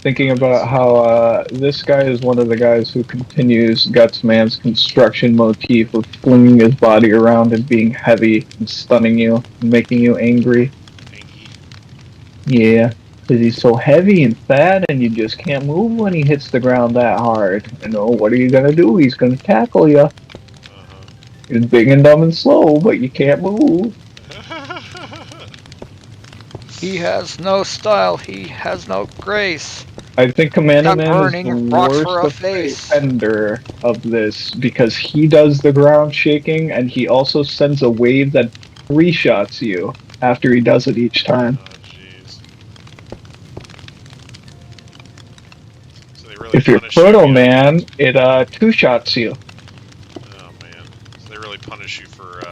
Thinking about how this guy is one of the guys who continues Guts Man's construction motif of flinging his body around and being heavy and stunning you and making you angry. Angie. Yeah, because he's so heavy and fat and you just can't move when he hits the ground that hard. You know, what are you gonna do? He's gonna tackle you. He's big and dumb and slow, but you can't move. He has no style. He has no grace. I think Commander Got Man is burning the rock for worst a face. offender of this because he does the ground shaking and he also sends a wave that three-shots you after he does it each time. Oh, jeez. So they really If you're punish you. Proto Man, it two-shots you. Oh, man. So they really punish you for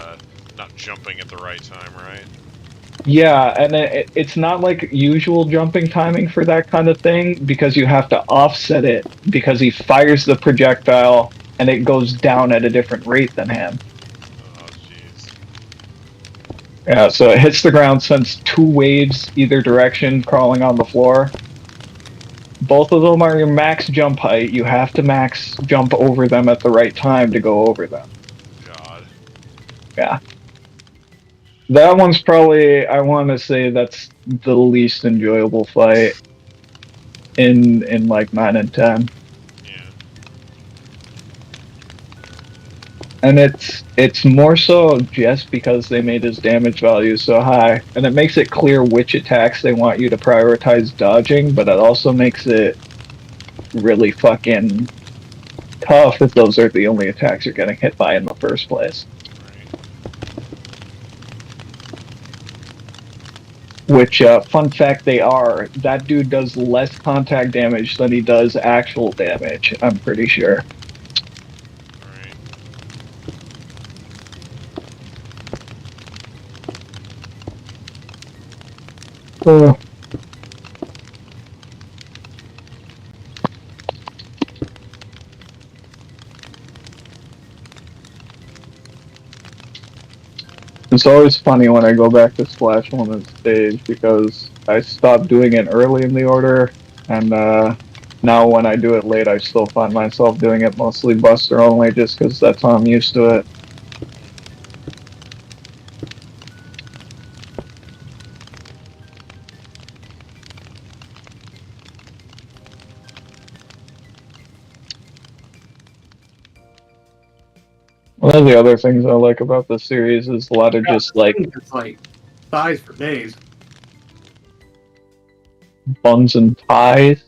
not jumping at the right time, right? Yeah, and it's not like usual jumping timing for that kind of thing because you have to offset it because he fires the projectile and it goes down at a different rate than him. Oh, jeez. Yeah, so it hits the ground, sends two waves either direction crawling on the floor. Both of them are your max jump height. You have to max jump over them at the right time to go over them. God. Yeah. That one's probably, I want to say that's the least enjoyable fight in like 9 and 10. Yeah. And it's more so just because they made his damage value so high. And it makes it clear which attacks they want you to prioritize dodging, but it also makes it really fucking tough if those are the only attacks you're getting hit by in the first place. Which, fun fact, they are. That dude does less contact damage than he does actual damage, I'm pretty sure. Right. It's always funny when I go back to Splash Woman's stage because I stopped doing it early in the order, and now when I do it late, I still find myself doing it mostly Buster only just because that's how I'm used to it. One of the other things I like about the series is a lot of just like It's like thighs for days. buns and pies.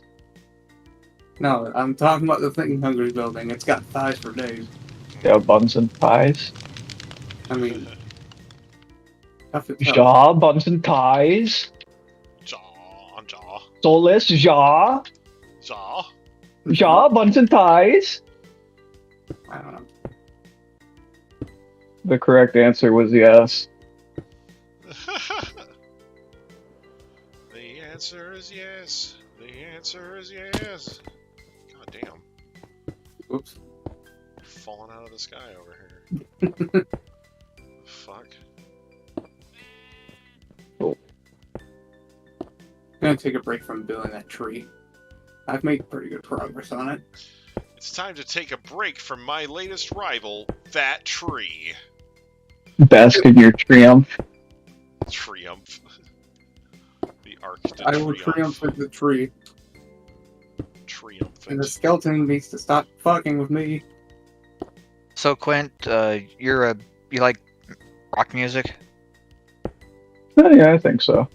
No, I'm talking about the thing Hunger's building. It's got thighs for days. Yeah, buns and pies. I mean, tough to tell. Ja, buns and ties. Jaw. Soulless, ja. Jaw. Ja, buns and ties. I don't know. The correct answer was yes. The answer is yes. The answer is yes. God damn. Oops. Falling out of the sky over here. Fuck. I'm gonna take a break from building that tree. I've made pretty good progress on it. It's time to take a break from my latest rival, that tree. Bask in your triumph. Triumph. The Arc de I will triumph with the tree. Triumphant. And the skeleton needs to stop fucking with me. So Quint, you like rock music? Oh, yeah, I think so.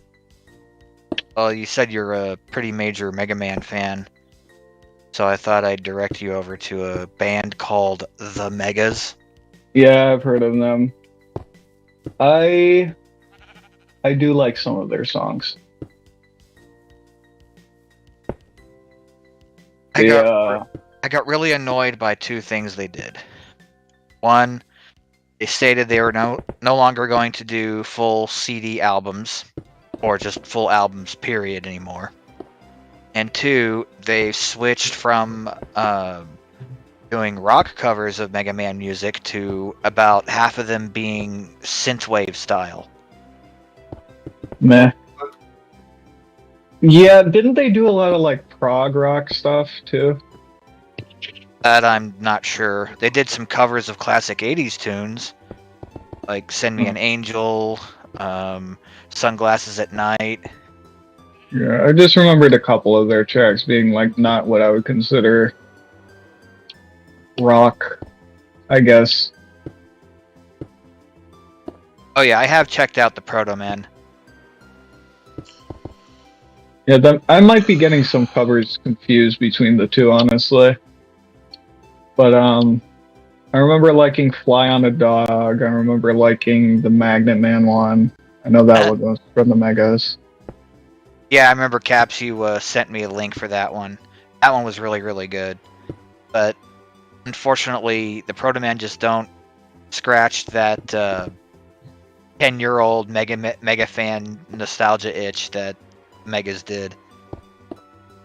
Well, you said you're a pretty major Mega Man fan, so I thought I'd direct you over to a band called The Megas. Yeah, I've heard of them. I do like some of their songs. I got really annoyed by two things they did. One, they stated they were no longer going to do full CD albums, or just full albums period anymore. And two, they switched from doing rock covers of Mega Man music to about half of them being synthwave style. Meh. Yeah, didn't they do a lot of like prog rock stuff too? That I'm not sure. They did some covers of classic 80s tunes, like Send Me an Angel, Sunglasses at Night. Yeah, I just remembered a couple of their tracks being like not what I would consider rock, I guess. Oh yeah, I have checked out the Proto Man. Yeah, I might be getting some covers confused between the two, honestly. But I remember liking Fly on a Dog. I remember liking the Magnet Man one. I know that one was from the Megas. Yeah, I remember Caps, you sent me a link for that one. That one was really, really good. But unfortunately, the Proto Man just don't scratch that 10-year-old Mega fan nostalgia itch that Megas did.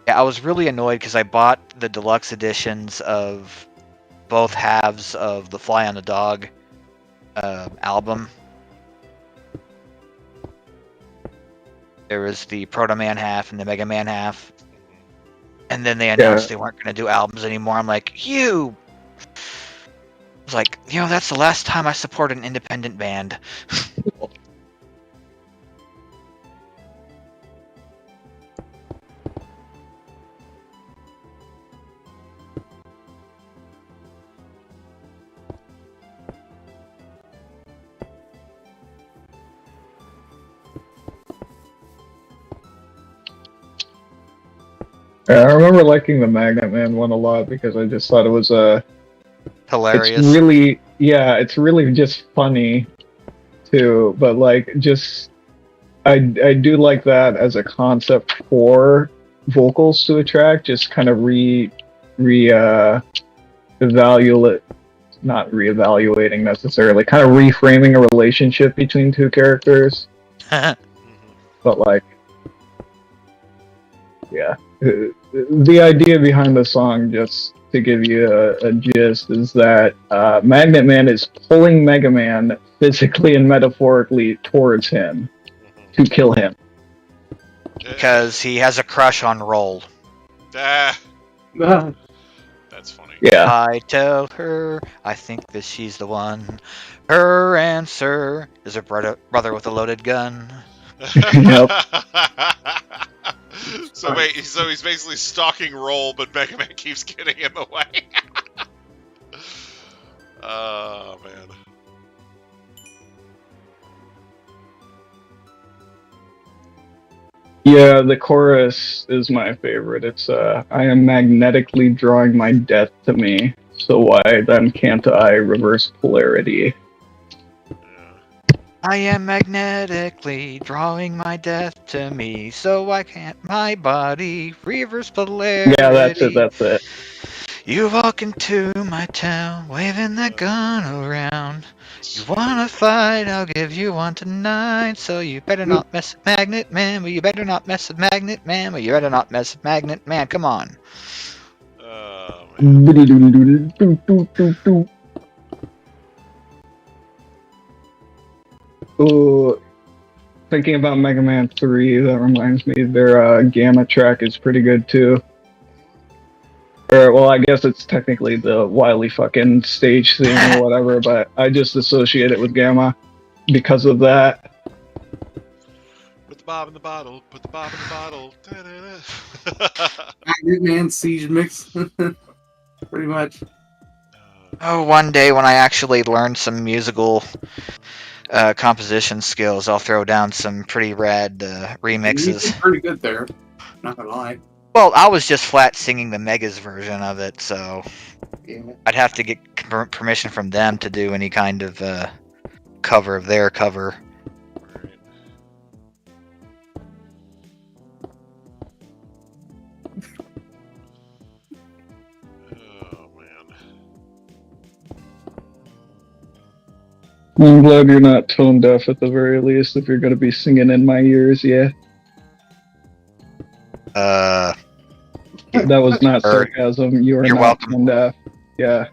Yeah, I was really annoyed because I bought the deluxe editions of both halves of the Fly on the Dog album. There was the Proto Man half and the Mega Man half. And then they announced they weren't going to do albums anymore. I'm like, you! I was like, that's the last time I support an independent band. Yeah, I remember liking the Magnet Man one a lot because I just thought it was hilarious. It's really just funny too. But like, I do like that as a concept for vocals to a track. Just kind of not reevaluating necessarily, kind of reframing a relationship between two characters. But like, yeah. The idea behind the song, just to give you a gist, is that Magnet Man is pulling Mega Man physically and metaphorically towards him to kill him. Because he has a crush on Roll. That's funny. Yeah. I tell her I think that she's the one. Her answer is a brother with a loaded gun. Yep. So he's basically stalking Roll, but Mega Man keeps getting him away. Oh man. Yeah, the chorus is my favorite. It's I am magnetically drawing my death to me, so why then can't I reverse polarity? I am magnetically drawing my death to me, so why can't my body reverse polarity? Yeah, that's it. You walk into my town, waving that gun around. You wanna fight, I'll give you one tonight. So you better not mess with Magnet Man, but you better not mess with Magnet Man, but you better not mess with Magnet Man. Come on. Oh, thinking about Mega Man 3, that reminds me their Gamma track is pretty good too. Or, well, I guess it's technically the Wily fucking stage theme or whatever, but I just associate it with Gamma because of that. Put the bob in the bottle, put the bob in the bottle. Magnet Man Siege Mix. Pretty much. Oh, one day when I actually learn some musical composition skills, I'll throw down some pretty rad remixes. He's pretty good there. Not gonna lie. Well, I was just flat singing the Megas version of it, so Yeah. I'd have to get permission from them to do any kind of cover of their cover. Oh man. I'm glad you're not tone deaf at the very least if you're going to be singing in my ears, yeah. That was not sarcasm. You are You're not welcome. tone deaf. Yeah,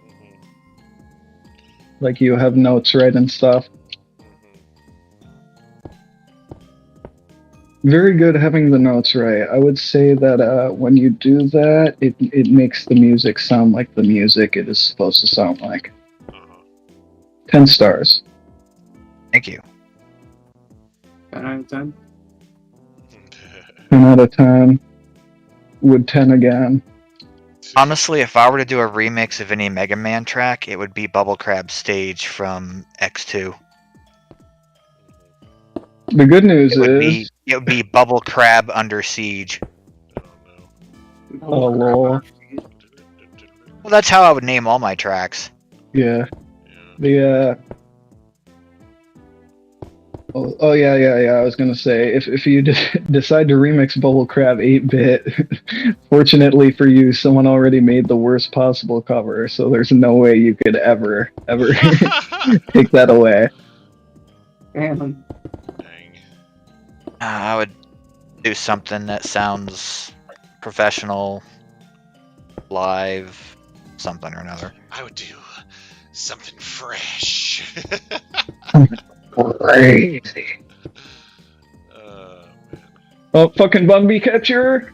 like you have notes right and stuff. Very good having the notes right. I would say that when you do that, it makes the music sound like the music it is supposed to sound like. 10 stars. Thank you. 10 out of 10. 10 out of 10. Would 10 again. Honestly, if I were to do a remix of any Mega Man track, it would be Bubble Crab Stage from X2. The good news It would be Bubble Crab Under Siege. Oh, lol. Well, that's how I would name all my tracks. Yeah. The Oh yeah. I was gonna say if you decide to remix Bubble Crab 8-bit, fortunately for you, someone already made the worst possible cover, so there's no way you could ever take that away. Damn. I would do something that sounds professional, live, something or another. I would do something fresh. Crazy. Man. Oh, fucking Bumby Catcher!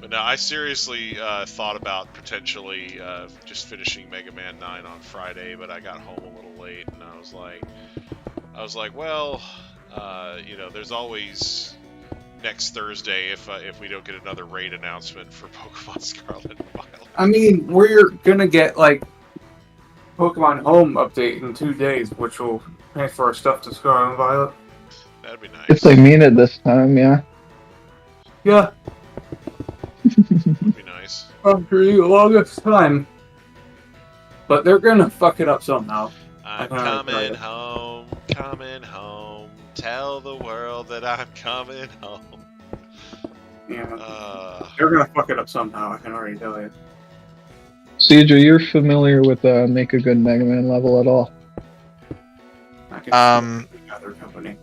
But no, I seriously thought about potentially just finishing Mega Man 9 on Friday, but I got home a little late, and I was like, well, there's always next Thursday if we don't get another raid announcement for Pokemon Scarlet and Violet. I mean, we're gonna get like Pokemon Home update in 2 days, which will transfer our stuff to Scarlet and Violet. That'd be nice. If they mean it this time, yeah. Yeah, Would be nice. after the longest time. But they're gonna fuck it up somehow. I'm coming home, tell the world that I'm coming home. Yeah, they're gonna fuck it up somehow. I can already tell you. Siege, are you familiar with Make a Good Mega Man level at all? I can see the other company.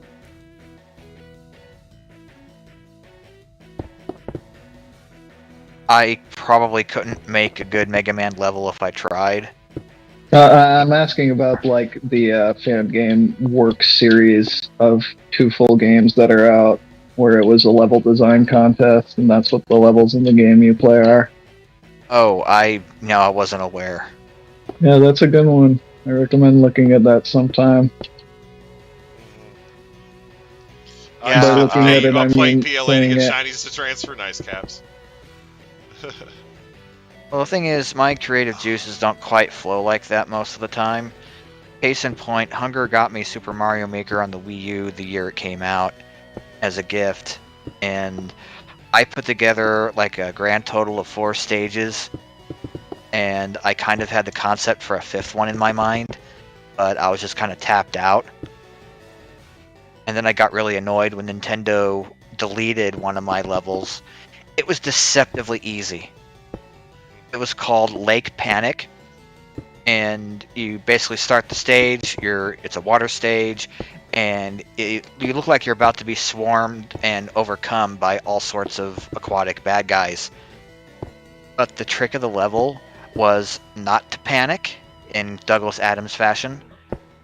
I probably couldn't make a good Mega Man level if I tried. I'm asking about like the fan game work series of 2 full games that are out, where it was a level design contest, and that's what the levels in the game you play are. Oh, I wasn't aware. Yeah, that's a good one. I recommend looking at that sometime. Yeah, By looking at it, I playing mean PLA to playing get it. shinies to transfer. Nice, Caps. Well, the thing is, my creative juices don't quite flow like that most of the time. Case in point, Hunger got me Super Mario Maker on the Wii U the year it came out as a gift, and I put together like a grand total of 4 stages, and I kind of had the concept for a 5th one in my mind, but I was just kind of tapped out. And then I got really annoyed when Nintendo deleted one of my levels. It was deceptively easy. It was called Lake Panic, and you basically start the stage. It's a water stage, and you look like you're about to be swarmed and overcome by all sorts of aquatic bad guys. But the trick of the level was not to panic in Douglas Adams fashion,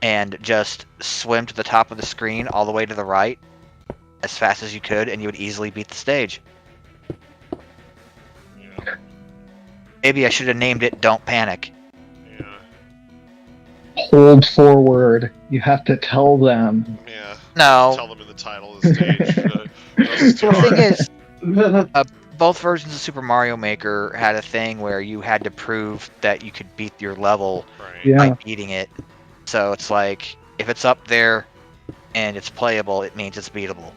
and just swim to the top of the screen all the way to the right as fast as you could, and you would easily beat the stage. Yeah. Maybe I should have named it Don't Panic. Yeah. Hold forward. You have to tell them. Yeah. No. Tell them in the title of the stage. It's too The hard. thing is, both versions of Super Mario Maker had a thing where you had to prove that you could beat your level Right. Yeah. by beating it. So it's like, if it's up there and it's playable, it means it's beatable.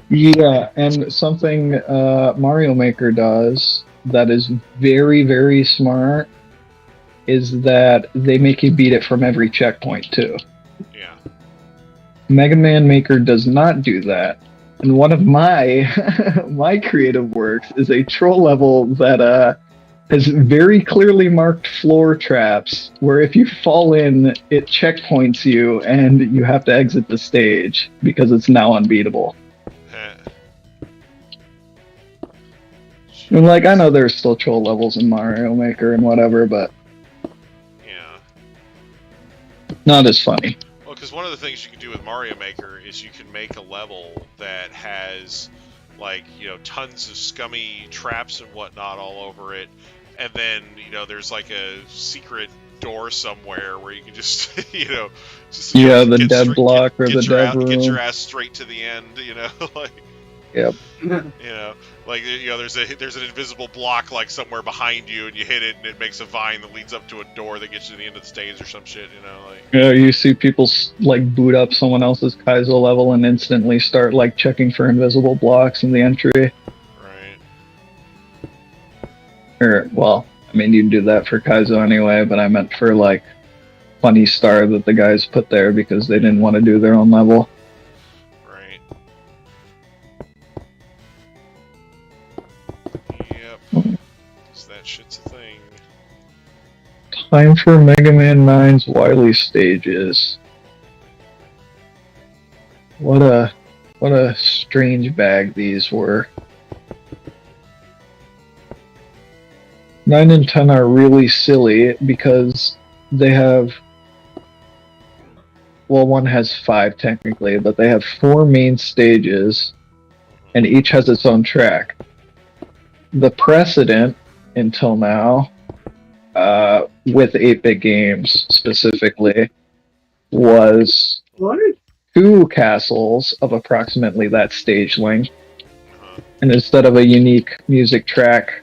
Yeah, and something Mario Maker does that is very, very smart is that they make you beat it from every checkpoint too. Yeah. Mega Man Maker does not do that. And one of my my creative works is a troll level that has very clearly marked floor traps where if you fall in, it checkpoints you and you have to exit the stage because it's now unbeatable. And like, I know there's still troll levels in Mario Maker and whatever, but Yeah. not as funny. Well, because one of the things you can do with Mario Maker is you can make a level that has, like, you know, tons of scummy traps and whatnot all over it, and then, you know, there's like a secret door somewhere where you can just, you know, The get dead block or the dead room. get your ass straight to the end, you know, like. Yep. You know, like, you know, there's an invisible block like somewhere behind you, and you hit it, and it makes a vine that leads up to a door that gets you to the end of the stage or some shit. You know, like. Yeah, you see people like boot up someone else's Kaizo level and instantly start like checking for invisible blocks in the entry. Right. Or, well, I mean, you'd do that for Kaizo anyway, but I meant for like funny star that the guys put there because they didn't want to do their own level. Right. Yep. So that shit's a thing. Time for Mega Man 9's Wily stages. What a strange bag these were. 9 and 10 are really silly because they have, well, one has 5 technically, but they have 4 main stages and each has its own track. The precedent until now, with 8-bit games specifically, was What? 2 castles of approximately that stage length. And instead of a unique music track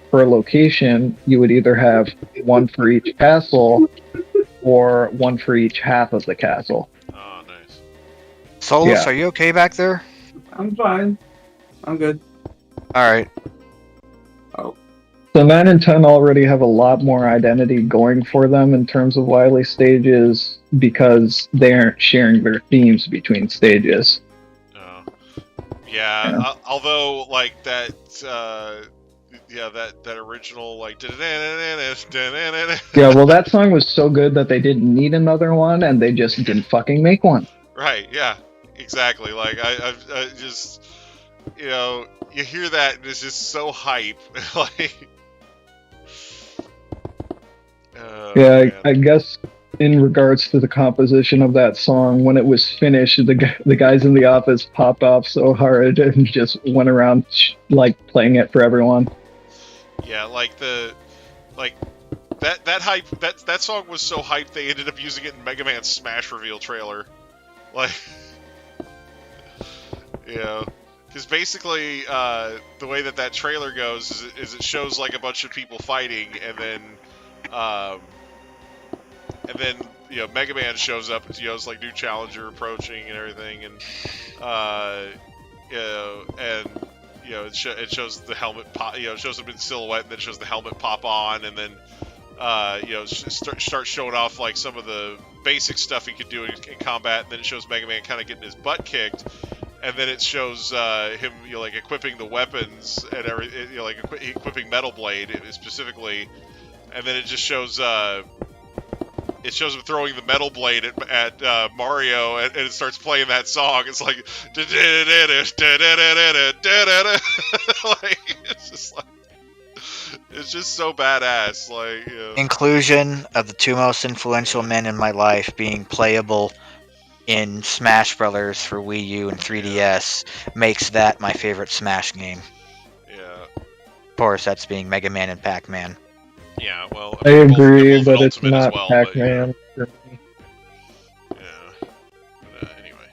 per location, you would either have one for each castle or one for each half of the castle. Oh, nice. Solus, Yeah. are you okay back there? I'm fine. I'm good. Alright. So 9 and 10 already have a lot more identity going for them in terms of Wily stages because they aren't sharing their themes between stages. Oh. Yeah. Although, like, that, that original, like, Yeah, well, that song was so good that they didn't need another one, and they just didn't fucking make one. Right, yeah, exactly. Like, I just, you know, you hear that and it's just so hype. Like, Yeah, man. I guess in regards to the composition of that song, when it was finished, the guys in the office popped off so hard and just went around like playing it for everyone. Yeah, like that hype, that song was so hyped they ended up using it in Mega Man Smash reveal trailer. Like, you know, because basically the way that trailer goes is it shows like a bunch of people fighting, and then you know, Mega Man shows up and, you know, it's like new challenger approaching and everything, and you know, and you know, it shows the helmet pop, you know, it shows him in silhouette, and then it shows the helmet pop on, and then you know, start showing off like some of the basic stuff he could do in combat, and then it shows Mega Man kind of getting his butt kicked, and then it shows him, you know, like equipping the weapons and everything, you know, like equipping Metal Blade specifically, and then it just shows it shows him throwing the Metal Blade at Mario, and it starts playing that song. It's like, like, it's just like, it's just so badass. Like, you know. Inclusion of the 2 most influential men in my life being playable in Smash Brothers for Wii U and 3DS makes that my favorite Smash game. Yeah. Of course, that's being Mega Man and Pac-Man. Yeah, well, I mean, agree, both but it's Ultimate as not well, Pac-Man. But, yeah. But, anyway.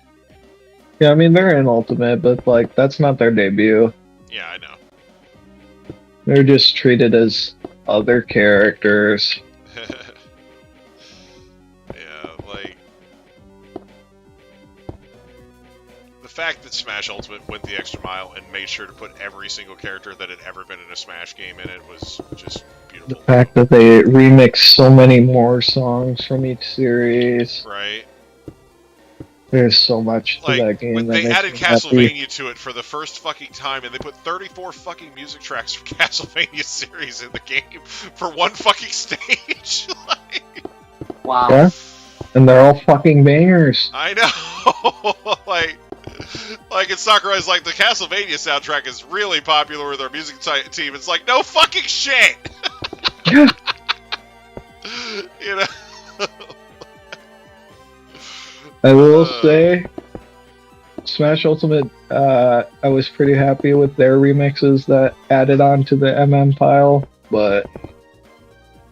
Yeah, I mean, they're in Ultimate, but like that's not their debut. Yeah, I know. They're just treated as other characters. Yeah, like, the fact that Smash Ultimate went the extra mile and made sure to put every single character that had ever been in a Smash game in it was just beautiful. The fact that they remix so many more songs from each series. Right? There's so much to Like, that game when that they makes added me happy. Castlevania to it for the first fucking time, and they put 34 fucking music tracks from Castlevania series in the game for one fucking stage. Like, Wow. Yeah, and they're all fucking bangers. I know. like in Sakurai's like, the Castlevania soundtrack is really popular with our music team. It's like, no fucking shit. Yeah. You know. I will say, Smash Ultimate, I was pretty happy with their remixes that added on to the MM pile, but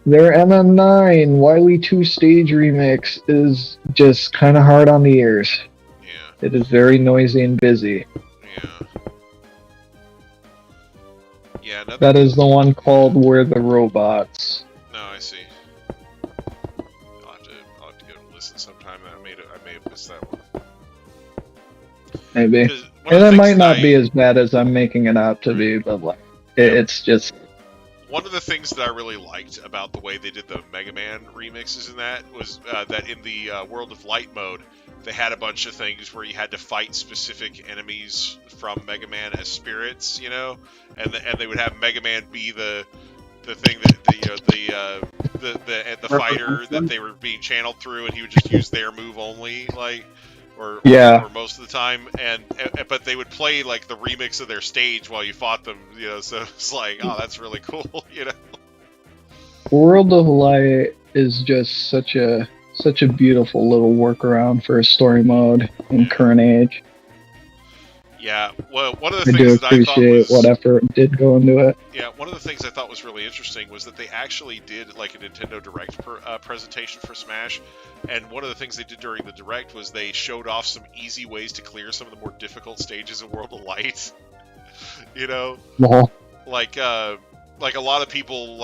their MM9 Wily 2 stage remix is just kind of hard on the ears. Yeah. It is very noisy and busy. Yeah. Yeah. That is the one called We're the Robots. No, I see. I'll have to go listen sometime. I may have missed that one. Maybe. 'Cause one of And the it things might not that be as bad as I'm making it out to be, but like, it's just... One of the things that I really liked about the way they did the Mega Man remixes in that was that in the World of Light mode, they had a bunch of things where you had to fight specific enemies from Mega Man as spirits, you know, and they would have Mega Man be the thing that the fighter that they were being channeled through, and he would just use their move only, like. Or most of the time, but they would play like the remix of their stage while you fought them, you know. So it's like, oh, that's really cool, you know. World of Light is just such a beautiful little workaround for a story mode in current age. Yeah, well, one of I the do things that I thought appreciate was what effort did go into it. yeah, one of the things I thought was really interesting was that they actually did like a Nintendo Direct presentation for Smash, and one of the things they did during the Direct was they showed off some easy ways to clear some of the more difficult stages in World of Light. You know, like a lot of people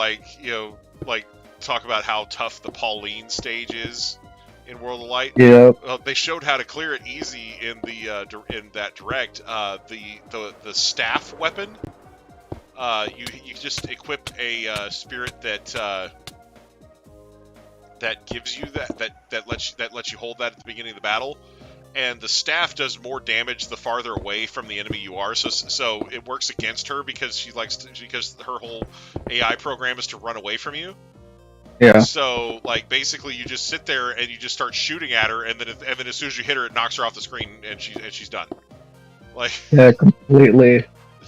talk about how tough the Pauline stage is in World of Light. Yeah. They showed how to clear it easy in that Direct. The staff weapon. You just equip a spirit that gives you that lets you hold that at the beginning of the battle, and the staff does more damage the farther away from the enemy you are. So it works against her because because her whole AI program is to run away from you. Yeah. So, like, basically, you just sit there and you just start shooting at her, and then as soon as you hit her, it knocks her off the screen, and she's done. Like, yeah, completely.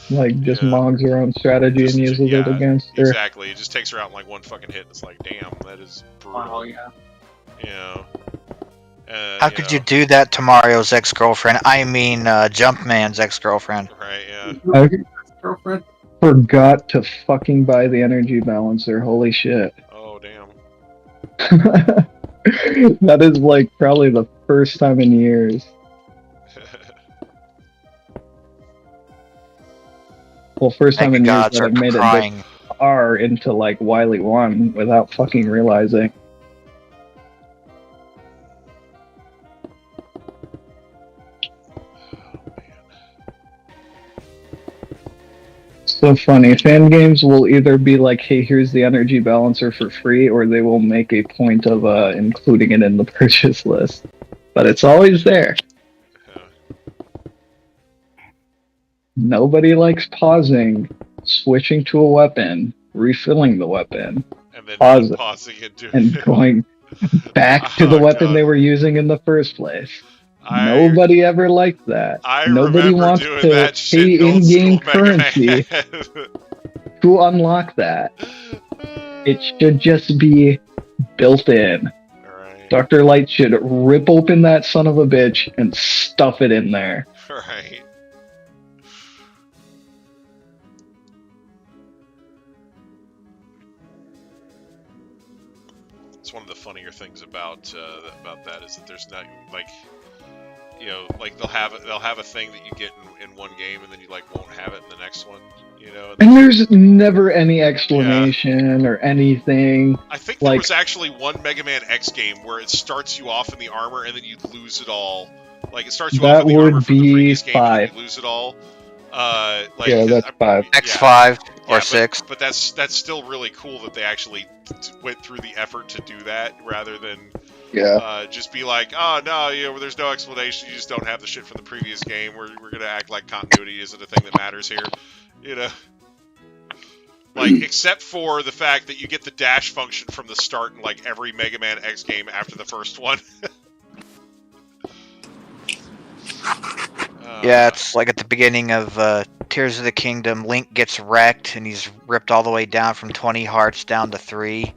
Like, just mogs her own strategy and uses it against her. Exactly. It just takes her out in like one fucking hit. It's like, damn, that is brutal. Oh yeah. You know. How could you do that to Mario's ex-girlfriend? I mean, Jumpman's ex-girlfriend. Right. Yeah. I Girlfriend. forgot to fucking buy the energy balancer. Holy shit. Oh damn. That is like probably the first time in years. Well, first time in years Gods that are I made crying. it this far into like Wily 1 without fucking realizing. So funny. Fan games will either be like, hey, here's the energy balancer for free, or they will make a point of including it in the purchase list. But it's always there. Nobody likes pausing, switching to a weapon, refilling the weapon, And then pausing, pausing and doing and going back to the weapon they were using in the first place. Nobody ever liked that. Nobody wants doing to that shit pay in old in-game school Mega currency Man. to unlock that. It should just be built in. Right. Dr. Light should rip open that son of a bitch and stuff it in there. Right. It's one of the funnier things about that is that there's not like, you know, like they'll have a thing that you get in one game and then you like won't have it in the next one, you know. And there's never any explanation or anything. I think there was actually one Mega Man X game where it starts you off in the armor and then you lose it all. Like it starts you off in the armor from the previous game and then you lose it all. Yeah, that's 5. X5 or 6. But that's still really cool that they actually went through the effort to do that rather than Yeah. Just be like, oh no, there's no explanation. You just don't have the shit from the previous game. We're gonna act like continuity isn't a thing that matters here, you know. Like, except for the fact that you get the dash function from the start in like every Mega Man X game after the first one. Yeah, it's like at the beginning of Tears of the Kingdom, Link gets wrecked and he's ripped all the way down from 20 hearts down to 3.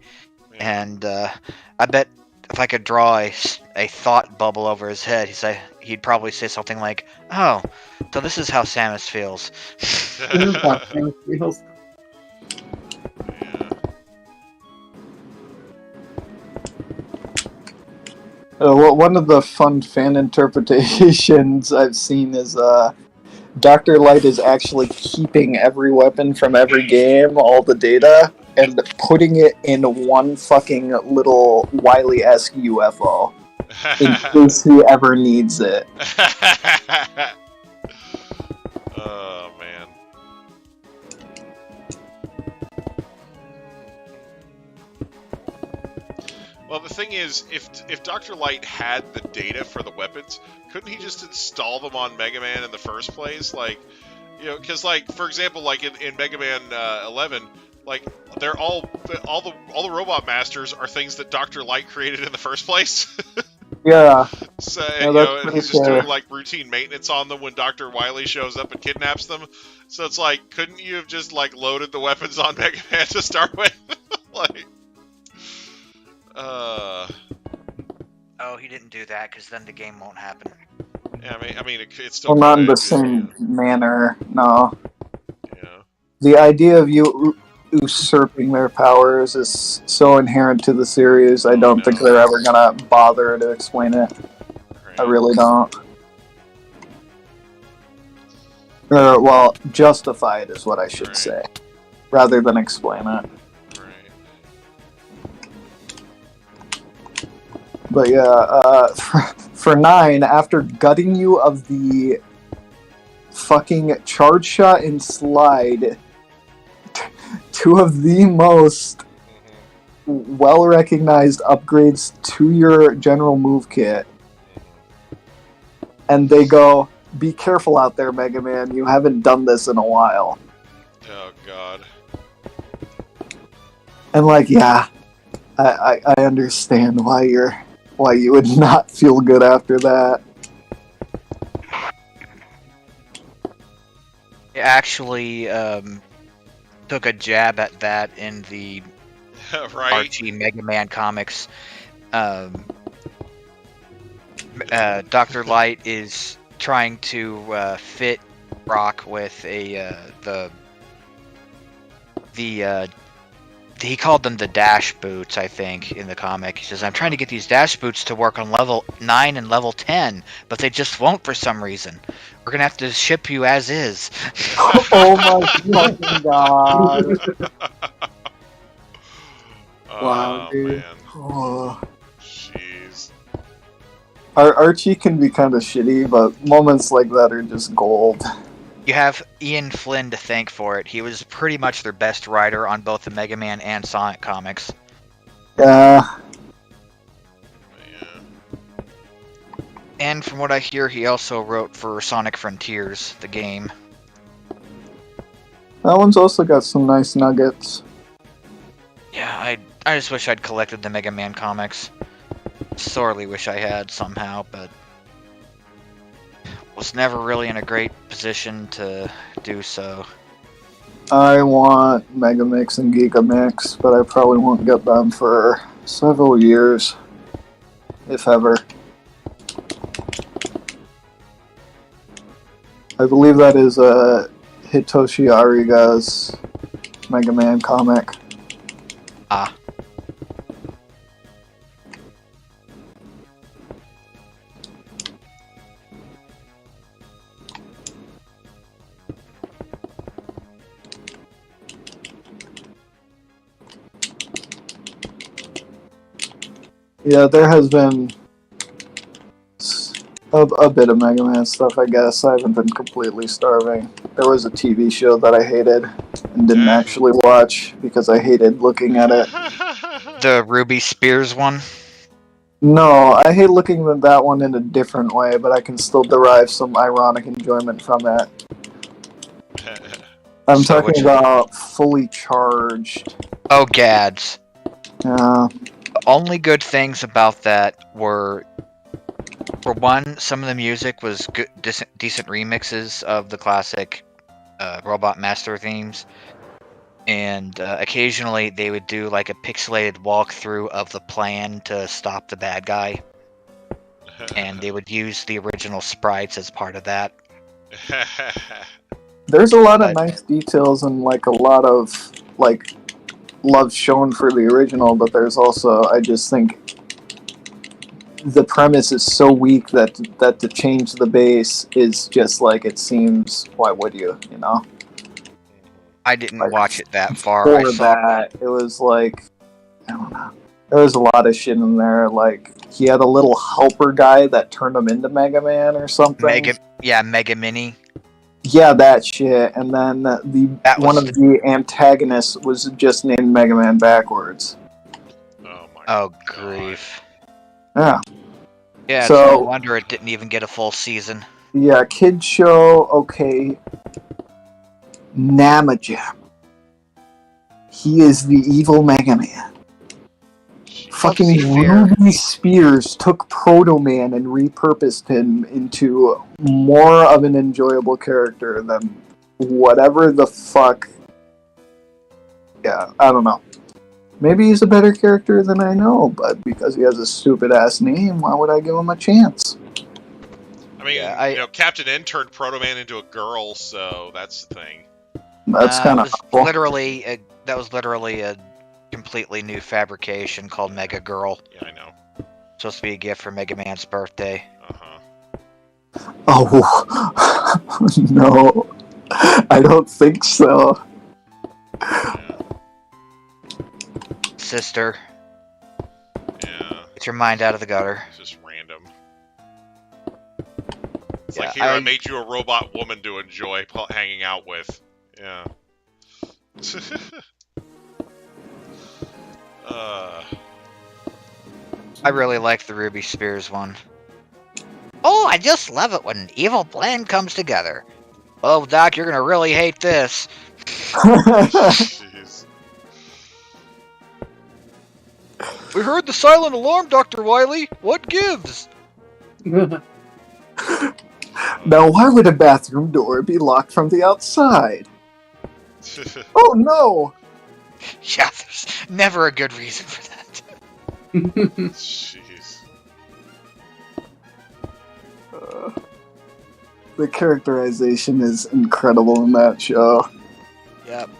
Yeah. And I bet if I could draw a thought bubble over his head, he'd probably say something like, "Oh, so this is how Samus feels." Yeah. One of the fun fan interpretations I've seen is Dr. Light is actually keeping every weapon from every game, all the data, and putting it in one fucking little Wily-esque UFO in case he ever needs it. Oh man. Well, the thing is, if Dr. Light had the data for the weapons, couldn't he just install them on Mega Man in the first place? Like, because like, for example, like in Mega Man 11, like they're all the robot masters are things that Dr. Light created in the first place. Yeah. So that's and pretty he's just fair. doing like routine maintenance on them when Dr. Wily shows up and kidnaps them. So it's like, couldn't you have just like loaded the weapons on Mega Man to start with? Like, Oh, he didn't do that because then the game won't happen. yeah, I mean, it's still Well, not in kinda, the same manner, no. Yeah. The idea of you usurping their powers is so inherent to the series, I don't think they're ever gonna bother to explain it. Right. I really don't. Or, well, justify it is what I should Right. say, rather than explain it. Right. But yeah, for 9, after gutting you of the fucking charge shot and slide, two of the most well-recognized upgrades to your general move kit, and they go, be careful out there, Mega Man, you haven't done this in a while. Oh god. And like, yeah, I understand why you would not feel good after that. It actually took a jab at that in the Right. Archie Mega Man comics. Dr. Light is trying to fit Rock with the he called them the dash boots, I think, in the comic. He says, I'm trying to get these dash boots to work on level 9 and level 10, but they just won't for some reason. We're gonna have to ship you as is. Oh my fucking god. Wow, Oh dude. man. Oh. Jeez. Archie can be kind of shitty, but moments like that are just gold. You have Ian Flynn to thank for it. He was pretty much their best writer on both the Mega Man and Sonic comics. Yeah. Yeah. And from what I hear, he also wrote for Sonic Frontiers, the game. That one's also got some nice nuggets. Yeah, I just wish I'd collected the Mega Man comics. Sorely wish I had somehow, but was never really in a great position to do so. I want Megamix and Gigamix, but I probably won't get them for several years, if ever. I believe that is Hitoshi Ariga's Mega Man comic. Ah. Yeah, there has been a bit of Mega Man stuff, I guess. I haven't been completely starving. There was a TV show that I hated and didn't actually watch because I hated looking at it. The Ruby Spears one? No, I hate looking at that one in a different way, but I can still derive some ironic enjoyment from it. I'm So talking about Fully Charged. Oh, gads. Yeah. The only good things about that were, for one, some of the music was good, decent remixes of the classic Robot Master themes, and occasionally they would do like a pixelated walkthrough of the plan to stop the bad guy, and they would use the original sprites as part of that. There's a lot of nice details and like a lot of like love shown for the original, but there's also, I just think the premise is so weak that to change the base is just like, it seems, why would you, you know? I didn't watch it that far. For that, it was like, I don't know. There was a lot of shit in there. Like, he had a little helper guy that turned him into Mega Man or something. Mega Mini. Yeah, that shit. And then one of the antagonists was just named Mega Man backwards. Oh, grief. Yeah. Yeah, so, it's no wonder it didn't even get a full season. Yeah, Kid Show, okay. Namajam. He is the evil Mega Man. Fucking Ruby Spears took Proto Man and repurposed him into more of an enjoyable character than whatever the fuck. Yeah, I don't know. Maybe he's a better character than I know, but because he has a stupid ass name, why would I give him a chance? I mean, you know, Captain N turned Proto Man into a girl, so that's the thing. That's kind of cool. That was literally a completely new fabrication called Mega Girl. Yeah, I know. Supposed to be a gift for Mega Man's birthday. Oh no, I don't think so. Sister. Yeah. Get your mind out of the gutter. It's just random. It's like, here, I made you a robot woman to enjoy hanging out with. Yeah. I really like the Ruby Spears one. Oh, I just love it when an evil plan comes together. Oh, Doc, you're gonna really hate this. Jeez. We heard the silent alarm, Dr. Wily. What gives? Now, why would a bathroom door be locked from the outside? Oh no! Yeah, there's never a good reason for that. Jeez. The characterization is incredible in that show. Yep.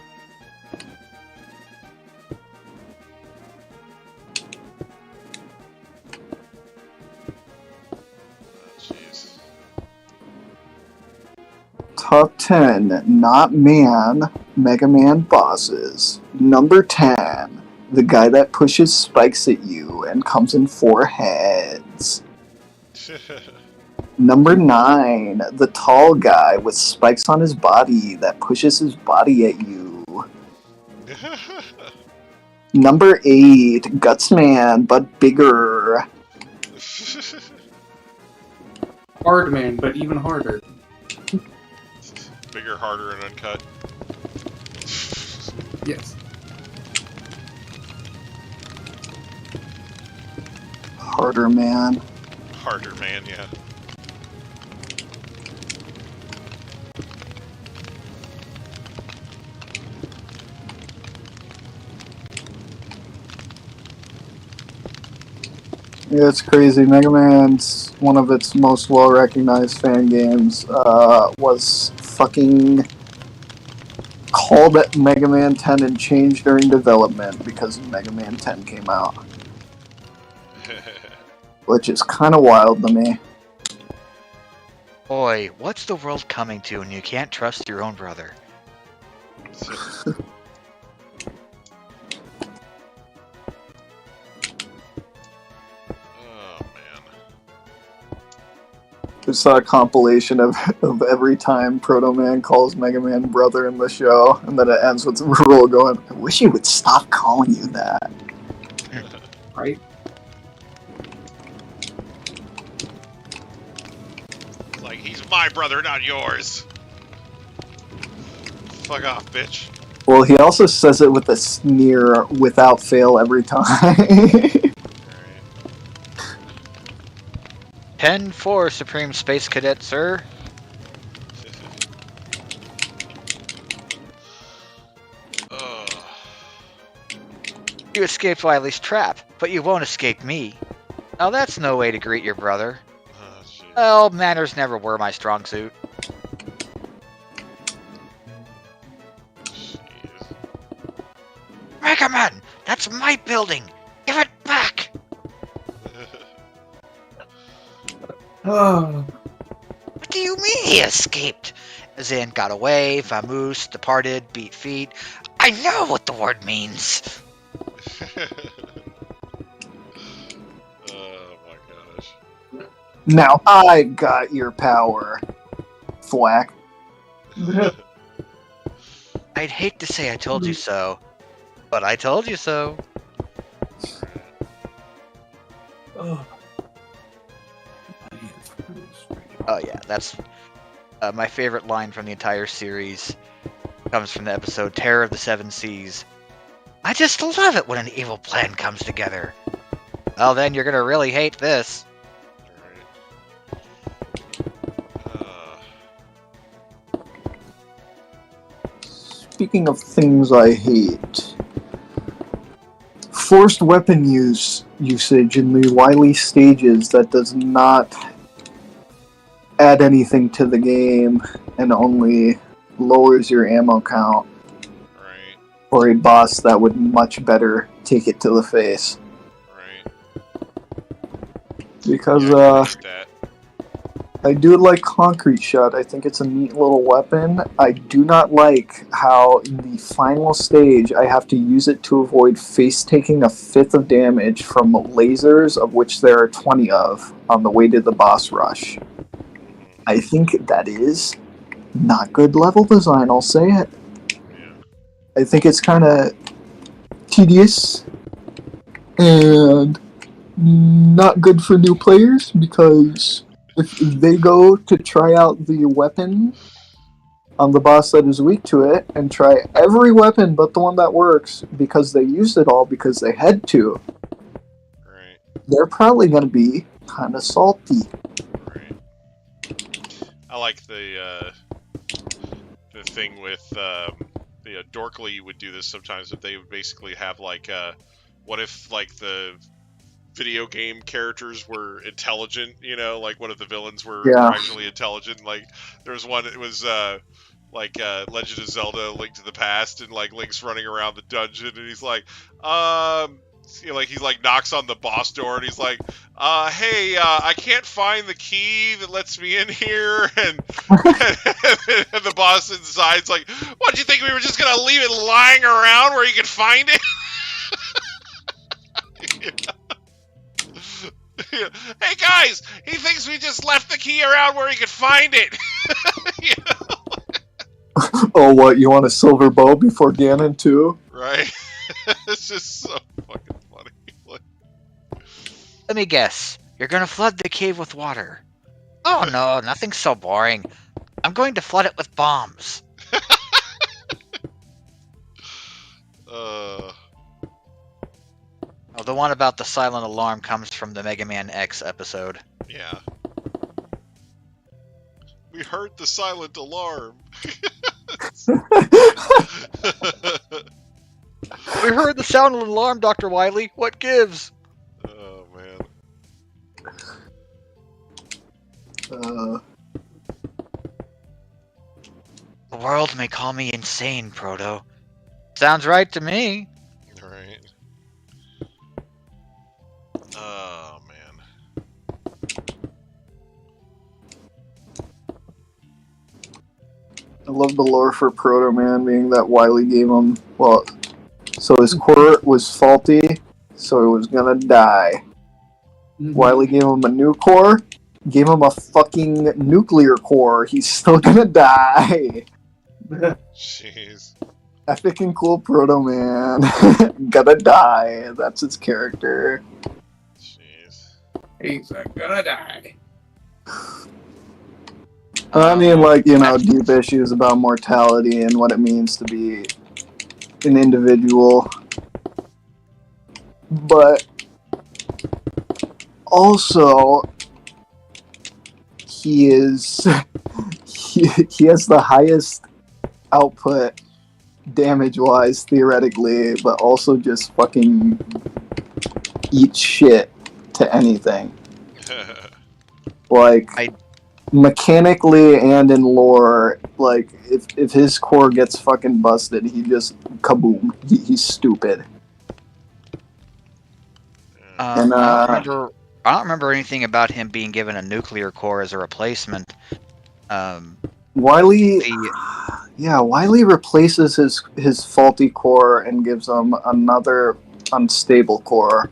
Jeez. Top 10 not man Mega Man bosses. Number 10, the guy that pushes spikes at you and comes in 4 heads. Number 9, the tall guy with spikes on his body that pushes his body at you. Number 8, Gutsman, but bigger. Hard man, but even harder. Bigger, harder, and uncut. Yes. Harder man. Harder man, yeah. Yeah, it's crazy. Mega Man's one of its most well-recognized fan games was fucking called Mega Man 10 and changed during development because Mega Man 10 came out. Which is kind of wild to me. Boy, what's the world coming to when you can't trust your own brother? I saw a compilation of every time Proto Man calls Mega Man brother in the show, and then it ends with Rule going, I wish you would stop calling you that. Right? He's my brother, not yours. Fuck off, bitch. Well, he also says it with a sneer without fail every time. Alright. 10-4, Supreme Space Cadet, sir. You escaped Wiley's trap, but you won't escape me. Now that's no way to greet your brother. Oh, shit. Well, manners never were my strong suit. Jeez. Mega Man, that's my building. Give it back. Oh, What do you mean he escaped? Zan got away, vamoose, departed, beat feet. I know what the word means. Oh my gosh. Now I got your power. Thwack. I'd hate to say I told you so, but I told you so. oh. Oh yeah, that's my favorite line from the entire series. Comes from the episode Terror of the Seven Seas. I just love it when an evil plan comes together. Well then, you're gonna really hate this. Speaking of things I hate, forced weapon usage in the Wily stages that does not add anything to the game and only lowers your ammo count, Right, or a boss that would much better take it to the face. right. Because Yeah, I can hate that. I do like Concrete Shot. I think it's a neat little weapon. I do not like how in the final stage I have to use it to avoid face taking a fifth of damage from lasers, of which there are 20 of, on the way to the boss rush. I think that is not good level design, I'll say it. Yeah. I think it's kind of tedious and not good for new players, because if they go to try out the weapon on the boss that is weak to it and try every weapon but the one that works because they used it all because they had to, Right, they're probably going to be kind of salty. right. I like the thing with Dorkly would do this sometimes, but they would basically have like what if like the video game characters were intelligent, you know, like what if the villains were Yeah. actually intelligent? Like there was one, it was like Legend of Zelda: Link to the Past, and like Link's running around the dungeon and he's like you know, like he like knocks on the boss door and he's like, hey, I can't find the key that lets me in here, and and the boss inside's like, what, do you think we were just gonna leave it lying around where you could find it? Yeah. Hey guys, he thinks we just left the key around where he could find it. You know? Oh, what, you want a silver bow before Ganon too? Right? It's just so fucking funny. Like, Let me guess. You're gonna flood the cave with water. Oh no, nothing so boring. I'm going to flood it with bombs. Oh, the one about the silent alarm comes from the Mega Man X episode. yeah. We heard the silent alarm. We heard the sound of an alarm, Dr. Wily. What gives? Oh man. The world may call me insane, Proto. Sounds right to me. Right. Oh man. I love the lore for Proto Man being that Wily gave him, well, so his core was faulty, so he was gonna die. Wily gave him a new core, gave him a fucking nuclear core, he's still gonna die. Jeez. Epic and cool Proto Man. Gonna die, that's his character. Jeez. He's gonna die. I mean, like, deep issues about mortality and what it means to be an individual. But also, he is he has the highest output damage-wise, theoretically, but also just fucking eats shit to anything. Like, mechanically and in lore, like, if his core gets fucking busted, he just kaboom. He's stupid. I don't remember anything about him being given a nuclear core as a replacement. Wily replaces his faulty core and gives him another unstable core.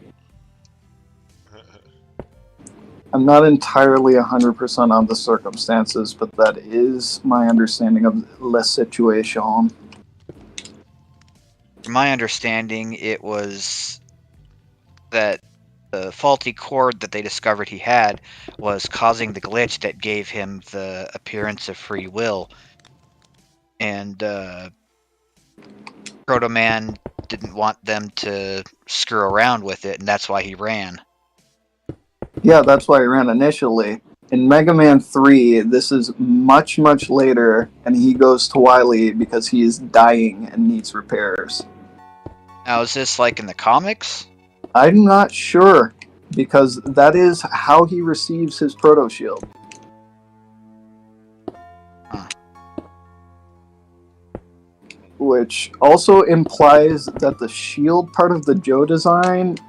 I'm not entirely 100% on the circumstances, but that is my understanding of the situation. From my understanding, it was that the faulty core that they discovered he had was causing the glitch that gave him the appearance of free will. And Proto Man didn't want them to screw around with it, and that's why he ran. Yeah, that's why he ran initially. In Mega Man 3, this is much, much later, and he goes to Wily because he is dying and needs repairs. Now, is this like in the comics? I'm not sure, because that is how he receives his Proto Shield. Huh. Which also implies that the shield part of the Joe design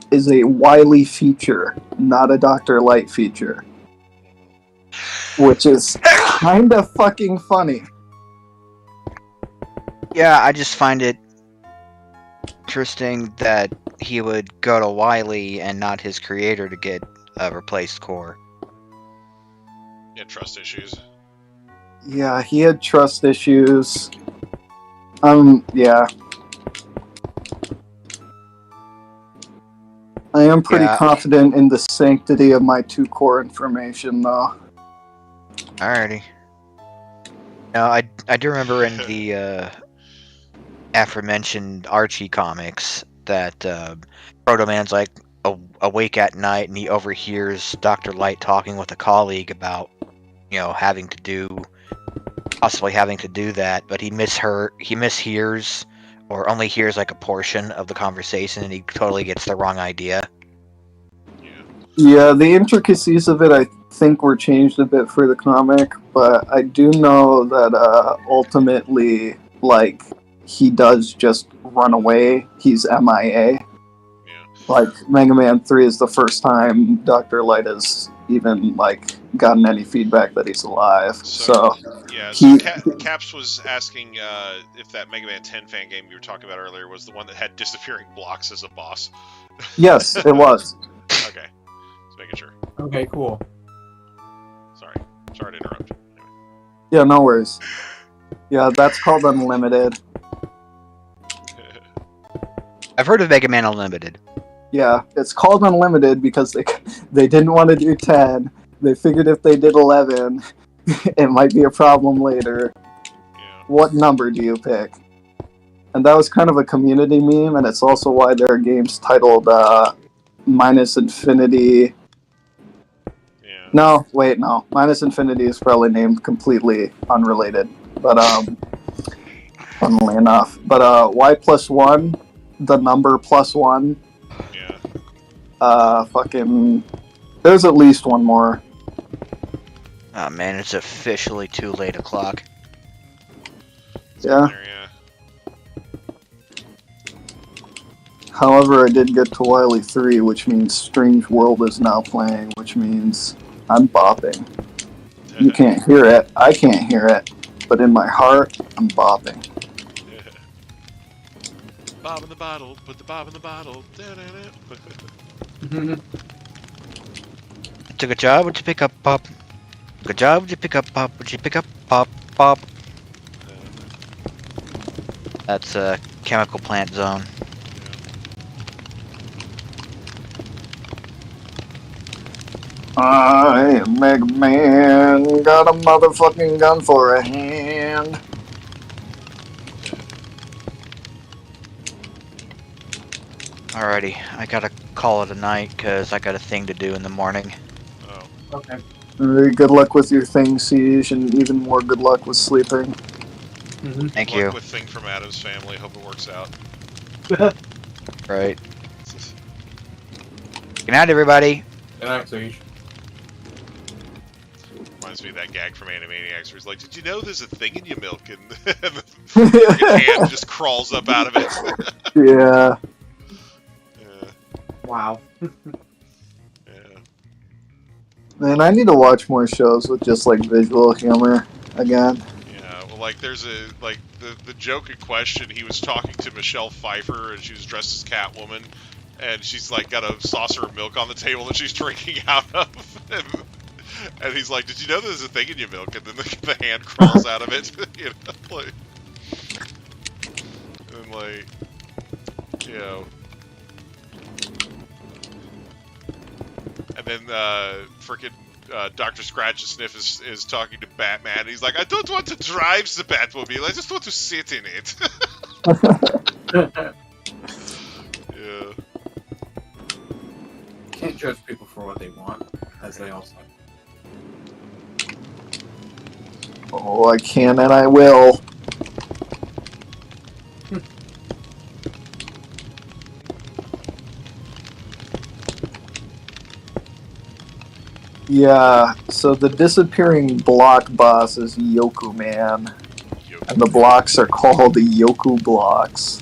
is a Wily feature, not a Dr. Light feature. Which is kinda fucking funny. Yeah, I just find it interesting that he would go to Wily and not his creator to get a replaced core. Yeah, trust issues. Yeah, he had trust issues. Yeah. I am pretty confident in the sanctity of my 2-core information, though. Alrighty. Now, I do remember in the aforementioned Archie comics that Proto Man's like awake at night and he overhears Dr. Light talking with a colleague about, possibly having to do that, but he mishears or only hears like a portion of the conversation and he totally gets the wrong idea. Yeah, the intricacies of it I think were changed a bit for the comic, but I do know that ultimately, like, he does just run away. He's MIA. Yeah. Like, Mega Man 3 is the first time Dr. Light has even, like, gotten any feedback that he's alive. So Caps was asking if that Mega Man 10 fan game you were talking about earlier was the one that had disappearing blocks as a boss. Yes, it was. Okay. Just making sure. Okay, cool. Sorry to interrupt. Anyway. Yeah, no worries. Yeah, that's called Unlimited. I've heard of Mega Man Unlimited. Yeah, it's called Unlimited because they didn't want to do 10. They figured if they did 11, it might be a problem later. Yeah. What number do you pick? And that was kind of a community meme, and it's also why there are games titled Minus Infinity. Yeah. No. Minus Infinity is probably named completely unrelated, but funnily enough. But Y plus 1, the number plus 1. Yeah. There's at least one more. Oh man, it's officially too late o'clock. Yeah. There, yeah. However, I did get to Wily 3, which means Strange World is now playing, which means I'm bopping. You can't hear it, I can't hear it, but in my heart, I'm bopping. Bob in the bottle, put the bob in the bottle. Took a job, would you pick up pop? Good job, would you pick up pop? Would you pick up pop? Pop. That's a chemical plant zone. I am Mega Man, got a motherfucking gun for a hand. Alrighty, I gotta call it a night because I got a thing to do in the morning. Oh. Okay. Very good luck with your thing, Siege, and even more good luck with sleeping. Thank Good luck you. with Thing from Adam's Family. Hope it works out. Right. Good night, everybody. Good night, Sage. Reminds me of that gag from Animaniacs where he's like, "Did you know there's a thing in your milk?" And the freaking hand just crawls up out of it. Yeah. Yeah, Wow. yeah. Man, I need to watch more shows with just like visual humor again. Yeah, well, like, there's a, like, the joke in question, he was talking to Michelle Pfeiffer, and she was dressed as Catwoman, and she's, like, got a saucer of milk on the table that she's drinking out of, and he's like, "Did you know there's a thing in your milk?" And then the hand crawls out of it, you know, like, and, like, you know, and then, frickin' Dr. Scratch and Sniff is talking to Batman. And he's like, "I don't want to drive the Batmobile. I just want to sit in it." Yeah. Can't judge people for what they want, as they all say. Oh, I can and I will. Yeah, so the disappearing block boss is Yoku Man, and the blocks are called the Yoku blocks.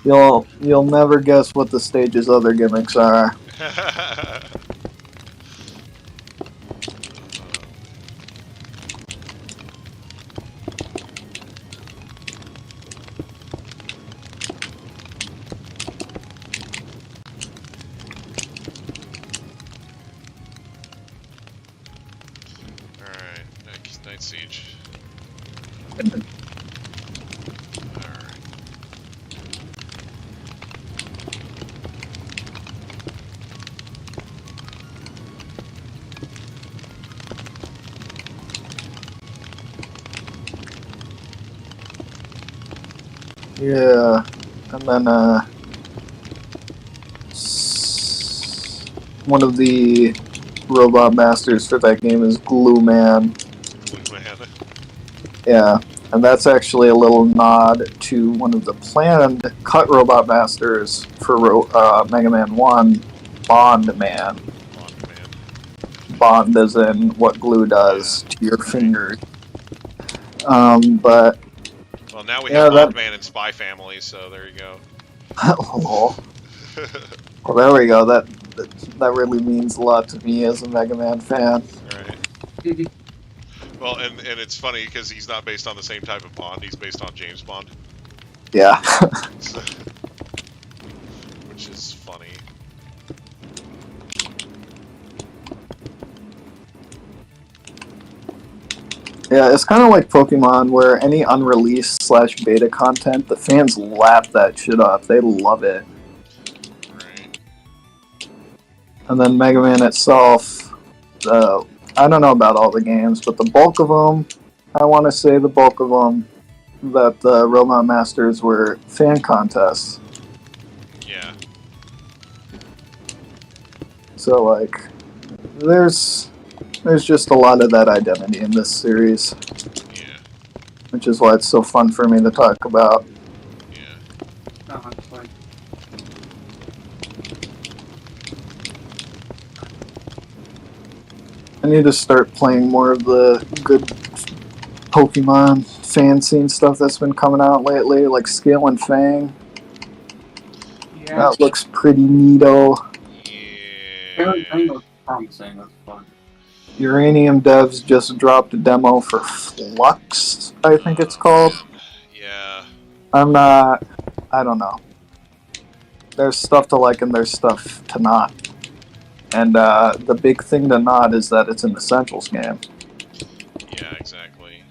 You'll never guess what the stage's other gimmicks are. Alright, next Night Siege. Alright. Yeah, and then one of the robot masters for that game is Glue Man. Blue Man. Yeah, and that's actually a little nod to one of the planned cut robot masters for Mega Man 1, Bond Man. Bond Man. Bond as in what glue does to your fingers. But Well, now we Yeah, have that- Bond Man and Spy Family, so there you go. oh, well, there we go. That really means a lot to me as a Mega Man fan. Alright. Well, and it's funny because he's not based on the same type of Bond. He's based on James Bond, Yeah. so, which is funny. Yeah, it's kind of like Pokemon, where any unreleased / beta content, the fans lap that shit up. They love it. Right. And then Mega Man itself, I don't know about all the games, but the bulk of them, I want to say the bulk of them, that the Robot Masters were fan contests. Yeah. So, like, there's just a lot of that identity in this series, Yeah. which is why it's so fun for me to talk about. Yeah. No, that's fine. I need to start playing more of the good Pokemon fan scene stuff that's been coming out lately, like Scale and Fang. Yeah. That looks pretty neato. I know it's promising. That's fun. Uranium Devs just dropped a demo for Flux, I think it's called. Yeah. I don't know. There's stuff to like and there's stuff to not. And the big thing to not is that it's an Essentials game. Yeah, exactly.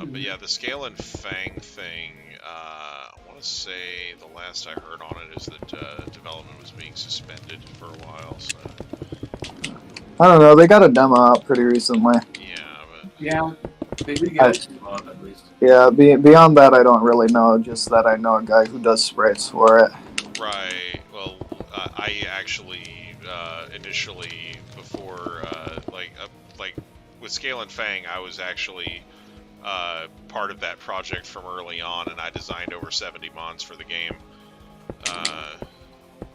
But yeah, the Scale and Fang thing, I want want to say the last I heard on it is that development was being suspended for a while. So I don't know. They got a demo out pretty recently. yeah, but Yeah, they did get a team up at least. Yeah, beyond that, I don't really know. Just that I know a guy who does sprites for it. right. Well, I actually initially before like with Scale and Fang, I was actually part of that project from early on, and I designed over 70 mons for the game.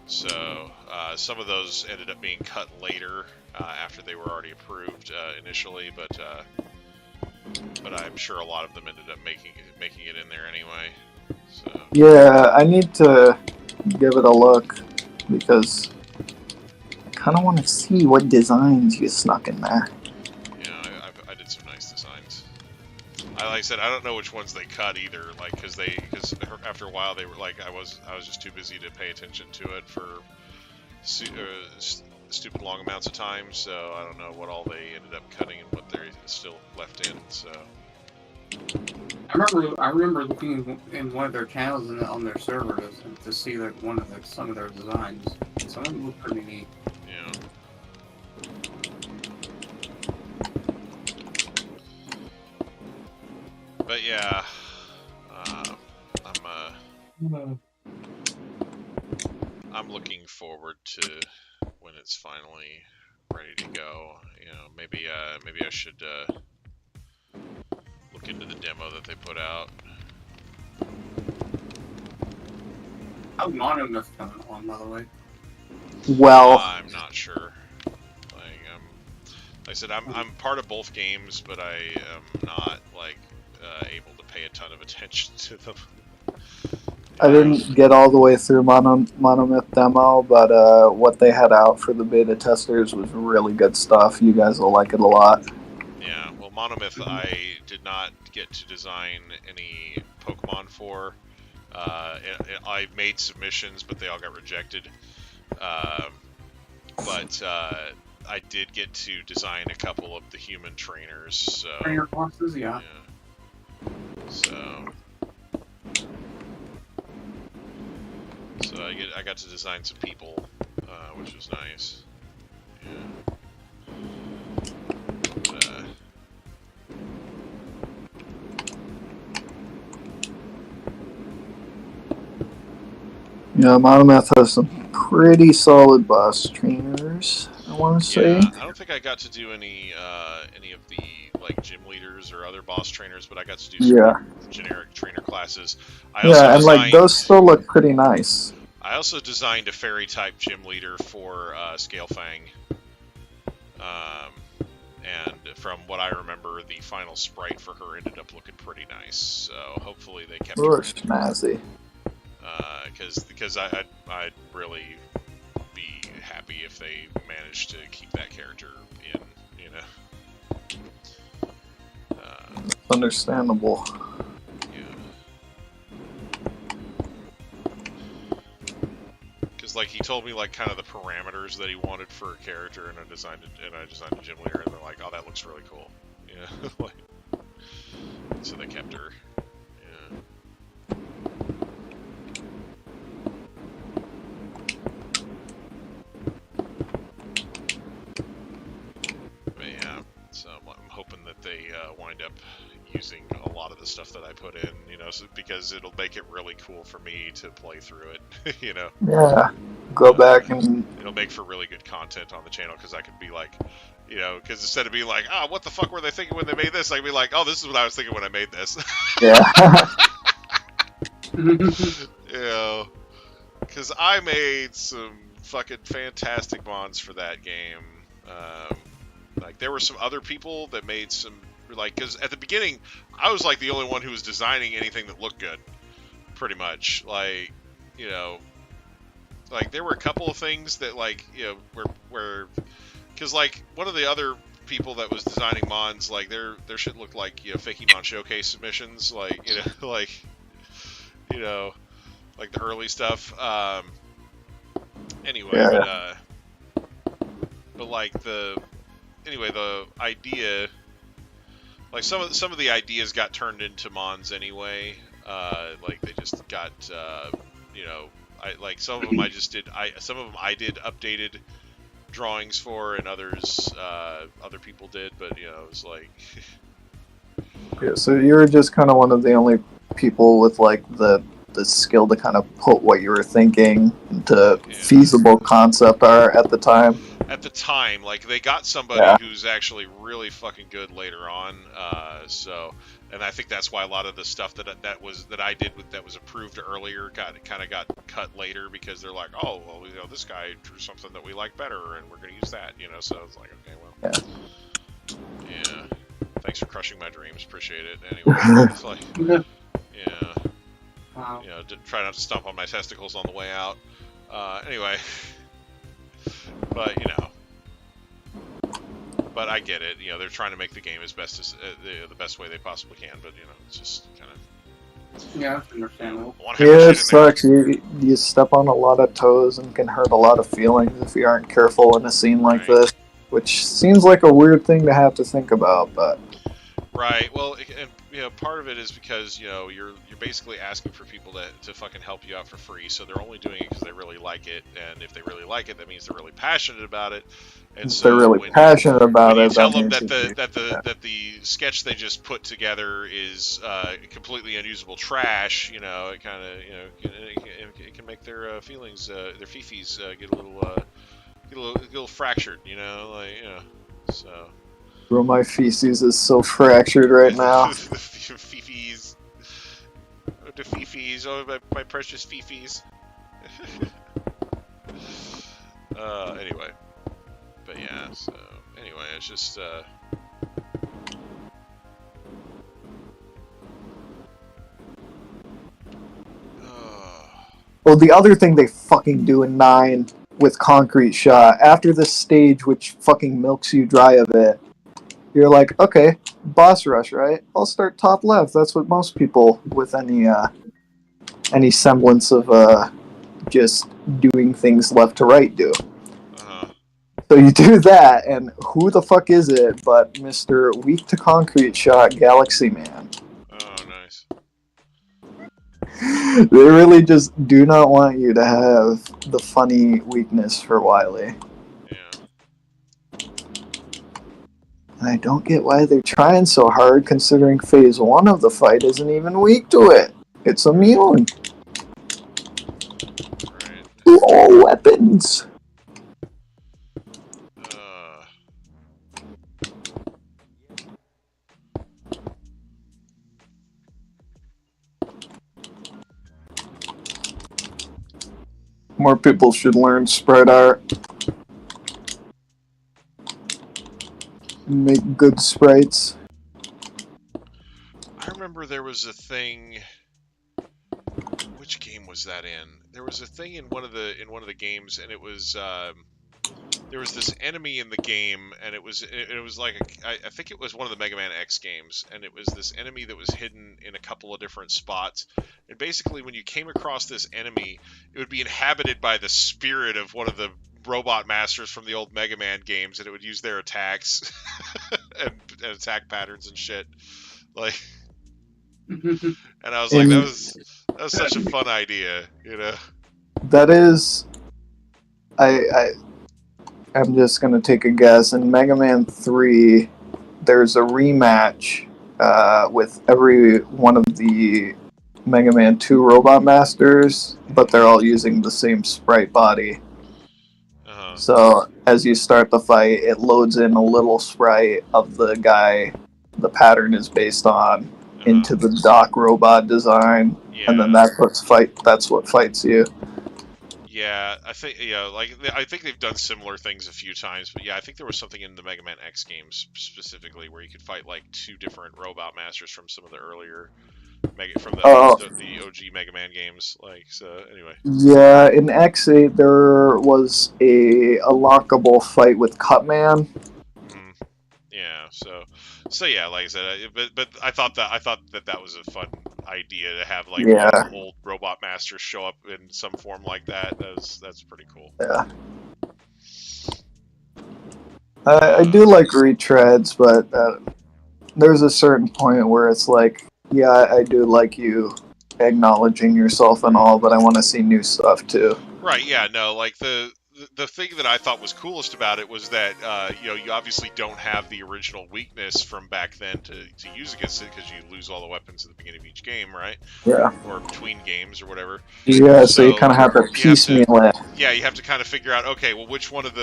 So some of those ended up being cut later after they were already approved initially, but I'm sure a lot of them ended up making it in there anyway. So Yeah, I need to give it a look because I kind of want to see what designs you snuck in there. yeah, I did some nice designs. Like I said, I don't know which ones they cut either, like because after a while they were like I was just too busy to pay attention to it for stupid long amounts of time, so I don't know what all they ended up cutting and what they're still left in. So I remember looking in one of their channels on their server to see like some of their designs. Some of them look pretty neat. yeah. But yeah, I'm looking forward to when it's finally ready to go. You know, maybe I should look into the demo that they put out. How's Monomyth coming along, by the way? Well, I'm not sure. Like I said, I'm part of both games, but I am not like able to pay a ton of attention to them. I didn't get all the way through Monomyth demo, but what they had out for the beta testers was really good stuff. You guys will like it a lot. Yeah, well, Monomyth, I did not get to design any Pokemon for. I made submissions, but they all got rejected. But I did get to design a couple of the human trainers. So, Trainer bosses, yeah. So I got to design some people, which was nice. Yeah. Yeah, Monomyth has some pretty solid boss trainers, I want to say. Yeah, I don't think I got to do any of the like gym leaders or other boss trainers, but I got to do some generic trainer classes. And like those still look pretty nice. I also designed a fairy type gym leader for Scale Fang. And from what I remember, the final sprite for her ended up looking pretty nice. So hopefully they kept her. Snazzy. Because I'd really be happy if they managed to keep that character in, you know. Understandable. Yeah. Because like he told me like kind of the parameters that he wanted for a character, and I designed a gym leader, and they're like, oh, that looks really cool. Yeah. Like, so they kept her. Yeah. So I'm hoping that they wind up using a lot of the stuff that I put in, you know, because it'll make it really cool for me to play through it, you know. Yeah, go back and... It'll make for really good content on the channel, because I could be like, you know, because instead of being like, oh, what the fuck were they thinking when they made this, I could be like, oh, this is what I was thinking when I made this. Yeah. You know, because I made some fucking fantastic mods for that game. Like, there were some other people that made some, like, because at the beginning, I was, like, the only one who was designing anything that looked good, pretty much. Like, you know, like, there were a couple of things that, like, you know, were because, like, one of the other people that was designing mons, like, their shit looked like, you know, Fakemon Showcase submissions, like, you know, like the early stuff. Anyway, Yeah. but like the idea, like some of the ideas got turned into mons anyway. Like they just got, some of them I just did. Some of them I did updated drawings for, and others other people did. But it was like. Yeah, so you were just kind of one of the only people with like the skill to kind of put what you were thinking into feasible concept art at the time. At the time, like they got somebody who's actually really fucking good later on. And I think that's why a lot of the stuff that I did that was approved earlier got cut later, because they're like, oh well, this guy drew something that we like better, and we're gonna use that. So it's like, okay, well, yeah. Thanks for crushing my dreams. Appreciate it. Anyway, it's like, yeah. Wow. Try not to stomp on my testicles on the way out. Anyway, but but I get it. They're trying to make the game as best as the best way they possibly can. But it's just kind of. Yeah, that's understandable. Yeah, it sucks. You step on a lot of toes and can hurt a lot of feelings if you aren't careful in a scene like this, which seems like a weird thing to have to think about, but. Right. Well, and part of it is because you're basically asking for people to fucking help you out for free, so they're only doing it because they really like it, and if they really like it, that means they're really passionate about it. And so they're really passionate about it. Tell them that the sketch they just put together is completely unusable trash. It kind of it can make their feelings, their fifis get a little fractured. So. Bro, my feces is so fractured right now. The fifis. The fifis. Oh, my precious fifis. Anyway. But yeah, so... Anyway, it's just, Well, the other thing they fucking do in 9 with Concrete Shot, after the stage which fucking milks you dry a bit, you're like, okay, boss rush, right? I'll start top left. That's what most people with any semblance of just doing things left to right do. So you do that, and who the fuck is it but Mr. Weak to Concrete Shot Galaxy Man? Oh, nice. They really just do not want you to have the funny weakness for Wily. And I don't get why they're trying so hard, considering phase 1 of the fight isn't even weak to it. It's immune. To all weapons. More people should learn spread art. Make good sprites. I remember there was a thing. Which game was that in? There was a thing in one of the games, and it was there was this enemy in the game, and it was like I think it was one of the Mega Man X games, and it was this enemy that was hidden in a couple of different spots. And basically, when you came across this enemy, it would be inhabited by the spirit of one of the robot masters from the old Mega Man games, and it would use their attacks and attack patterns and shit. Like, and I was like, that was such a fun idea, That is, I'm just gonna take a guess. In Mega Man 3, there's a rematch with every one of the Mega Man 2 Robot Masters, but they're all using the same sprite body. So as you start the fight, it loads in a little sprite of the guy the pattern is based on into the Doc robot design, and then that's what fights you. Yeah, I think I think they've done similar things a few times, but yeah, I think there was something in the Mega Man X games specifically where you could fight like 2 different robot masters from some of the earlier the OG Mega Man games. Like, so anyway. Yeah, in X8 there was a lockable fight with Cutman. Yeah, so yeah, like I said, but I thought that was a fun idea to have like old robot masters show up in some form like that. That's pretty cool. Yeah. I do like retreads, but there's a certain point where it's like, yeah, I do like you acknowledging yourself and all, but I want to see new stuff too. Right, yeah, no, like the thing that I thought was coolest about it was that you obviously don't have the original weakness from back then to use against it because you lose all the weapons at the beginning of each game, right? Yeah. Or between games or whatever. Yeah, so you kind of have to piecemeal it. Yeah, you have to kind of figure out, okay, well, which one of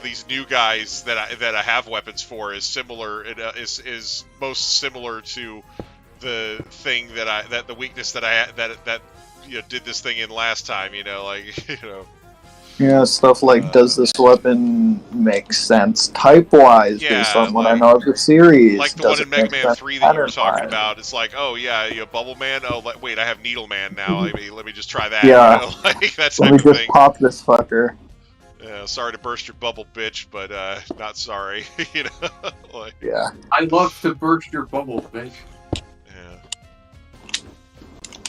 these new guys that I have weapons for is similar is most similar to the thing that the weakness that did this thing in last time, Yeah, stuff like, does this weapon make sense type-wise based on what I know of the series? Like the does one in it Mega make Man sense 3 that you were talking pattern-wise? about. It's like, oh yeah, Bubble Man. Oh wait, I have Needle Man now. Let me just try that. Yeah. Like that type Let me of just thing. pop this fucker. Sorry to burst your bubble, bitch, but not sorry. Like, Yeah. I love to burst your bubble, bitch. yeah.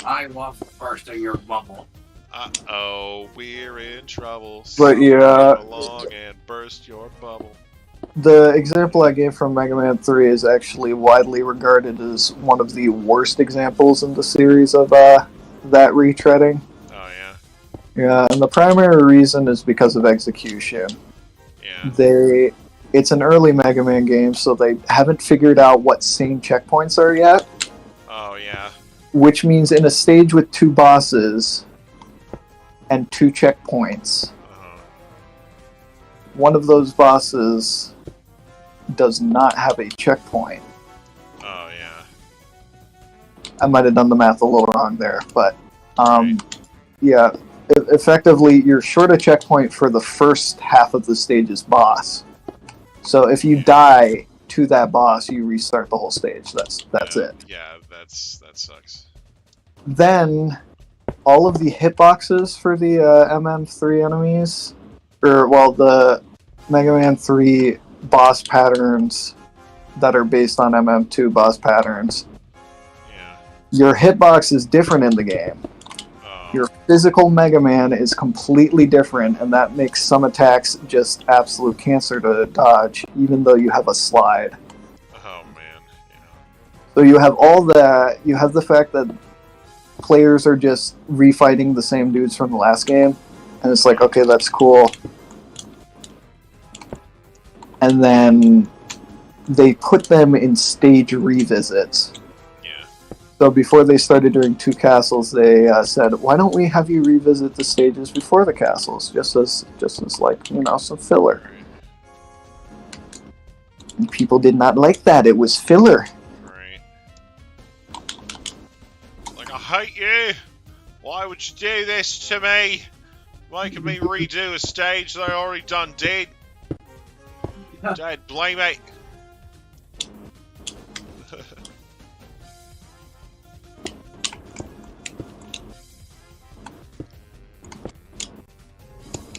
I love bursting your bubble. Uh-oh, we're in trouble. But yeah. Come along and burst your bubble. The example I gave from Mega Man 3 is actually widely regarded as one of the worst examples in the series of that retreading. Oh, yeah? Yeah, and the primary reason is because of execution. Yeah. It's an early Mega Man game, so they haven't figured out what sane checkpoints are yet. Oh, yeah. Which means in a stage with 2 bosses and 2 checkpoints, one of those bosses does not have a checkpoint. Oh, yeah. I might have done the math a little wrong there, but yeah, effectively you're short a checkpoint for the first half of the stage's boss. So if you die to that boss, you restart the whole stage. That's it. Yeah, that sucks. Then all of the hitboxes for the MM3 enemies, the Mega Man 3 boss patterns that are based on MM2 boss patterns. Yeah. Your hitbox is different in the game. Oh. Your physical Mega Man is completely different, and that makes some attacks just absolute cancer to dodge, even though you have a slide. Oh, man. Yeah. So you have all that. You have the fact that players are just refighting the same dudes from the last game, and it's like, okay, that's cool. And then they put them in stage revisits. Yeah. So before they started doing 2 castles, they said, "Why don't we have you revisit the stages before the castles, just as like, some filler." And people did not like that. It was filler. Right. Like, I hate you. Why would you do this to me? Making me redo a stage that I already done did. Dad, blame it.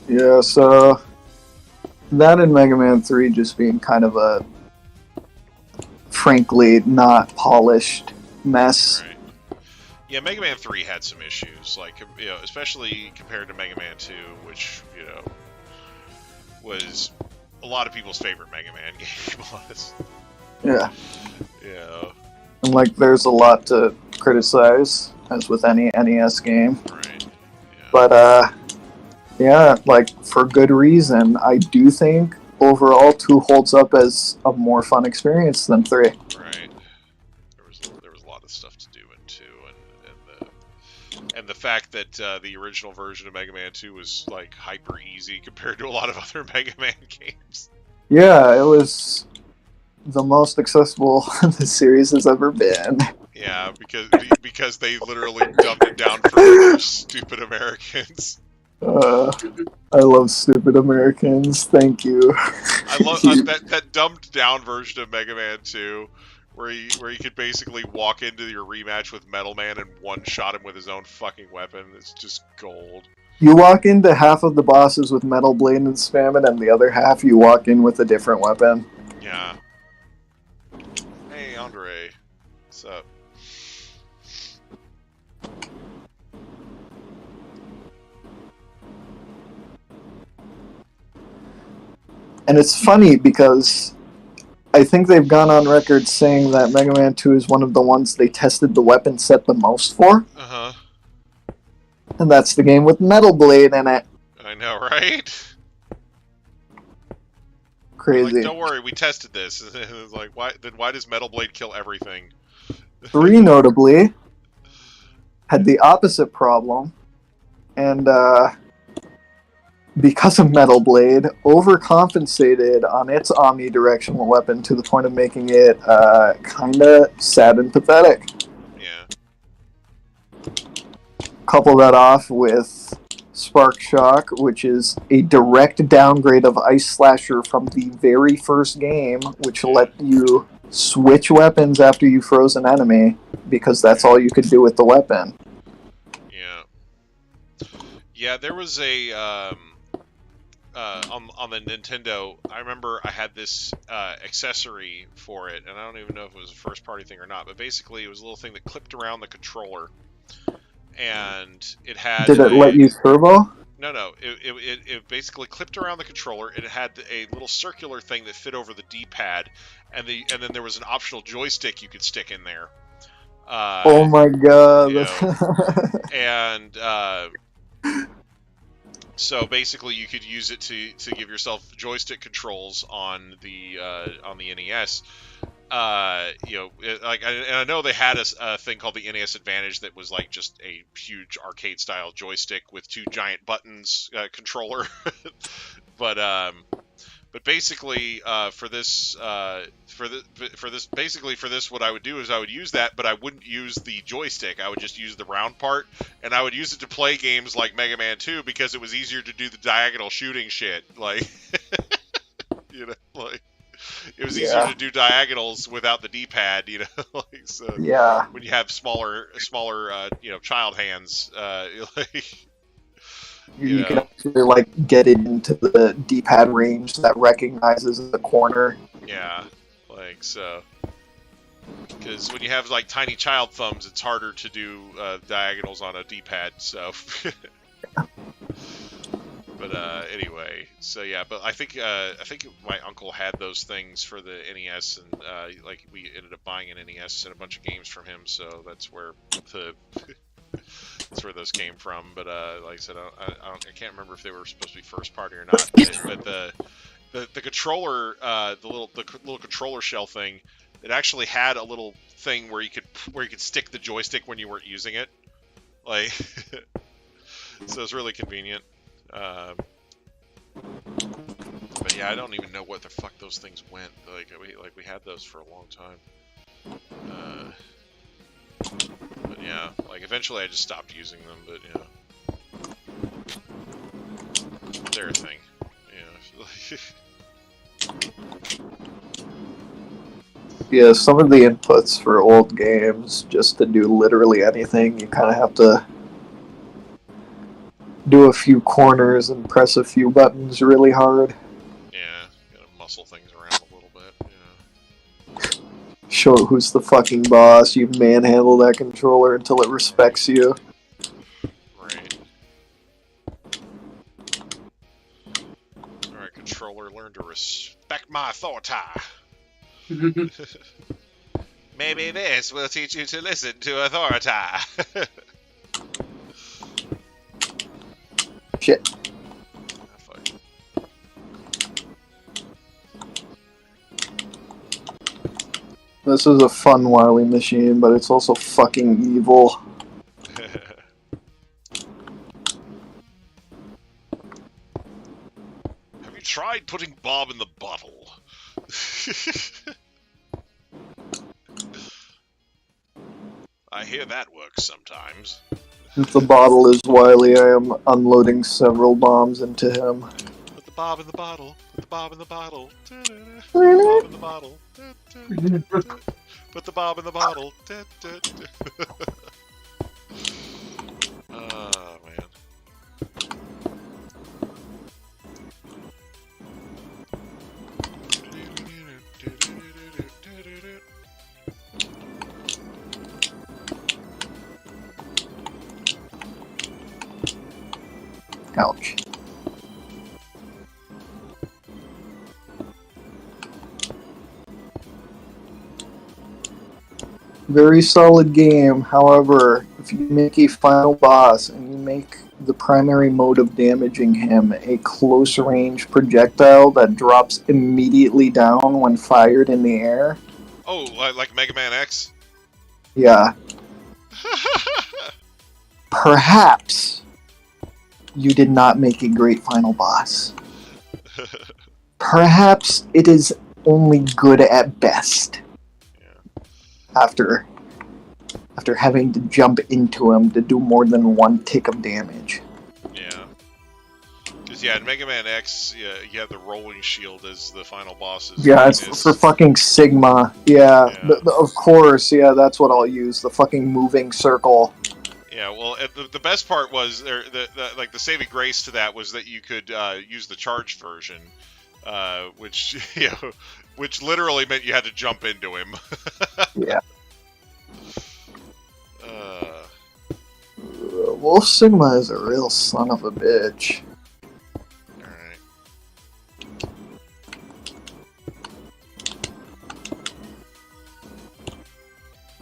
Yeah, so that and Mega Man 3 just being kind of a frankly not polished mess. Right. Yeah, Mega Man 3 had some issues, like, especially compared to Mega Man 2, which, was a lot of people's favorite Mega Man game was. Yeah. Yeah. And there's a lot to criticize, as with any NES game. Right. Yeah. But yeah, for good reason. I do think overall 2 holds up as a more fun experience than 3. Right. There was a lot of stuff to do in 2, and the fact that the original version of Mega Man 2 was hyper easy compared to a lot of other Mega Man games. Yeah, it was the most accessible the series has ever been. Yeah, because they literally dumbed it down for stupid Americans. I love stupid Americans. Thank you. I love that dumbed down version of Mega Man 2, where you could basically walk into your rematch with Metal Man and one-shot him with his own fucking weapon. It's just gold. You walk into half of the bosses with Metal Blade and spam it, and the other half you walk in with a different weapon. Yeah. Hey, Andre. What's up? And it's funny because I think they've gone on record saying that Mega Man 2 is one of the ones they tested the weapon set the most for. Uh-huh. And that's the game with Metal Blade in it. I know, right? Crazy. Like, don't worry, we tested this. It's like, why does Metal Blade kill everything? 3 notably had the opposite problem, and because of Metal Blade, overcompensated on its omnidirectional weapon to the point of making it kinda sad and pathetic. Yeah. Couple that off with Spark Shock, which is a direct downgrade of Ice Slasher from the very first game, which let you switch weapons after you froze an enemy, because that's all you could do with the weapon. Yeah. Yeah, there was a on the Nintendo. I remember I had this accessory for it, and I don't even know if it was a first party thing or not. But basically, it was a little thing that clipped around the controller, and it had. Did it let you turbo? No. It basically clipped around the controller, and it had a little circular thing that fit over the D-pad, and then there was an optional joystick you could stick in there. Oh my god! You know, and so basically, you could use it to give yourself joystick controls on the NES. You know, and I know they had a thing called the NES Advantage that was like just a huge arcade style joystick with 2 giant buttons controller. But basically for this what I would do is I would use that, but I wouldn't use the joystick. I would just use the round part, and I would use it to play games like Mega Man 2 because it was easier to do the diagonal shooting shit. Like, you know, like. It was easier to do diagonals without the D-pad, you know. Like, so when you have smaller, you know, child hands, like, you can actually like get it into the D-pad range that recognizes the corner. Yeah, like so. Because when you have like tiny child thumbs, it's harder to do diagonals on a D-pad. So. But anyway, so yeah, but I think my uncle had those things for the NES, and like we ended up buying an NES and a bunch of games from him, so that's where that's where those came from. But like I said, I can't remember if they were supposed to be first party or not. But the controller, the little controller shell thing, it actually had a little thing where you could stick the joystick when you weren't using it, like so it's really convenient. But yeah, I don't even know what the fuck those things went. Like we had those for a long time. But yeah, like eventually I just stopped using them. But yeah, they're a thing. Yeah, some of the inputs for old games, just to do literally anything, you kind of have to do a few corners and press a few buttons really hard. Yeah, gotta muscle things around a little bit, yeah. Show who's the fucking boss, you manhandle that controller until it respects you. Right. Alright, controller, learn to respect my authority. Maybe this will teach you to listen to authority. Shit. This is a fun Wily machine, but it's also fucking evil. Have you tried putting Bob in the bottle? I hear that works sometimes. If the bottle is Wily, I am unloading several bombs into him. Put the Bob in the bottle. Put the Bob in the bottle. Put the Bob in the bottle. Put the Bob in the bottle. Oh, man. Ouch. Very solid game. However, if you make a final boss and you make the primary mode of damaging him a close range projectile that drops immediately down when fired in the air. Oh, like Mega Man X? Yeah. Perhaps you did not make a great final boss. Perhaps it is only good at best. Yeah. After having to jump into him to do more than one tick of damage. Yeah. Because, in Mega Man X, you have the rolling shield as the final boss's Yeah, it's weakness. for fucking Sigma. Yeah. Of course, yeah, that's what I'll use. The fucking moving circle. Yeah, well, the best part was the saving grace to that was that you could use the charged version, which which literally meant you had to jump into him. Yeah. Wolf Sigma is a real son of a bitch. Alright.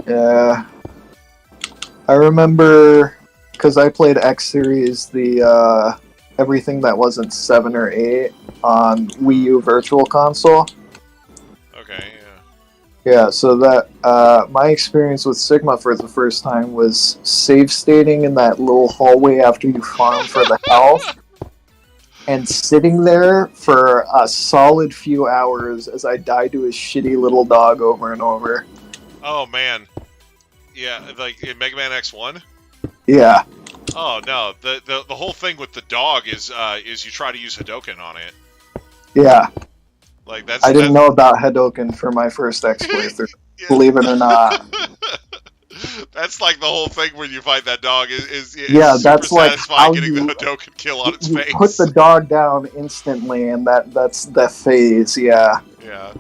Yeah. I remember, because I played X Series, the everything that wasn't 7 or 8 on Wii U Virtual Console. Okay, yeah. Yeah, so that my experience with Sigma for the first time was save stating in that little hallway after you farm for the health, and sitting there for a solid few hours as I died to his shitty little dog over and over. Oh, man. Yeah, like in Mega Man X1? Yeah. Oh, no. The whole thing with the dog is you try to use Hadoken on it. Yeah. Like I didn't know about Hadoken for my first X playthrough, believe it or not. That's like the whole thing when you fight that dog is yeah, super that's like satisfying how getting you, the Hadoken kill on its you face. put the dog down instantly, and that's the phase. Yeah. Yeah.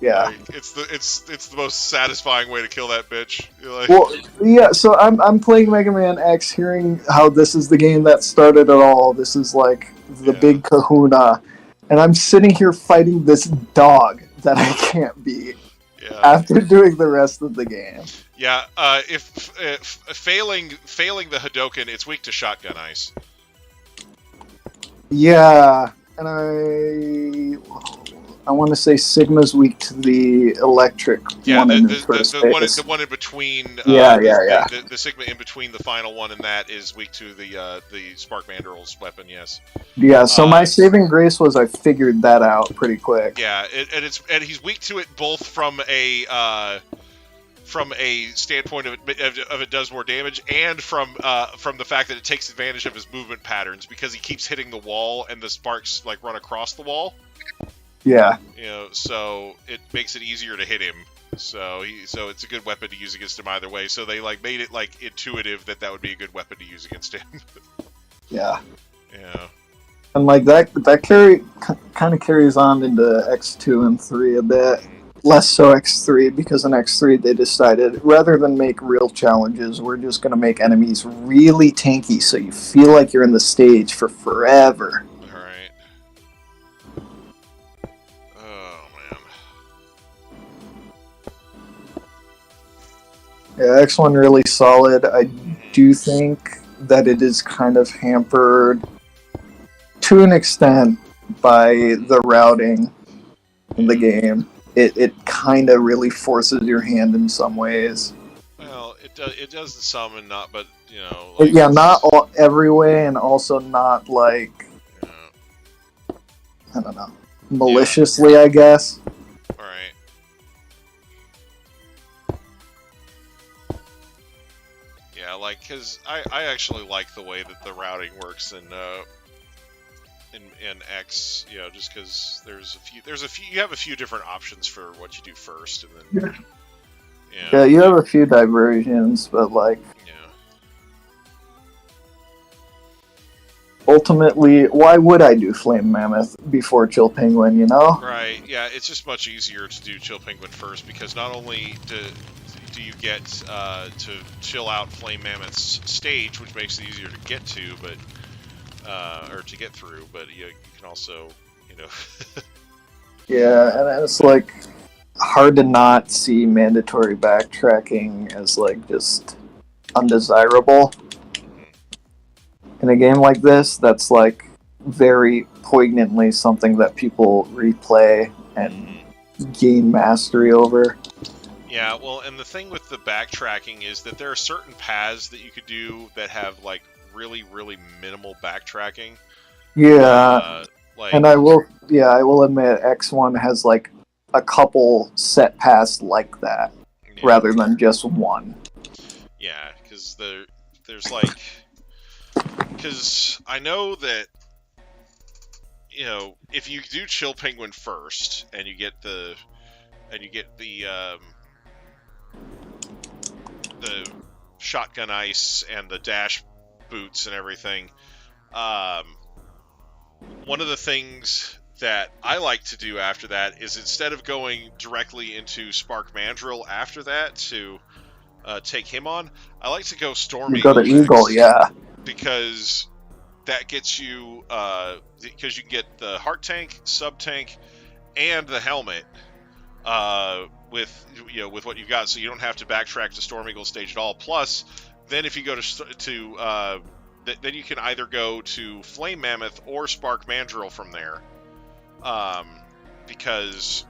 Yeah. Like, it's the most satisfying way to kill that bitch. You're like, Well, yeah. So I'm playing Mega Man X, hearing how this is the game that started it all. This is like the big Kahuna, and I'm sitting here fighting this dog that I can't beat. Yeah. After doing the rest of the game. Yeah. If failing the Hadoken, it's weak to shotgun ice. Yeah, and I want to say Sigma's weak to the electric one in the first phase. The one in between. The Sigma in between the final one and that is weak to the Spark Mandrel's weapon. Yes. Yeah. So my saving grace was I figured that out pretty quick. Yeah, and he's weak to it both from a standpoint of it does more damage, and from the fact that it takes advantage of his movement patterns because he keeps hitting the wall and the sparks like run across the wall. Yeah. You know, so it makes it easier to hit him. So it's a good weapon to use against him either way. So they like made it like intuitive that would be a good weapon to use against him. Yeah. Yeah. And like that kind of carries on into X2 and 3 a bit. Less so X3, because in X3 they decided rather than make real challenges, we're just going to make enemies really tanky so you feel like you're in the stage for forever. Alright. Oh, man. Yeah, X1 really solid. I do think that it is kind of hampered to an extent by the routing in the game. It kind of really forces your hand in some ways. Well, it does in some and not, but you know. Like yeah, not all every way, and also not like I don't know, maliciously, I guess. Right. Yeah, like because I actually like the way that the routing works in X, you know, just because there's a few you have a few different options for what you do first, and then yeah, you have a few diversions, but like ultimately, why would I do Flame Mammoth before Chill Penguin? You know? Right. Yeah, it's just much easier to do Chill Penguin first because not only do you get to chill out Flame Mammoth's stage, which makes it easier to get to, but or to get through, but you can also, you know. Yeah, and it's like hard to not see mandatory backtracking as like just undesirable in a game like this. That's like very poignantly something that people replay and gain mastery over. Yeah, well, and the thing with the backtracking is that there are certain paths that you could do that have like really, really minimal backtracking. Yeah, like, and I will admit X1 has like a couple set paths like that, yeah, rather than just one. Yeah, because there's like, because I know that, you know, if you do Chill Penguin first and you get the shotgun ice and the dash boots and everything, one of the things that I like to do after that is, instead of going directly into Spark Mandrill after that to take him on, I like to go Storm You Eagle go to next, Eagle, yeah. because that gets you, because you can get the heart tank, sub tank, and the helmet with what you've got, so you don't have to backtrack to Storm Eagle stage at all. Plus, then if you go to then you can either go to Flame Mammoth or Spark Mandrill from there, because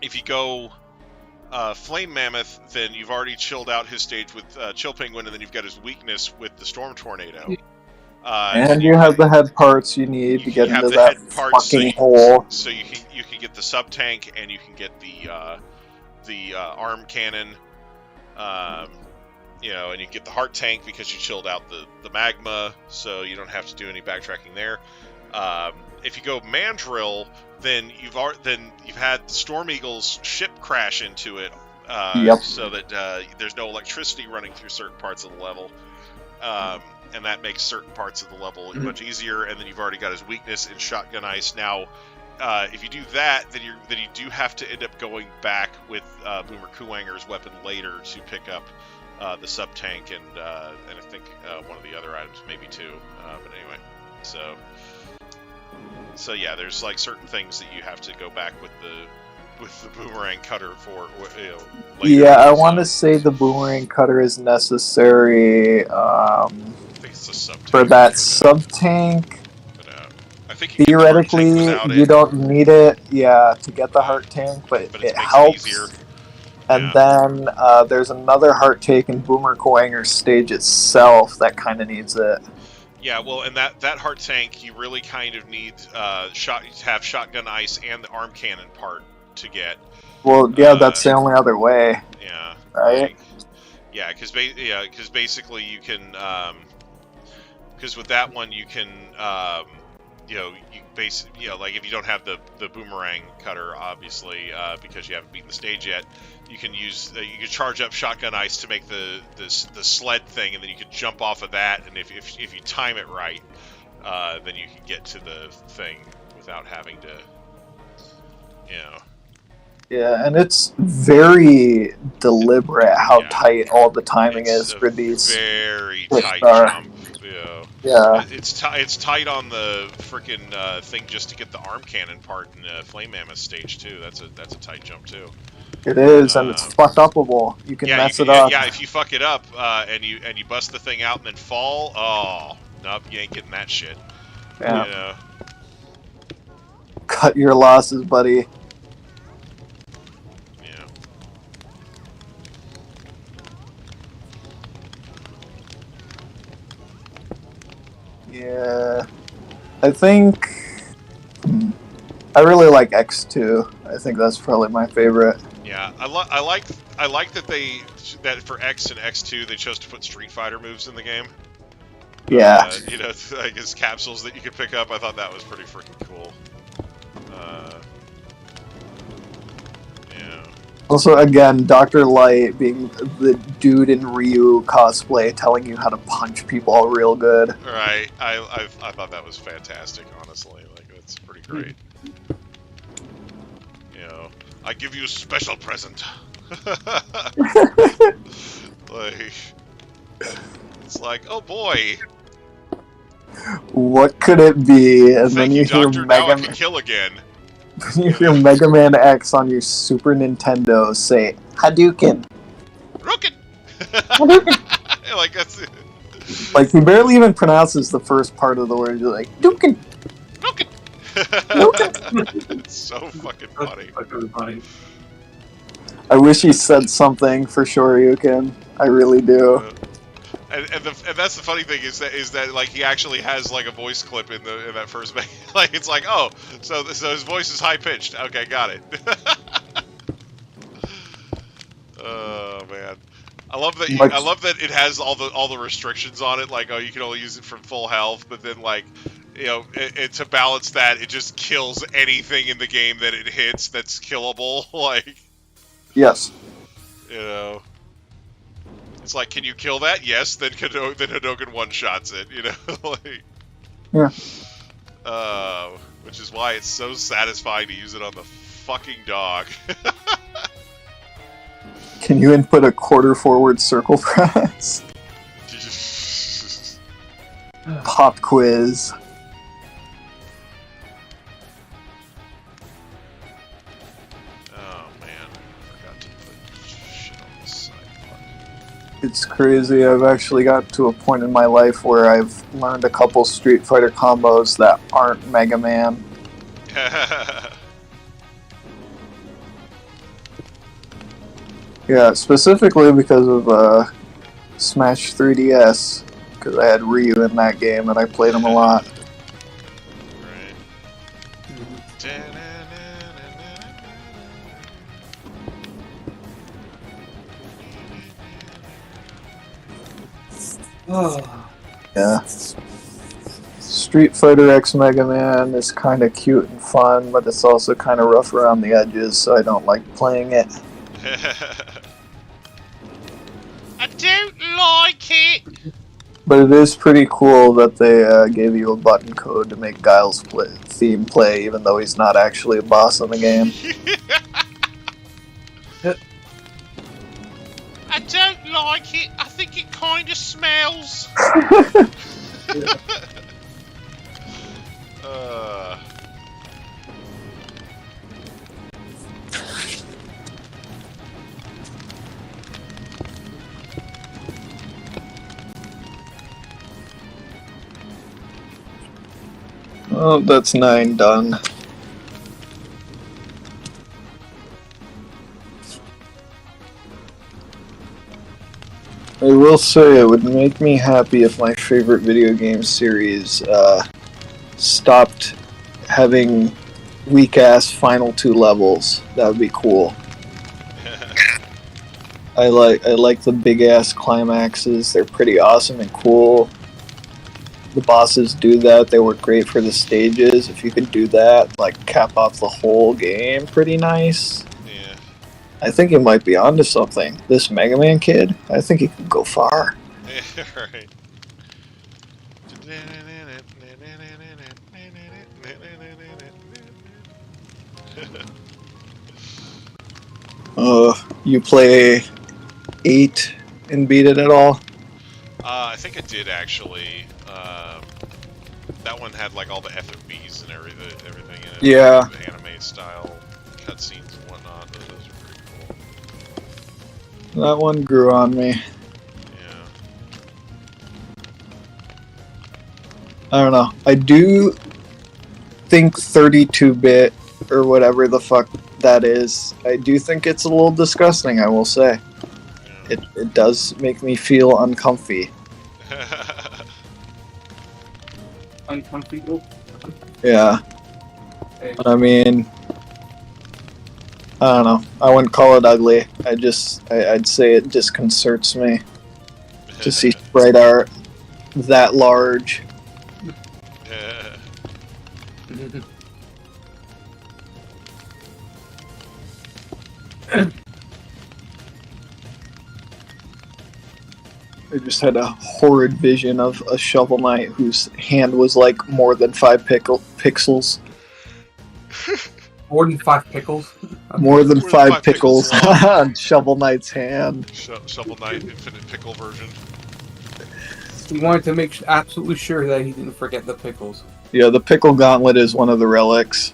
if you go Flame Mammoth, then you've already chilled out his stage with Chill Penguin, and then you've got his weakness with the Storm Tornado. And you have the head parts you need to get into that fucking hole. So you can get the sub tank, and you can get the arm cannon, and you get the heart tank because you chilled out the magma, so you don't have to do any backtracking there. If you go Mandrill, then you've had Storm Eagle's ship crash into it, so that there's no electricity running through certain parts of the level. And that makes certain parts of the level much easier. And then you've already got his weakness in Shotgun Ice. Now, if you do that, then you do have to end up going back with Boomer Kuwanger's weapon later to pick up the sub tank and I think one of the other items, maybe two. But anyway, so yeah, there's like certain things that you have to go back with the boomerang cutter for. Later. Yeah, I want to say the boomerang cutter is necessary. I think it's a sub-tank for that sub tank. But, I think theoretically you don't need it, to get the heart tank, but it helps. It easier. And then there's another heart tank in Boomer Kuwanger's stage itself that kind of needs it. Yeah, well, and that heart tank, you really kind of need to have Shotgun Ice and the arm cannon part to get. Well, yeah, that's the only other way. Yeah. Right? Because basically you can, because with that one you can, like if you don't have the boomerang cutter, obviously, because you haven't beaten the stage yet, you can use you can charge up Shotgun Ice to make the sled thing, and then you can jump off of that, and if you time it right, then you can get to the thing without having to, Yeah, and it's very deliberate how tight all the timing is for these. Very tight jump. Yeah. It's tight on the freaking thing just to get the arm cannon part in Flame Mammoth stage too. That's a tight jump too. It is, and it's fuck upable. You can mess it up. Yeah, if you fuck it up and you bust the thing out and then fall, nope, you ain't getting that shit. Yeah. Cut your losses, buddy. Yeah, I think I really like X2. I think that's probably my favorite. Yeah, I like that that for X and X2 they chose to put Street Fighter moves in the game. Yeah. I guess capsules that you could pick up. I thought that was pretty freaking cool. Yeah. Also, again, Dr. Light being the dude in Ryu cosplay telling you how to punch people real good. Right. I thought that was fantastic, honestly. Like, that's pretty great. I give you a special present. Like, it's like, oh boy. What could it be? And Thank then you, hear Doctor. Now I Mega can kill again. When you hear Mega Man X on your Super Nintendo, say Hadouken. Rookin! Like, that's it. Like, he barely even pronounces the first part of the word. You're like, Duken. Rookin! Rookin. It's so fucking funny. Fucking funny. I wish he said something for Shoryuken. I really do. And that's the funny thing is that like he actually has like a voice clip in that first like it's like, oh, so his voice is high pitched. Okay, got it. Oh man, I love that it has all the restrictions on it. Like, oh, you can only use it from full health, but then like, you know, it to balance that, it just kills anything in the game that it hits that's killable. Like, Yes. you know. It's like, can you kill that? Yes. Then Hadouken one-shots it, you know? Like, Yeah. Which is why it's so satisfying to use it on the fucking dog. Can you input a quarter forward circle press? Pop quiz. Oh man, I forgot to put shit on the side. It's crazy. I've actually got to a point in my life where I've learned a couple Street Fighter combos that aren't Mega Man. Yeah, specifically because of Smash 3DS, because I had Ryu in that game and I played him a lot. Right. Oh. Yeah. Street Fighter X Mega Man is kind of cute and fun, but it's also kind of rough around the edges, so I don't like playing it. I don't like it. But it is pretty cool that they gave you a button code to make Guile's theme play, even though he's not actually a boss in the game. I don't like it. I think it kind of smells. Oh, that's 9 done. I will say it would make me happy if my favorite video game series stopped having weak-ass final 2 levels. That would be cool. I like the big-ass climaxes. They're pretty awesome and cool. The bosses do that. They work great for the stages. If you could do that, like, cap off the whole game pretty nice. Yeah. I think it might be onto something. This Mega Man kid, I think he could go far. Right. You play 8 and beat it at all? I think it did actually. That one had like all the FMVs and everything in it. Yeah. The anime style cutscenes and whatnot. Those were pretty cool. That one grew on me. Yeah. I don't know. I do think 32-bit or whatever the fuck that is, I do think it's a little disgusting, I will say. Yeah. It does make me feel uncomfy. Uncomfortable. Yeah. Hey. I mean, I don't know. I wouldn't call it ugly. I'd say it disconcerts me to see sprite art that large. I just had a horrid vision of a Shovel Knight whose hand was like more than 5 pixels. More than 5 pickles. More than More than 5 5 pickles pickles on Shovel Knight's hand. Shovel Knight Infinite Pickle version. He wanted to make absolutely sure that he didn't forget the pickles. Yeah, the pickle gauntlet is one of the relics.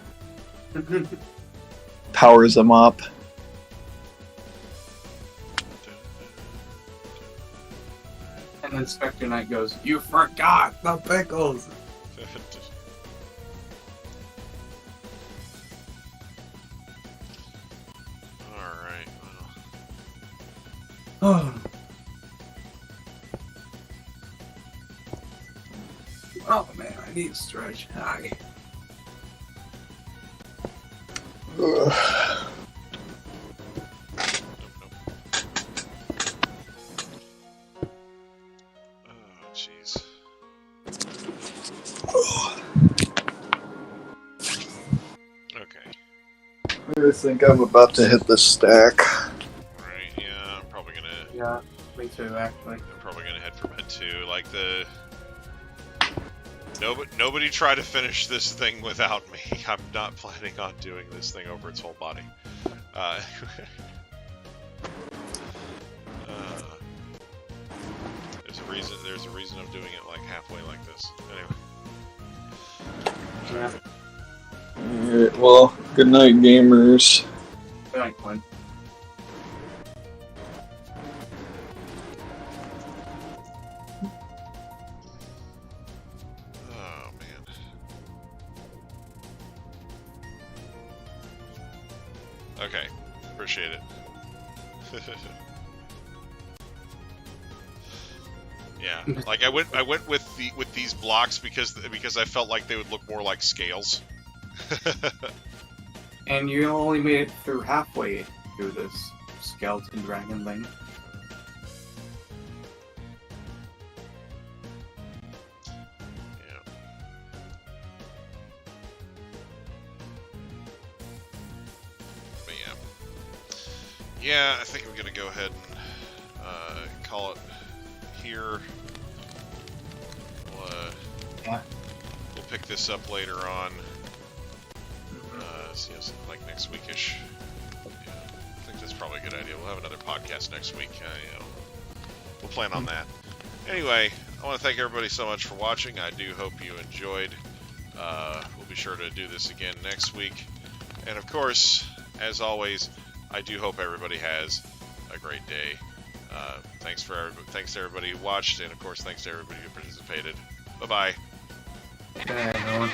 Powers them up. And then Spectre Knight goes, "You forgot the pickles." Alright, Oh. Oh man, I need to stretch. Hi. Ugh. oh jeez. Okay. I think I'm about to hit the stack. Right, yeah, I'm probably gonna Yeah, me too, actually. head for bed too. Like nobody try to finish this thing without me. I'm not planning on doing this thing over its whole body. There's a reason I'm doing it like halfway like this. Anyway. Yeah. Alright, well, good night, gamers. Good night, Quinn. Oh man. Okay, appreciate it. Yeah, like I went with these blocks because I felt like they would look more like scales. And you only made it through halfway through this skeleton dragon thing. Yeah. But yeah, I think I'm gonna go ahead and call it here. Yeah. We'll pick this up later on. Something like next weekish. Yeah, I think that's probably a good idea. We'll have another podcast next week. We'll plan on that. Anyway, I want to thank everybody so much for watching. I do hope you enjoyed. We'll be sure to do this again next week. And of course, as always, I do hope everybody has a great day. Thanks to everybody who watched, and of course, thanks to everybody who participated. Bye-bye. Good night, everyone.